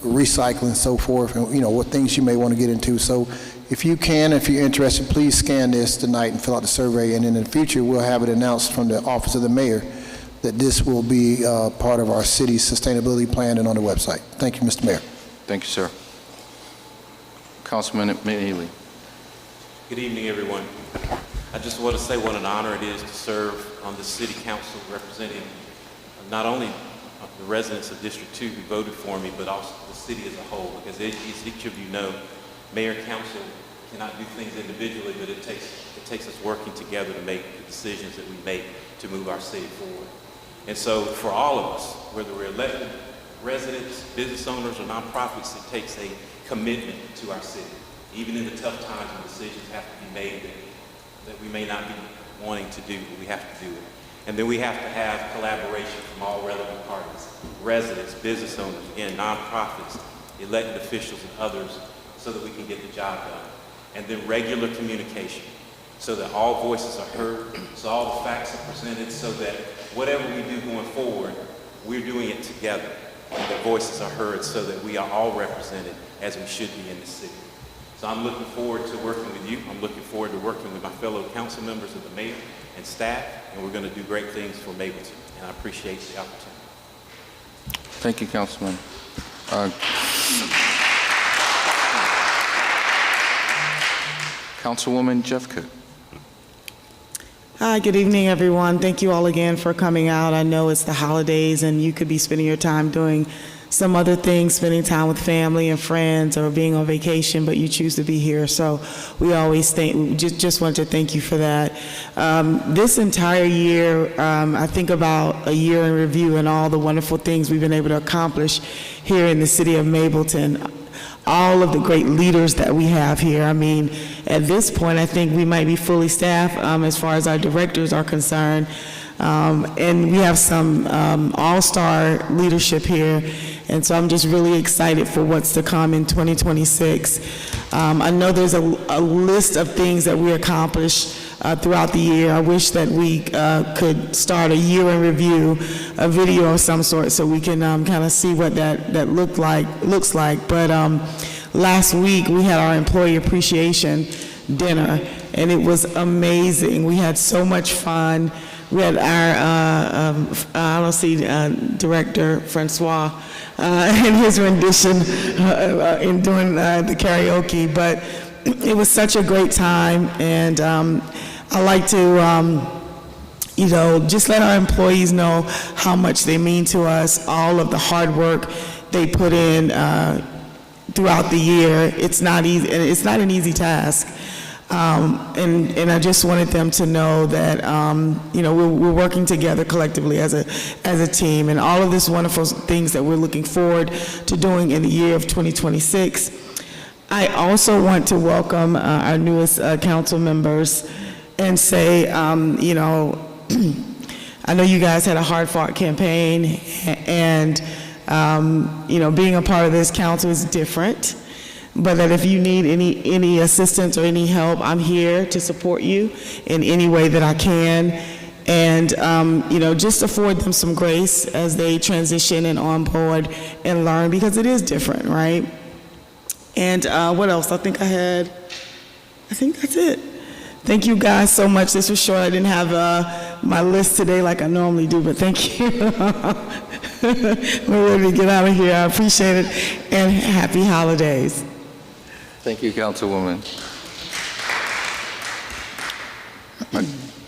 recycling and so forth, and what things you may want to get into. So if you can, if you're interested, please scan this tonight and fill out the survey, and in the future we'll have it announced from the Office of the Mayor that this will be part of our city's sustainability plan and on the website. Thank you, Mr. Mayor. Thank you, sir. Councilman Healy. Good evening, everyone. I just want to say what an honor it is to serve on the City Council representing not only the residents of District 2 who voted for me, but also the city as a whole, because as each of you know, Mayor and Council cannot do things individually, but it takes us working together to make the decisions that we make to move our city forward. And so for all of us, whether we're elected residents, business owners, or nonprofits, it takes a commitment to our city. even in the tough times when decisions have to be made that we may not be wanting to do, but we have to do it. And then we have to have collaboration from all relevant parties, residents, business owners, again, nonprofits, elected officials, and others, so that we can get the job done. And then regular communication, so that all voices are heard, so all the facts are presented, so that whatever we do going forward, we're doing it together, and the voices are heard so that we are all represented as we should be in the city. So I'm looking forward to working with you. I'm looking forward to working with my fellow council members of the mayor and staff, and we're going to do great things for Mableton, and I appreciate the opportunity. Thank you, Councilman. Councilwoman Jeffcoat. Hi, good evening, everyone. Thank you all again for coming out. I know it's the holidays and you could be spending your time doing some other things, spending time with family and friends or being on vacation, but you choose to be here. So we always just want to thank you for that. This entire year, I think about a year in review and all the wonderful things we've been able to accomplish here in the city of Mableton. All of the great leaders that we have here. I mean, at this point, I think we might be fully staffed as far as our directors are concerned. And we have some all-star leadership here. And so I'm just really excited for what's to come in 2026. I know there's a list of things that we accomplished throughout the year. I wish that we could start a year in review, a video of some sort, so we can kind of see what that looks like. But last week we had our employee appreciation dinner, and it was amazing. We had so much fun. We had our RLC director, Francois, in his rendition in doing the karaoke, but it was such a great time, and I like to, just let our employees know how much they mean to us, all of the hard work they put in throughout the year. It's not easy, and it's not an easy task. And I just wanted them to know that, we're working together collectively as a team, and all of these wonderful things that we're looking forward to doing in the year of 2026. I also want to welcome our newest council members and say, I know you guys had a hard-fought campaign, and, being a part of this council is different. But that if you need any assistance or any help, I'm here to support you in any way that I can. And, just afford them some grace as they transition and onboard and learn, because it is different, right? And what else? I think that's it. Thank you guys so much. This was short. I didn't have my list today like I normally do, but thank you. We're ready to get out of here. I appreciate it, and happy holidays. Thank you, Councilwoman.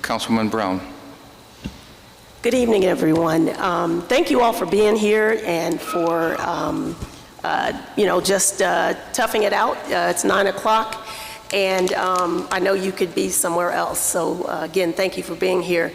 Councilman Brown. Good evening, everyone. Thank you all for being here and for, just toughing it out. It's 9 o'clock, and I know you could be somewhere else. So, again, thank you for being here.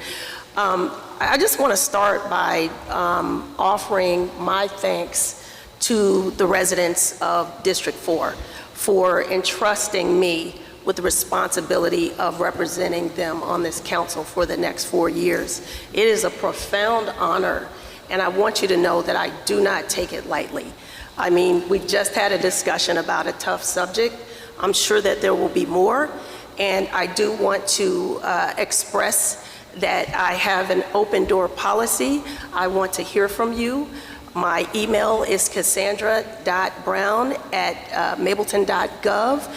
I just want to start by offering my thanks to the residents of District 4 for entrusting me with the responsibility of representing them on this council for the next 4 years. It is a profound honor, and I want you to know that I do not take it lightly. I mean, we just had a discussion about a tough subject. I'm sure that there will be more, and I do want to express that I have an open door policy. I want to hear from you. My email is cassandra.brown@mableton.gov,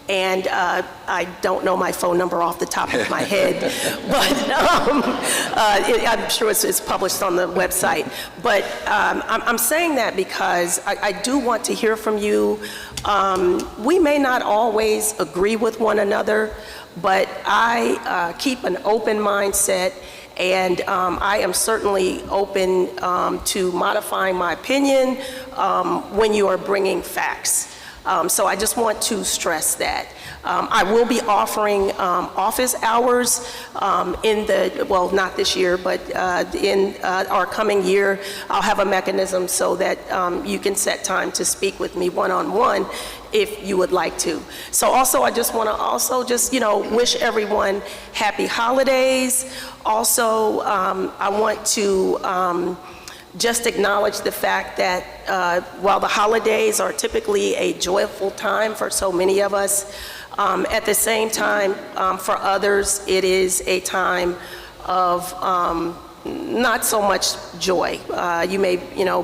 and I don't know my phone number off the top of my head, but I'm sure it's published on the website. But I'm saying that because I do want to hear from you. We may not always agree with one another, but I keep an open mindset, and I am certainly open to modifying my opinion when you are bringing facts. So I just want to stress that. I will be offering office hours in the, well, not this year, but in our coming year. I'll have a mechanism so that you can set time to speak with me one-on-one if you would like to. So also, I just want to also just, wish everyone happy holidays. Also, I want to just acknowledge the fact that while the holidays are typically a joyful time for so many of us, at the same time, for others, it is a time of not so much joy. You may,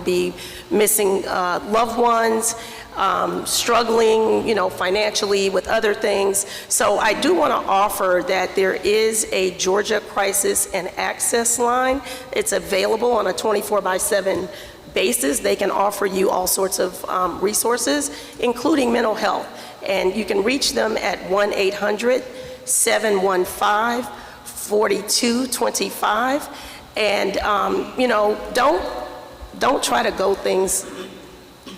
be missing loved ones, struggling, financially with other things. So I do want to offer that there is a Georgia Crisis and Access line. It's available on a 24/7 basis. They can offer you all sorts of resources, including mental health. And you can reach them at 1-800-715-4225. And, don't try to go things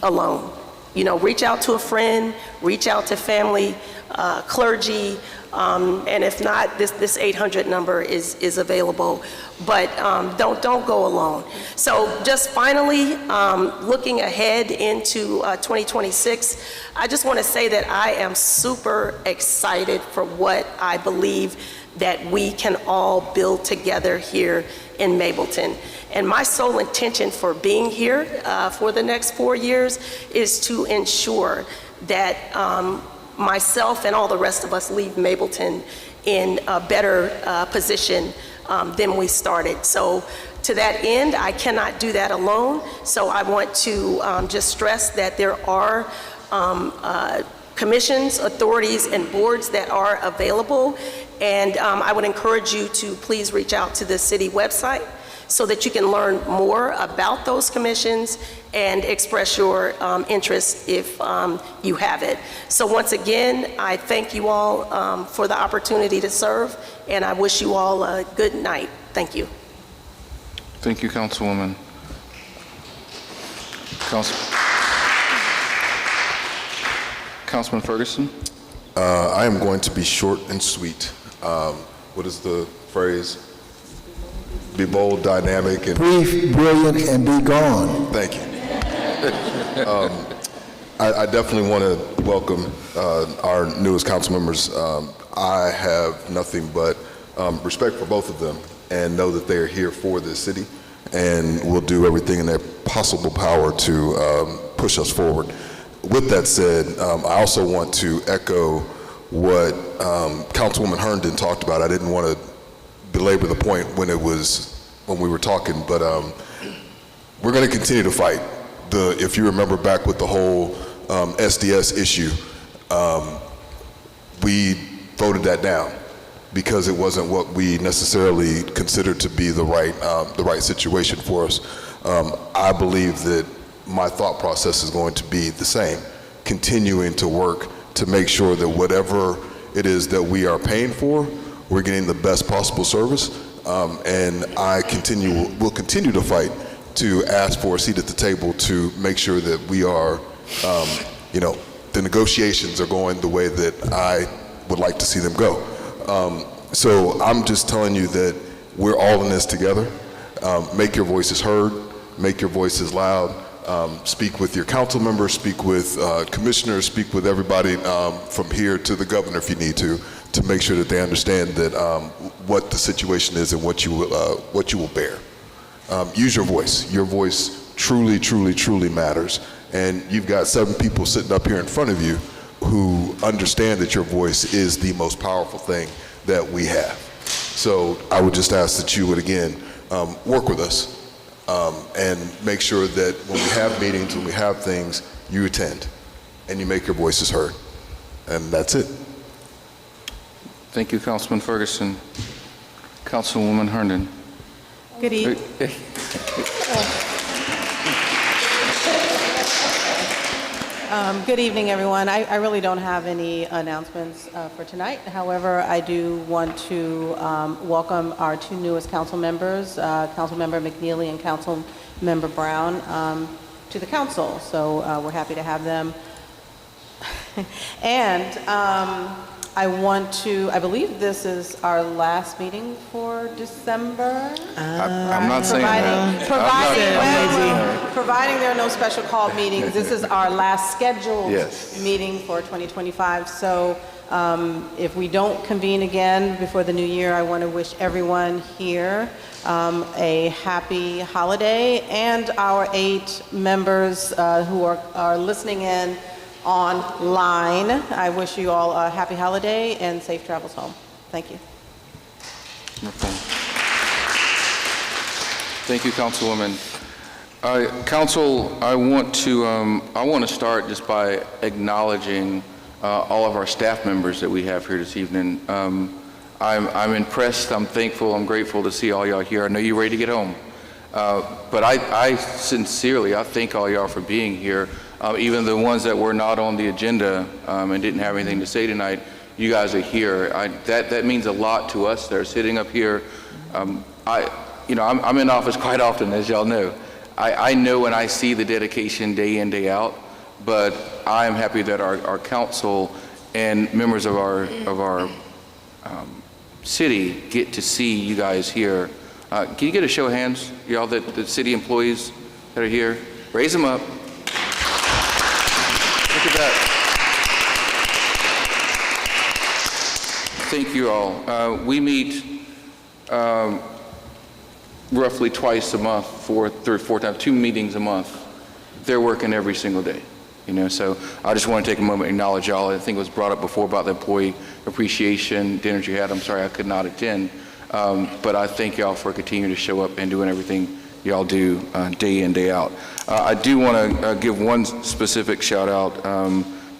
alone. Reach out to a friend, reach out to family, clergy, and if not, this 800 number is available. But don't go alone. So just finally, looking ahead into 2026, I just want to say that I am super excited for what I believe that we can all build together here in Mableton. And my sole intention for being here for the next 4 years is to ensure that myself and all the rest of us leave Mableton in a better position than we started. So to that end, I cannot do that alone. So I want to just stress that there are commissions, authorities, and boards that are available. And I would encourage you to please reach out to the city website so that you can learn more about those commissions and express your interest if you have it. So once again, I thank you all for the opportunity to serve, and I wish you all a good night. Thank you. Thank you, Councilwoman. Councilman Ferguson? I am going to be short and sweet. What is the phrase? Be bold, dynamic, and brief, brilliant, and be gone. Thank you. I definitely want to welcome our newest council members. I have nothing but respect for both of them and know that they are here for this city and will do everything in their possible power to push us forward. With that said, I also want to echo what Councilwoman Herndon talked about. I didn't want to belabor the point when we were talking, but we're going to continue to fight. If you remember back with the whole SDS issue, we voted that down because it wasn't what we necessarily considered to be the right situation for us. I believe that my thought process is going to be the same, continuing to work to make sure that whatever it is that we are paying for, we're getting the best possible service, and will continue to fight to ask for a seat at the table to make sure that we are, the negotiations are going the way that I would like to see them go. So I'm just telling you that we're all in this together. Make your voices heard, make your voices loud. Speak with your council members, speak with commissioners, speak with everybody from here to the governor if you need to make sure that they understand that what the situation is and what you will bear. Use your voice. Your voice truly, truly, truly matters. And you've got 7 people sitting up here in front of you who understand that your voice is the most powerful thing that we have. So I would just ask that you would, again, work with us. And make sure that when we have meetings, when we have things, you attend and you make your voices heard. And that's it. Thank you, Councilman Ferguson. Councilwoman Herndon. Good evening. Good evening, everyone. I really don't have any announcements for tonight. However, I do want to welcome our 2 newest council members, Councilmember McNeely and Councilmember Brown, to the council. So we're happy to have them. And I believe this is our last meeting for December. I'm not saying that. Providing there are no special call meetings, this is our last scheduled meeting for 2025. So if we don't convene again before the new year, I want to wish everyone here a happy holiday, and our 8 members who are listening in online, I wish you all a happy holiday and safe travels home. Thank you. Thank you, Councilwoman. Council, I want to start just by acknowledging all of our staff members that we have here this evening. I'm impressed, I'm thankful, I'm grateful to see all y'all here. I know you're ready to get home. But I sincerely, I thank all y'all for being here. Even the ones that were not on the agenda and didn't have anything to say tonight, you guys are here. That means a lot to us that are sitting up here. I'm in office quite often, as y'all know. I know when I see the dedication day in, day out, but I am happy that our council and members of our city get to see you guys here. Can you get a show of hands, y'all, the city employees that are here? Raise them up. Look at that. Thank you all. We meet roughly twice a month, 4 times, 2 meetings a month. They're working every single day. So I just want to take a moment and acknowledge y'all. I think it was brought up before about the employee appreciation dinners you had. I'm sorry I could not attend, but I thank y'all for continuing to show up and doing everything y'all do day in, day out. I do want to give one specific shout out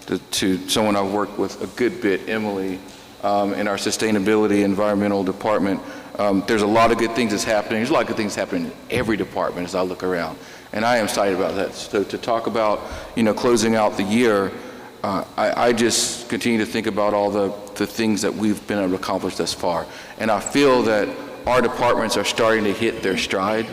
to someone I've worked with a good bit, Emily, in our sustainability environmental department. There's a lot of good things that's happening. There's a lot of good things happening in every department as I look around. And I am excited about that. So to talk about, closing out the year, I just continue to think about all the things that we've been able to accomplish thus far. And I feel that our departments are starting to hit their stride,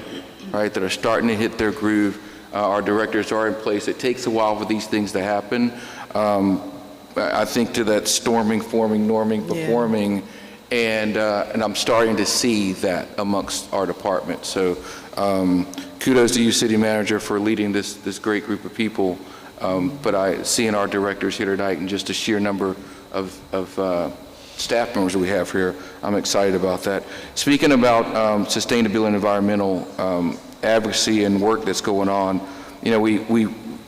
right? That are starting to hit their groove. Our directors are in place. It takes a while for these things to happen. I think to that storming, forming, norming, performing, and I'm starting to see that amongst our department. So kudos to you, City Manager, for leading this great group of people. But seeing our directors here tonight and just the sheer number of staff members that we have here, I'm excited about that. Speaking about sustainability and environmental advocacy and work that's going on, we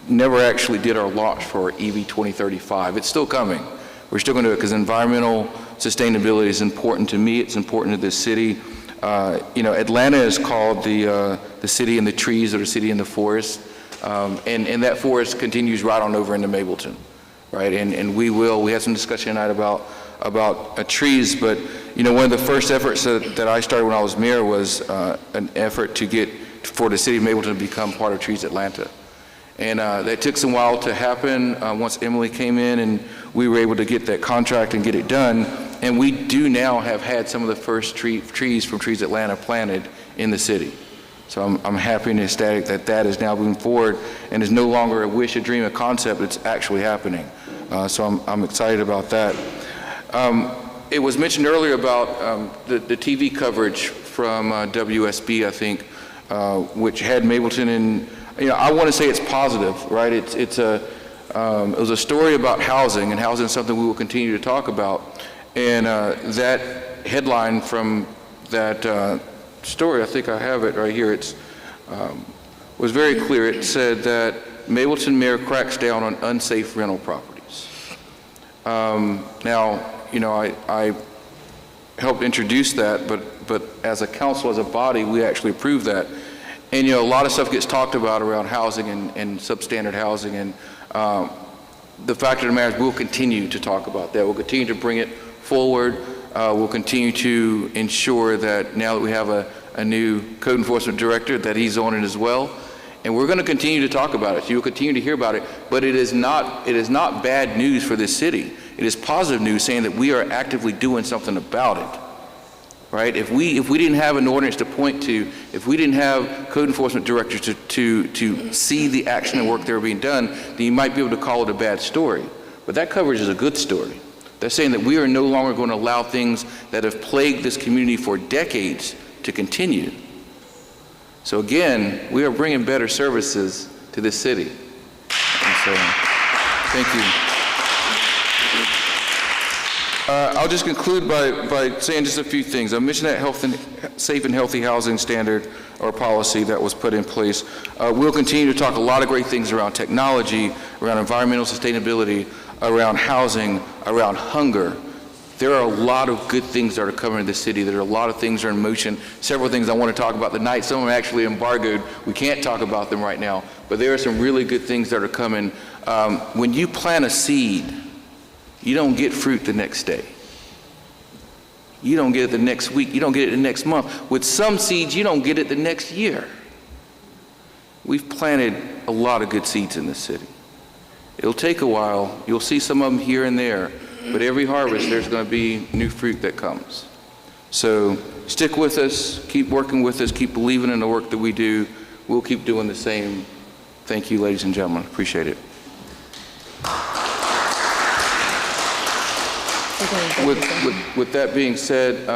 never actually did our launch for EV 2035. It's still coming. We're still going to do it because environmental sustainability is important to me. It's important to this city. Atlanta is called the city in the trees or the city in the forest. And that forest continues right on over into Mableton, right? And we had some discussion tonight about trees, but one of the first efforts that I started when I was mayor was an effort for the city of Mableton to become part of Trees Atlanta. And that took some while to happen once Emily came in and we were able to get that contract and get it done. And we do now have had some of the first trees from Trees Atlanta planted in the city. So I'm happy and ecstatic that is now moving forward and is no longer a wish, a dream, a concept. It's actually happening. So I'm excited about that. It was mentioned earlier about the TV coverage from WSB, I think, which had Mableton in. I want to say it's positive, right? It was a story about housing, and housing is something we will continue to talk about. And that headline from that story, I think I have it right here. It was very clear. It said that Mableton mayor cracks down on unsafe rental properties. Now, I helped introduce that, but as a council, as a body, we actually approved that. And a lot of stuff gets talked about around housing and substandard housing, and the fact of the matter is we'll continue to talk about that. We'll continue to bring it forward. We'll continue to ensure that now that we have a new code enforcement director, that he's on it as well. And we're going to continue to talk about it. You'll continue to hear about it, but it is not bad news for this city. It is positive news saying that we are actively doing something about it. Right? If we didn't have an ordinance to point to, if we didn't have code enforcement directors to see the action and work that were being done, then you might be able to call it a bad story. But that coverage is a good story. They're saying that we are no longer going to allow things that have plagued this community for decades to continue. So again, we are bringing better services to this city. And so, thank you. I'll just conclude by saying just a few things. I mentioned that safe and healthy housing standard or policy that was put in place. We'll continue to talk a lot of great things around technology, around environmental sustainability, around housing, around hunger. There are a lot of good things that are coming in the city. There are a lot of things that are in motion. Several things I want to talk about tonight. Some of them are actually embargoed. We can't talk about them right now. But there are some really good things that are coming. When you plant a seed, you don't get fruit the next day. You don't get it the next week. You don't get it the next month. With some seeds, you don't get it the next year. We've planted a lot of good seeds in this city. It'll take a while. You'll see some of them here and there. But every harvest, there's going to be new fruit that comes. So stick with us. Keep working with us. Keep believing in the work that we do. We'll keep doing the same. Thank you, ladies and gentlemen. Appreciate it. With that being said,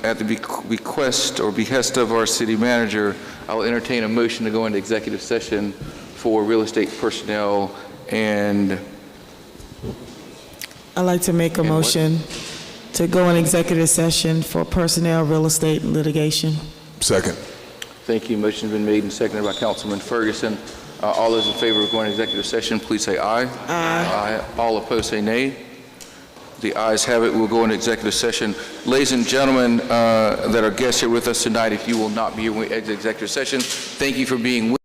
at the request or behest of our city manager, I'll entertain a motion to go into executive session for real estate personnel and... I'd like to make a motion to go in executive session for personnel, real estate, and litigation. Second. Thank you. Motion's been made and seconded by Councilman Ferguson. All those in favor of going to executive session, please say aye. Aye. All opposed, say nay. The ayes have it. We'll go into executive session. Ladies and gentlemen that are guests here with us tonight, if you will not be here when we exit executive session, thank you for being with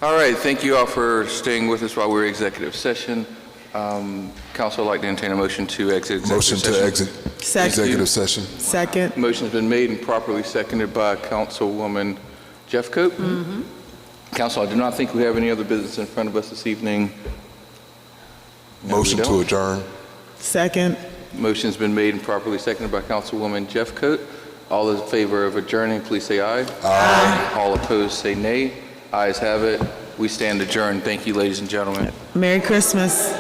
All right, thank you all for staying with us while we're in executive session. Council would like to entertain a motion to exit executive session. Motion to exit executive session. Second. Motion's been made and properly seconded by Councilwoman Jeffcoat. Council, I do not think we have any other business in front of us this evening. No, Motion to adjourn. Second. Motion's been made and properly seconded by Councilwoman Jeffcoat. All in favor of adjourning, please say aye. Aye. All opposed, say nay. Ayes have it. We stand adjourned. Thank you, ladies and gentlemen. Merry Christmas.